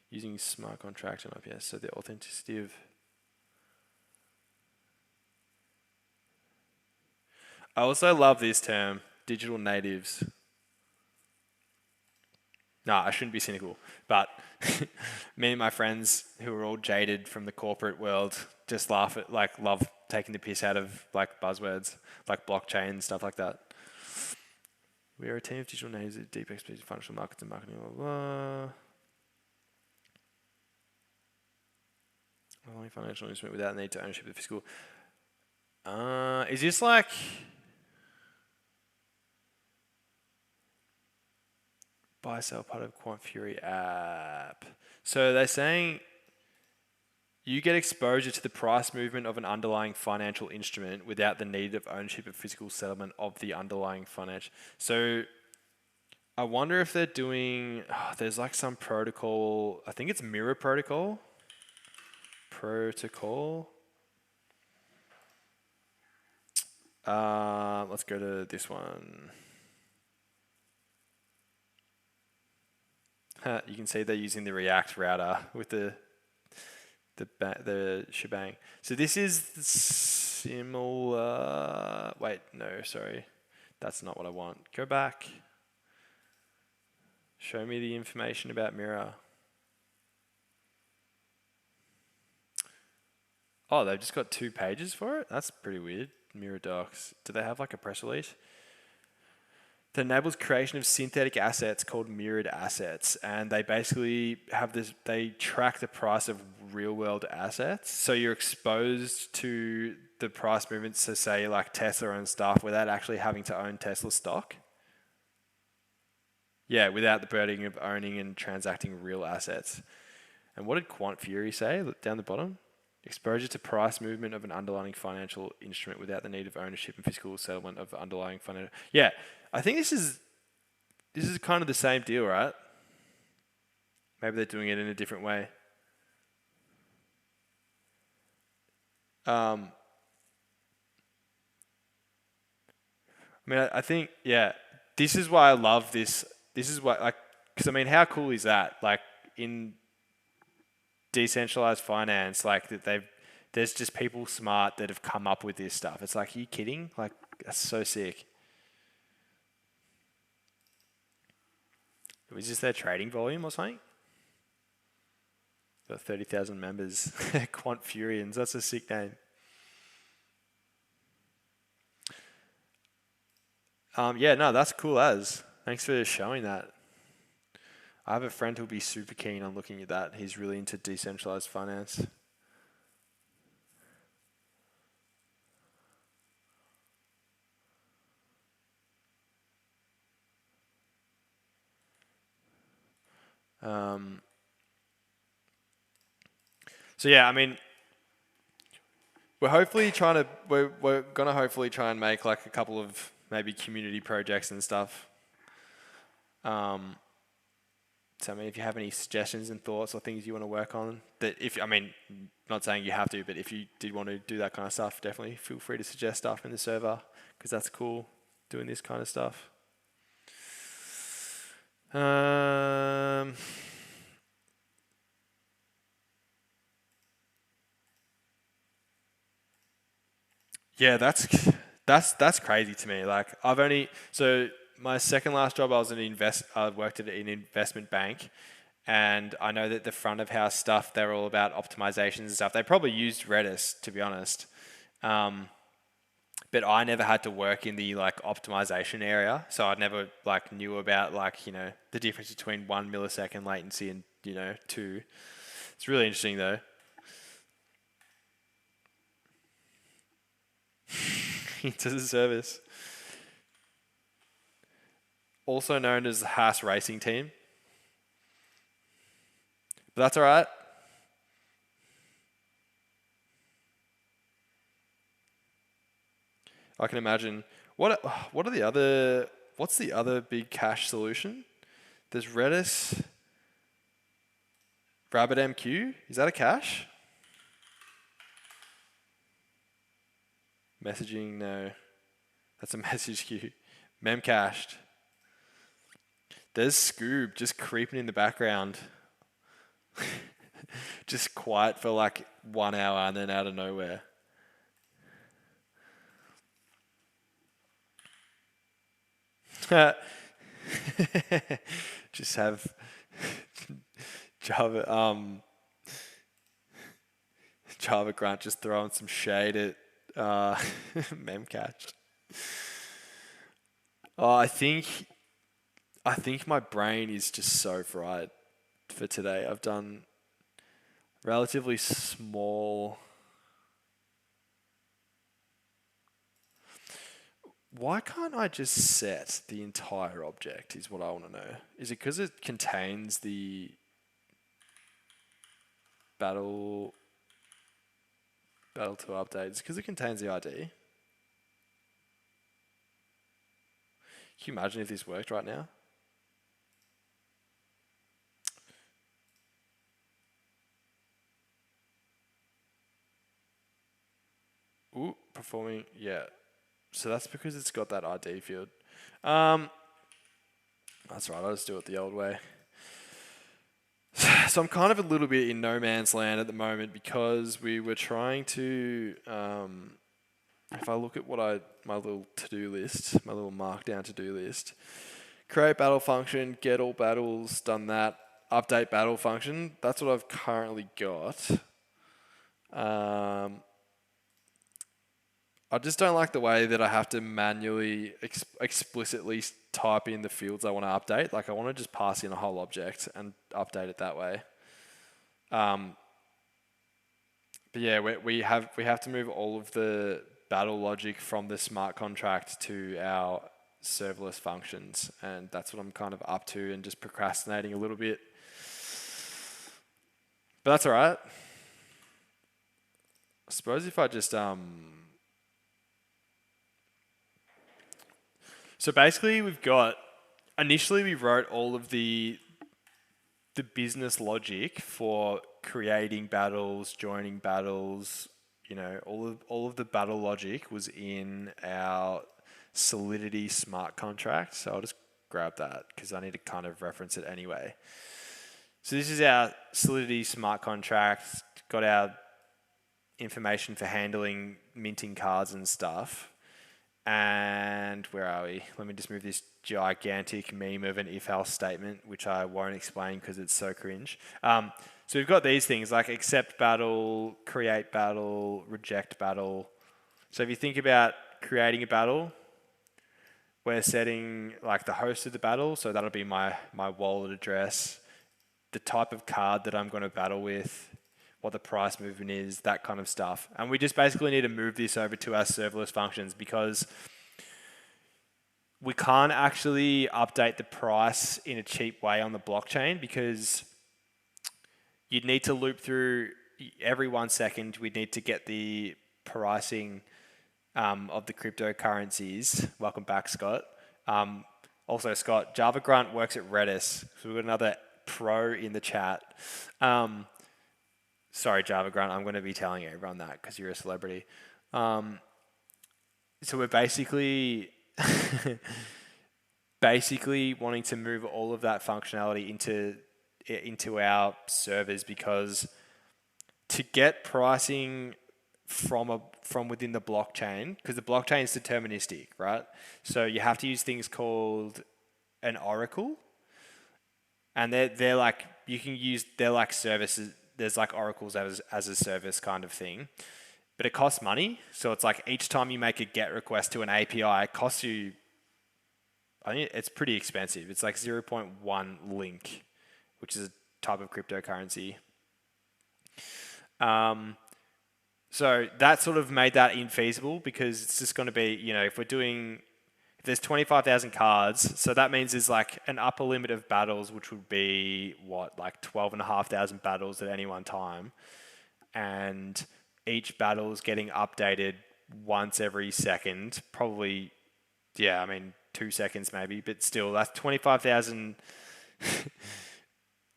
using smart contract and IPS. So the authenticity of... I also love this term, digital natives. No, I shouldn't be cynical, but me and my friends who are all jaded from the corporate world just love taking the piss out of like buzzwords like blockchain and stuff like that. We are a team of digital natives with deep expertise in financial markets and marketing, blah, blah. Only financial instrument without the need to ownership of the physical. Is this like... buy sell part of Quant Fury app. So they're saying you get exposure to the price movement of an underlying financial instrument without the need of ownership of physical settlement of the underlying financial. So I wonder if they're doing, there's like some protocol, I think it's Mirror Protocol. Let's go to this one. You can see they're using the React router with the shebang. So this is similar. Wait, no, sorry, that's not what I want. Go back. Show me the information about Mirror. Oh, they've just got 2 pages for it? That's pretty weird. Mirror docs. Do they have like a press release? That enables creation of synthetic assets called mirrored assets. And they basically have this, they track the price of real world assets. So you're exposed to the price movements to say like Tesla and stuff without actually having to own Tesla stock. Yeah, without the burden of owning and transacting real assets. And what did Quant Fury say down the bottom? Exposure to price movement of an underlying financial instrument without the need of ownership and physical settlement of underlying financial... Yeah, I think this is kind of the same deal, right? Maybe they're doing it in a different way. I mean, I think, yeah, this is why I love this. This is why, like, because I mean, how cool is that? Like, in decentralized finance, like there's just people smart that have come up with this stuff. It's like, are you kidding? Like, that's so sick. Was this their trading volume or something? Got 30,000 members. Quant Furians, that's a sick name. Yeah, no, that's cool as. Thanks for showing that. I have a friend who'll be super keen on looking at that. He's really into decentralized finance. So yeah, I mean, we're gonna hopefully try and make like a couple of maybe community projects and stuff. So I mean, if you have any suggestions and thoughts or things you want to work on, not saying you have to, but if you did want to do that kind of stuff, definitely feel free to suggest stuff in the server, because that's cool, doing this kind of stuff. Yeah, that's crazy to me. Like, my second last job, I worked at an investment bank, And I know that the front of house stuff, they're all about optimizations and stuff. They probably used Redis, to be honest. But I never had to work in the like optimization area, so I never like knew about like, you know, the difference between 1 millisecond latency and, you know, 2. It's really interesting though. Into the service. Also known as the Haas Racing Team. But that's all right. I can imagine. What are the other? What's the other big cache solution? There's Redis, RabbitMQ. Is that a cache? Messaging, no. That's a message queue. Memcached. There's Scoob just creeping in the background. Just quiet for like 1 hour and then out of nowhere. Just have Java Java Grunt just throwing some shade at Memcached. Oh, I think my brain is just so fried for today. I've done relatively small. Why can't I just set the entire object is what I want to know. Is it because it contains the battle to update? It's because it contains the ID. Can you imagine if this worked right now? Ooh, performing, yeah. So that's because it's got that ID field. That's right, I'll just do it the old way. So I'm kind of a little bit in no man's land at the moment because we were trying to, if I look at what my little to-do list, my little markdown to-do list, create battle function, get all battles, done that, update battle function, that's what I've currently got. I just don't like the way that I have to manually explicitly type in the fields I want to update. Like I want to just pass in a whole object and update it that way. But yeah, we have to move all of the battle logic from the smart contract to our serverless functions, and that's what I'm kind of up to and just procrastinating a little bit. But that's all right. I suppose if I just So basically initially we wrote all of the business logic for creating battles, joining battles, you know, all of the battle logic was in our Solidity smart contract. So I'll just grab that because I need to kind of reference it anyway. So this is our Solidity smart contract, got our information for handling minting cards and stuff. And where are we? Let me just move this gigantic meme of an if-else statement, which I won't explain because it's so cringe. So we've got these things like accept battle, create battle, reject battle. So if you think about creating a battle, we're setting like the host of the battle. So that'll be my wallet address, the type of card that I'm going to battle with, what the price movement is, that kind of stuff. And we just basically need to move this over to our serverless functions because we can't actually update the price in a cheap way on the blockchain because you'd need to loop through every 1 second. We'd need to get the pricing of the cryptocurrencies. Welcome back, Scott. Also, Scott, Java Grunt works at Redis. So we've got another pro in the chat. Sorry, Java Grunt, I'm going to be telling everyone that because you're a celebrity. So we're basically wanting to move all of that functionality into our servers because to get pricing from within the blockchain, because the blockchain is deterministic, right? So you have to use things called an oracle. and they're like you can use they're like services. There's like oracles as a service kind of thing, but it costs money. So it's like each time you make a GET request to an API, it costs you. I think it's pretty expensive. It's like 0.1 link, which is a type of cryptocurrency. So that sort of made that infeasible because it's just going to be, if there's 25,000 cards, so that means there's like an upper limit of battles, which would be like 12,500 battles at any one time. And each battle is getting updated once every second, probably, 2 seconds maybe, but still, that's 25,000.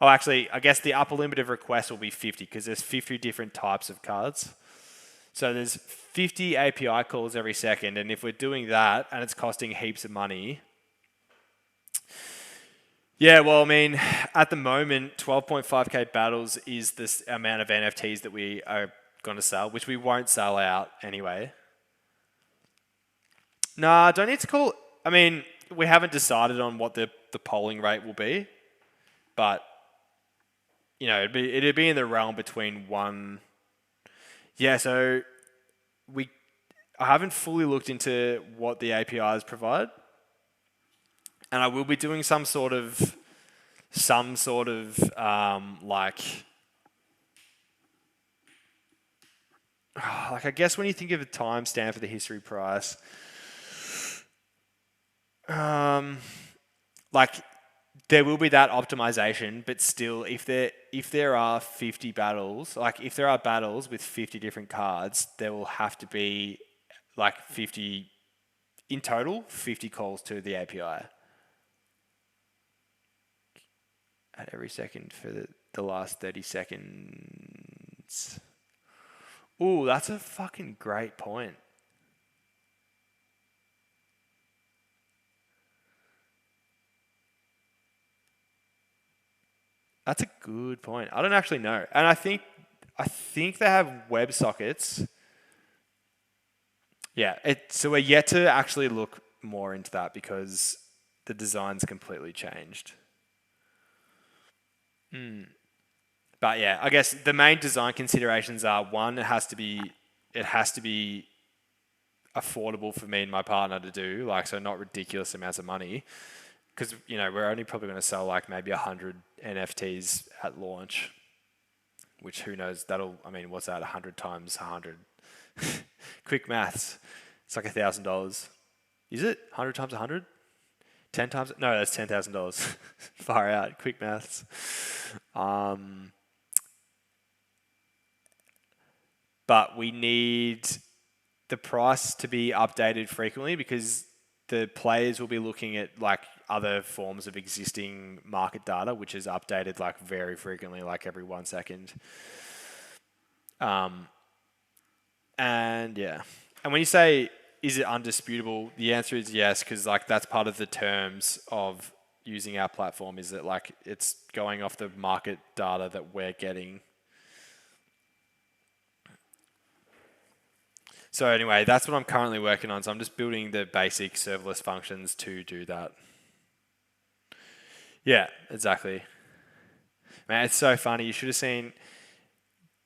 Oh, actually, I guess the upper limit of requests will be 50 because there's 50 different types of cards. So there's 50 API calls every second, and if we're doing that and it's costing heaps of money, at the moment, 12.5k battles is this amount of NFTs that we are going to sell, which we won't sell out anyway. Nah, don't need to call. We haven't decided on what the polling rate will be, but it'd be in the realm between one. Yeah, so I haven't fully looked into what the APIs provide, and I will be doing some sort of like I guess when you think of a timestamp for the history price, like there will be that optimization, but still, if there are 50 battles, like if there are battles with 50 different cards, there will have to be like 50 in total, 50 calls to the API at every second for the last 30 seconds. Ooh, that's a fucking great point. That's a good point. I don't actually know. And I think they have WebSockets. Yeah, so we're yet to actually look more into that because the design's completely changed. But yeah, I guess the main design considerations are, one, it has to be affordable for me and my partner to do, like, so not ridiculous amounts of money. Because, we're only probably going to sell like maybe 100 NFTs at launch, which who knows, what's that, 100 times 100? Quick maths. It's like $1,000. Is it? 100 times 100? 10 times? No, that's $10,000. Far out. Quick maths. But we need the price to be updated frequently because the players will be looking at like other forms of existing market data, which is updated like very frequently, like every 1 second. And yeah. And when you say, is it undisputable? The answer is yes, because like that's part of the terms of using our platform, is that like it's going off the market data that we're getting. So anyway, that's what I'm currently working on. So I'm just building the basic serverless functions to do that. Yeah, exactly. Man, it's so funny. You should have seen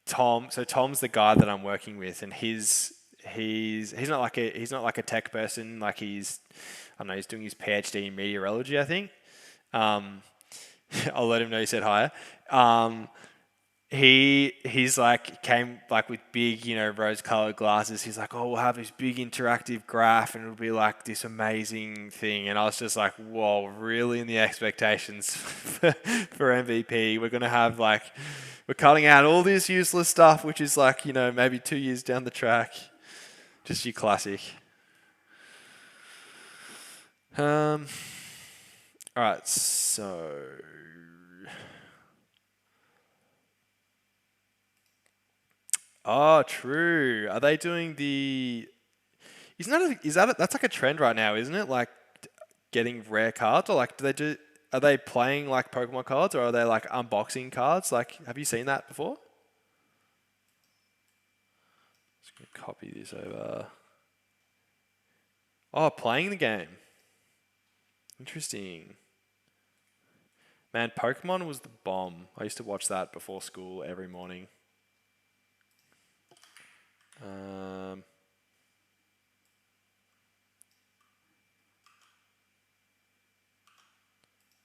Tom. So Tom's the guy that I'm working with, and he's not like a tech person. Like he's doing his PhD in meteorology, I think. I'll let him know you said hi. He's like came like with big, rose-colored glasses. He's like, oh, we'll have this big interactive graph and it'll be like this amazing thing. And I was just like, whoa, really? In the expectations for MVP, we're gonna have like, we're cutting out all this useless stuff, which is like, maybe 2 years down the track. Just your classic. All right, so. Oh, true. Are they doing the? That's like a trend right now, isn't it? Like getting rare cards, or like Are they playing like Pokemon cards, or are they like unboxing cards? Like, have you seen that before? Just gonna copy this over. Oh, playing the game. Interesting. Man, Pokemon was the bomb. I used to watch that before school every morning.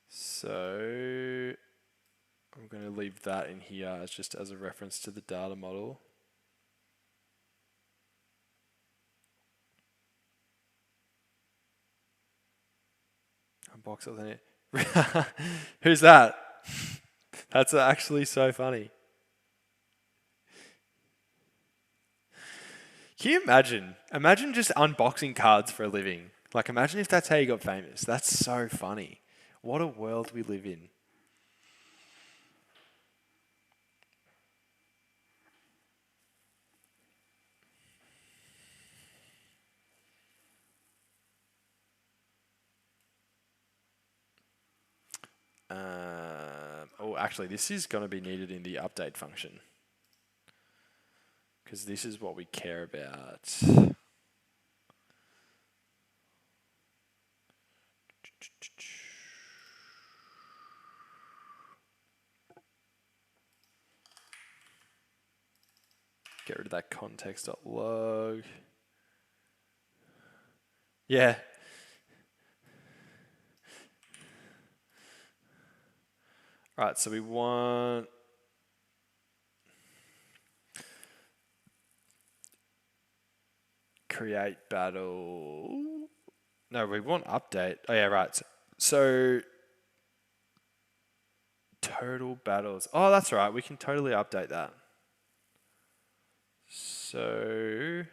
So I'm going to leave that in here as just as a reference to the data model. Unbox it. Who's that? That's actually so funny. Can you imagine? Imagine just unboxing cards for a living. Like, imagine if that's how you got famous. That's so funny. What a world we live in. Oh, actually, this is going to be needed in the update function, because this is what we care about. Get rid of that context.log. Yeah. All right, so we want create battle. No, we want update. Oh yeah, right. So total battles. Oh, that's right. We can totally update that. So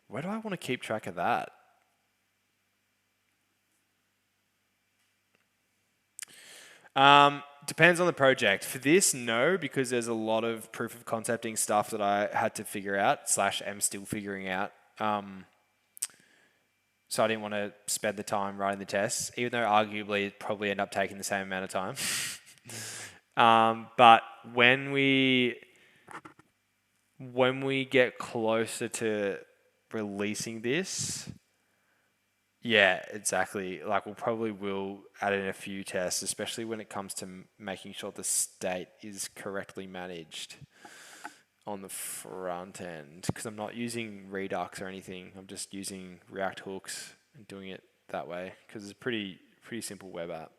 where do I want to keep track of that? Depends on the project. For this, no, because there's a lot of proof of concepting stuff that I had to figure out, / am still figuring out. So I didn't want to spend the time writing the tests, even though arguably it probably end up taking the same amount of time. But when we get closer to releasing this, yeah, exactly. Like we'll probably will add in a few tests, especially when it comes to making sure the state is correctly managed on the front end, because I'm not using Redux or anything. I'm just using React hooks and doing it that way, because it's a pretty simple web app.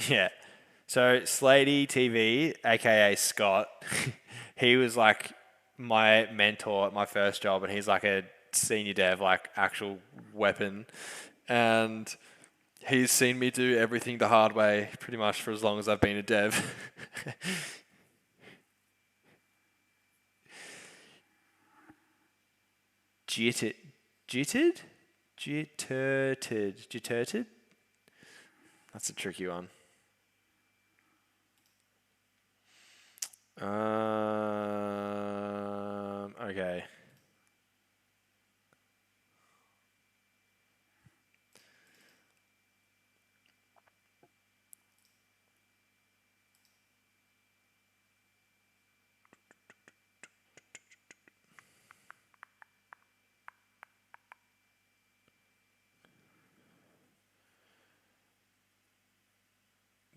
Yeah. So Slady TV, aka Scott, he was like my mentor at my first job, and he's like a senior dev, like actual weapon. And he's seen me do everything the hard way pretty much for as long as I've been a dev. Jittered? Jittered? That's a tricky one. Okay.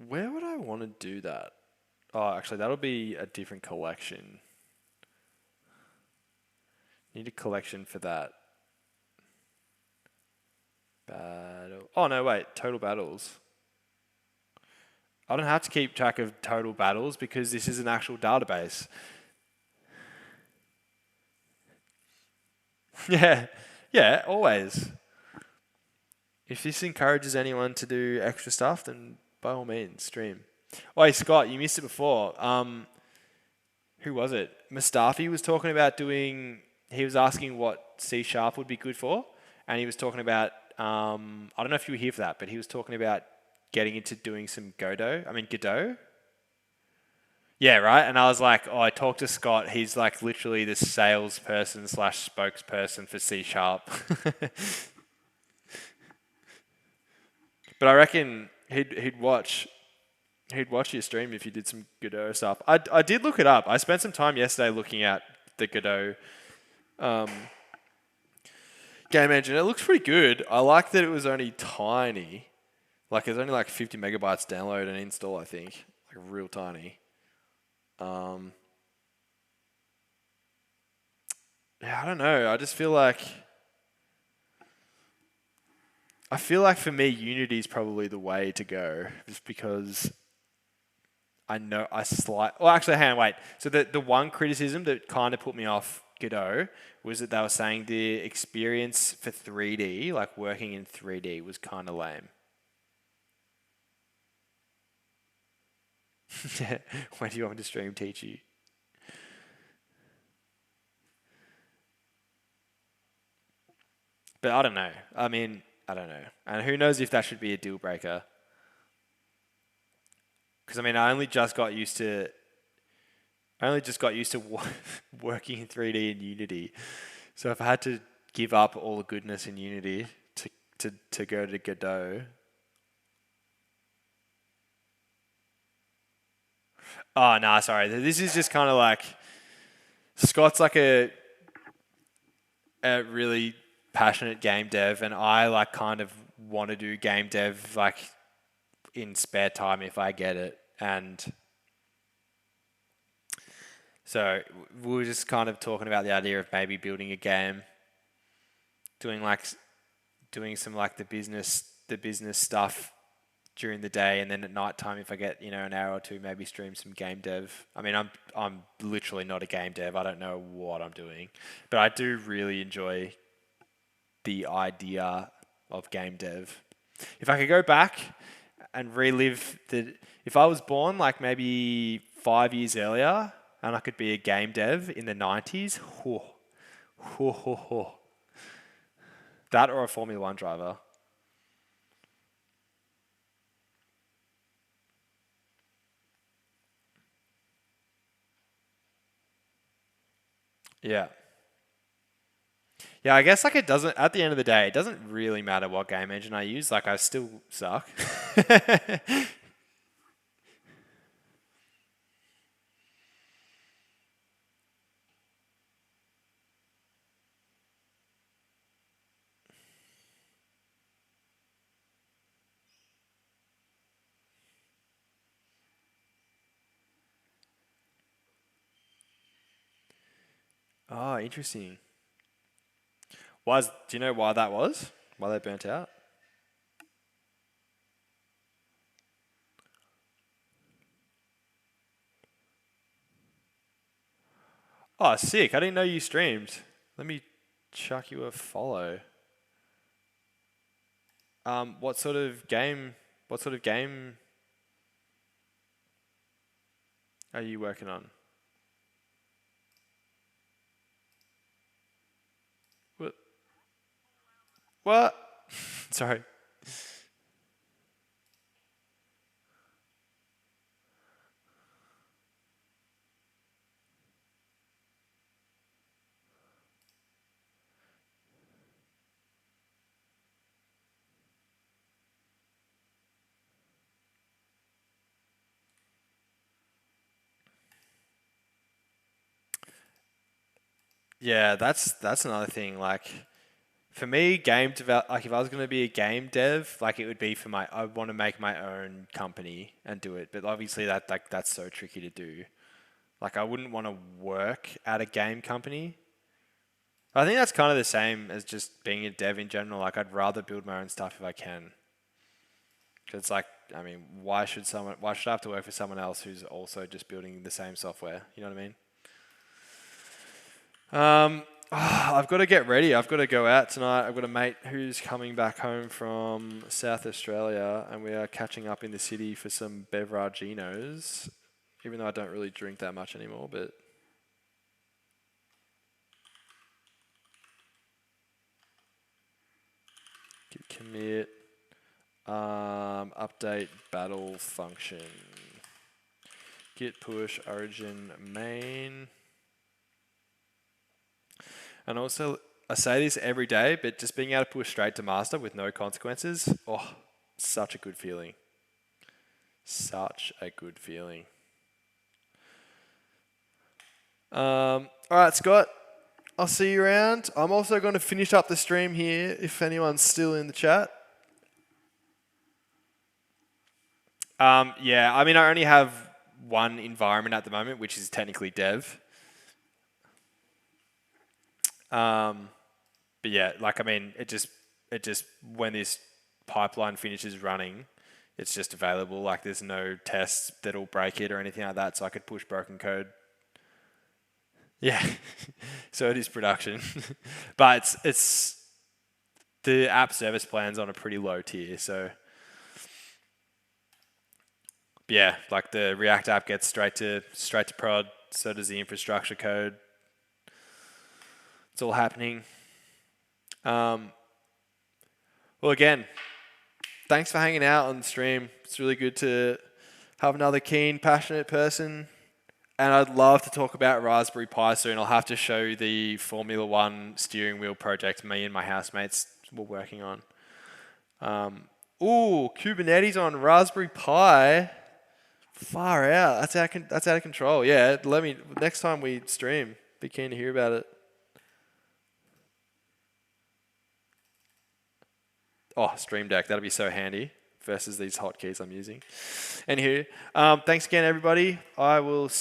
Where would I want to do that? Oh, actually, that'll be a different collection. Need a collection for that. Battle. Oh, no, wait. Total battles. I don't have to keep track of total battles because this is an actual database. Yeah, always. If this encourages anyone to do extra stuff, then by all means, stream. Oh, hey, Scott, you missed it before. Who was it? Mustafi was talking about doing... He was asking what C# would be good for, and he was talking about... I don't know if you were here for that, but he was talking about getting into doing some Godot. Yeah, right? And I was like, oh, I talked to Scott. He's like literally the salesperson / spokesperson for C#. But I reckon he'd watch your stream if you did some Godot stuff. I did look it up. I spent some time yesterday looking at the Godot. Game engine. It looks pretty good. I like that it was only tiny. Like it's only like 50 megabytes download and install, I think. Like real tiny. Yeah, I don't know. I feel like for me, Unity is probably the way to go, just because well, actually, hang on, wait. So the one criticism that kind of put me off Godot was that they were saying the experience for 3D, like working in 3D, was kind of lame. When do you want me to stream teach you? But I don't know. I mean, I don't know. And who knows if that should be a deal breaker? Because I mean, I only just got used to working in 3D in Unity. So if I had to give up all the goodness in Unity to go to Godot. Oh, nah, sorry. This is just kind of like, Scott's like a really passionate game dev, and I like kind of want to do game dev like in spare time if I get it. And so we were just kind of talking about the idea of maybe building a game, doing some like the business stuff during the day, and then at night time, if I get an hour or two, maybe stream some game dev. I mean, I'm literally not a game dev. I don't know what I'm doing, but I do really enjoy the idea of game dev. If I could go back and relive if I was born like maybe 5 years earlier, and I could be a game dev in the 90s, that or a Formula One driver. Yeah. Yeah, I guess like it doesn't, at the end of the day, it doesn't really matter what game engine I use. Like I still suck. Oh, interesting. Do you know why that was? Why they burnt out? Oh, sick. I didn't know you streamed. Let me chuck you a follow. What sort of game are you working on? What? What? Sorry. Yeah, that's another thing. Like for me, like if I was going to be a game dev, like it would be I want to make my own company and do it. But obviously that's so tricky to do. Like I wouldn't want to work at a game company. I think that's kind of the same as just being a dev in general. Like I'd rather build my own stuff if I can. Because it's like, I mean, why should I have to work for someone else who's also just building the same software? You know what I mean? I've got to get ready. I've got to go out tonight. I've got a mate who's coming back home from South Australia, and we are catching up in the city for some beveraginos. Even though I don't really drink that much anymore, but git commit, update battle function, git push origin main. And also, I say this every day, but just being able to push straight to master with no consequences, such a good feeling. Such a good feeling. All right, Scott. I'll see you around. I'm also going to finish up the stream here if anyone's still in the chat. Yeah, I mean, I only have one environment at the moment, which is technically dev. But yeah, like, I mean, it just when this pipeline finishes running, it's just available. Like, there's no tests that'll break it or anything like that, so I could push broken code. Yeah, so it is production, but it's the app service plan's on a pretty low tier. So yeah, like the React app gets straight to prod. So does the infrastructure code. It's all happening. Well, again, thanks for hanging out on the stream. It's really good to have another keen, passionate person. And I'd love to talk about Raspberry Pi soon. I'll have to show the Formula One steering wheel project me and my housemates were working on. Ooh, Kubernetes on Raspberry Pi. Far out. That's out of control. Yeah, let me next time we stream. Be keen to hear about it. Oh, Stream Deck. That'll be so handy versus these hotkeys I'm using. Anywho, thanks again, everybody. I will see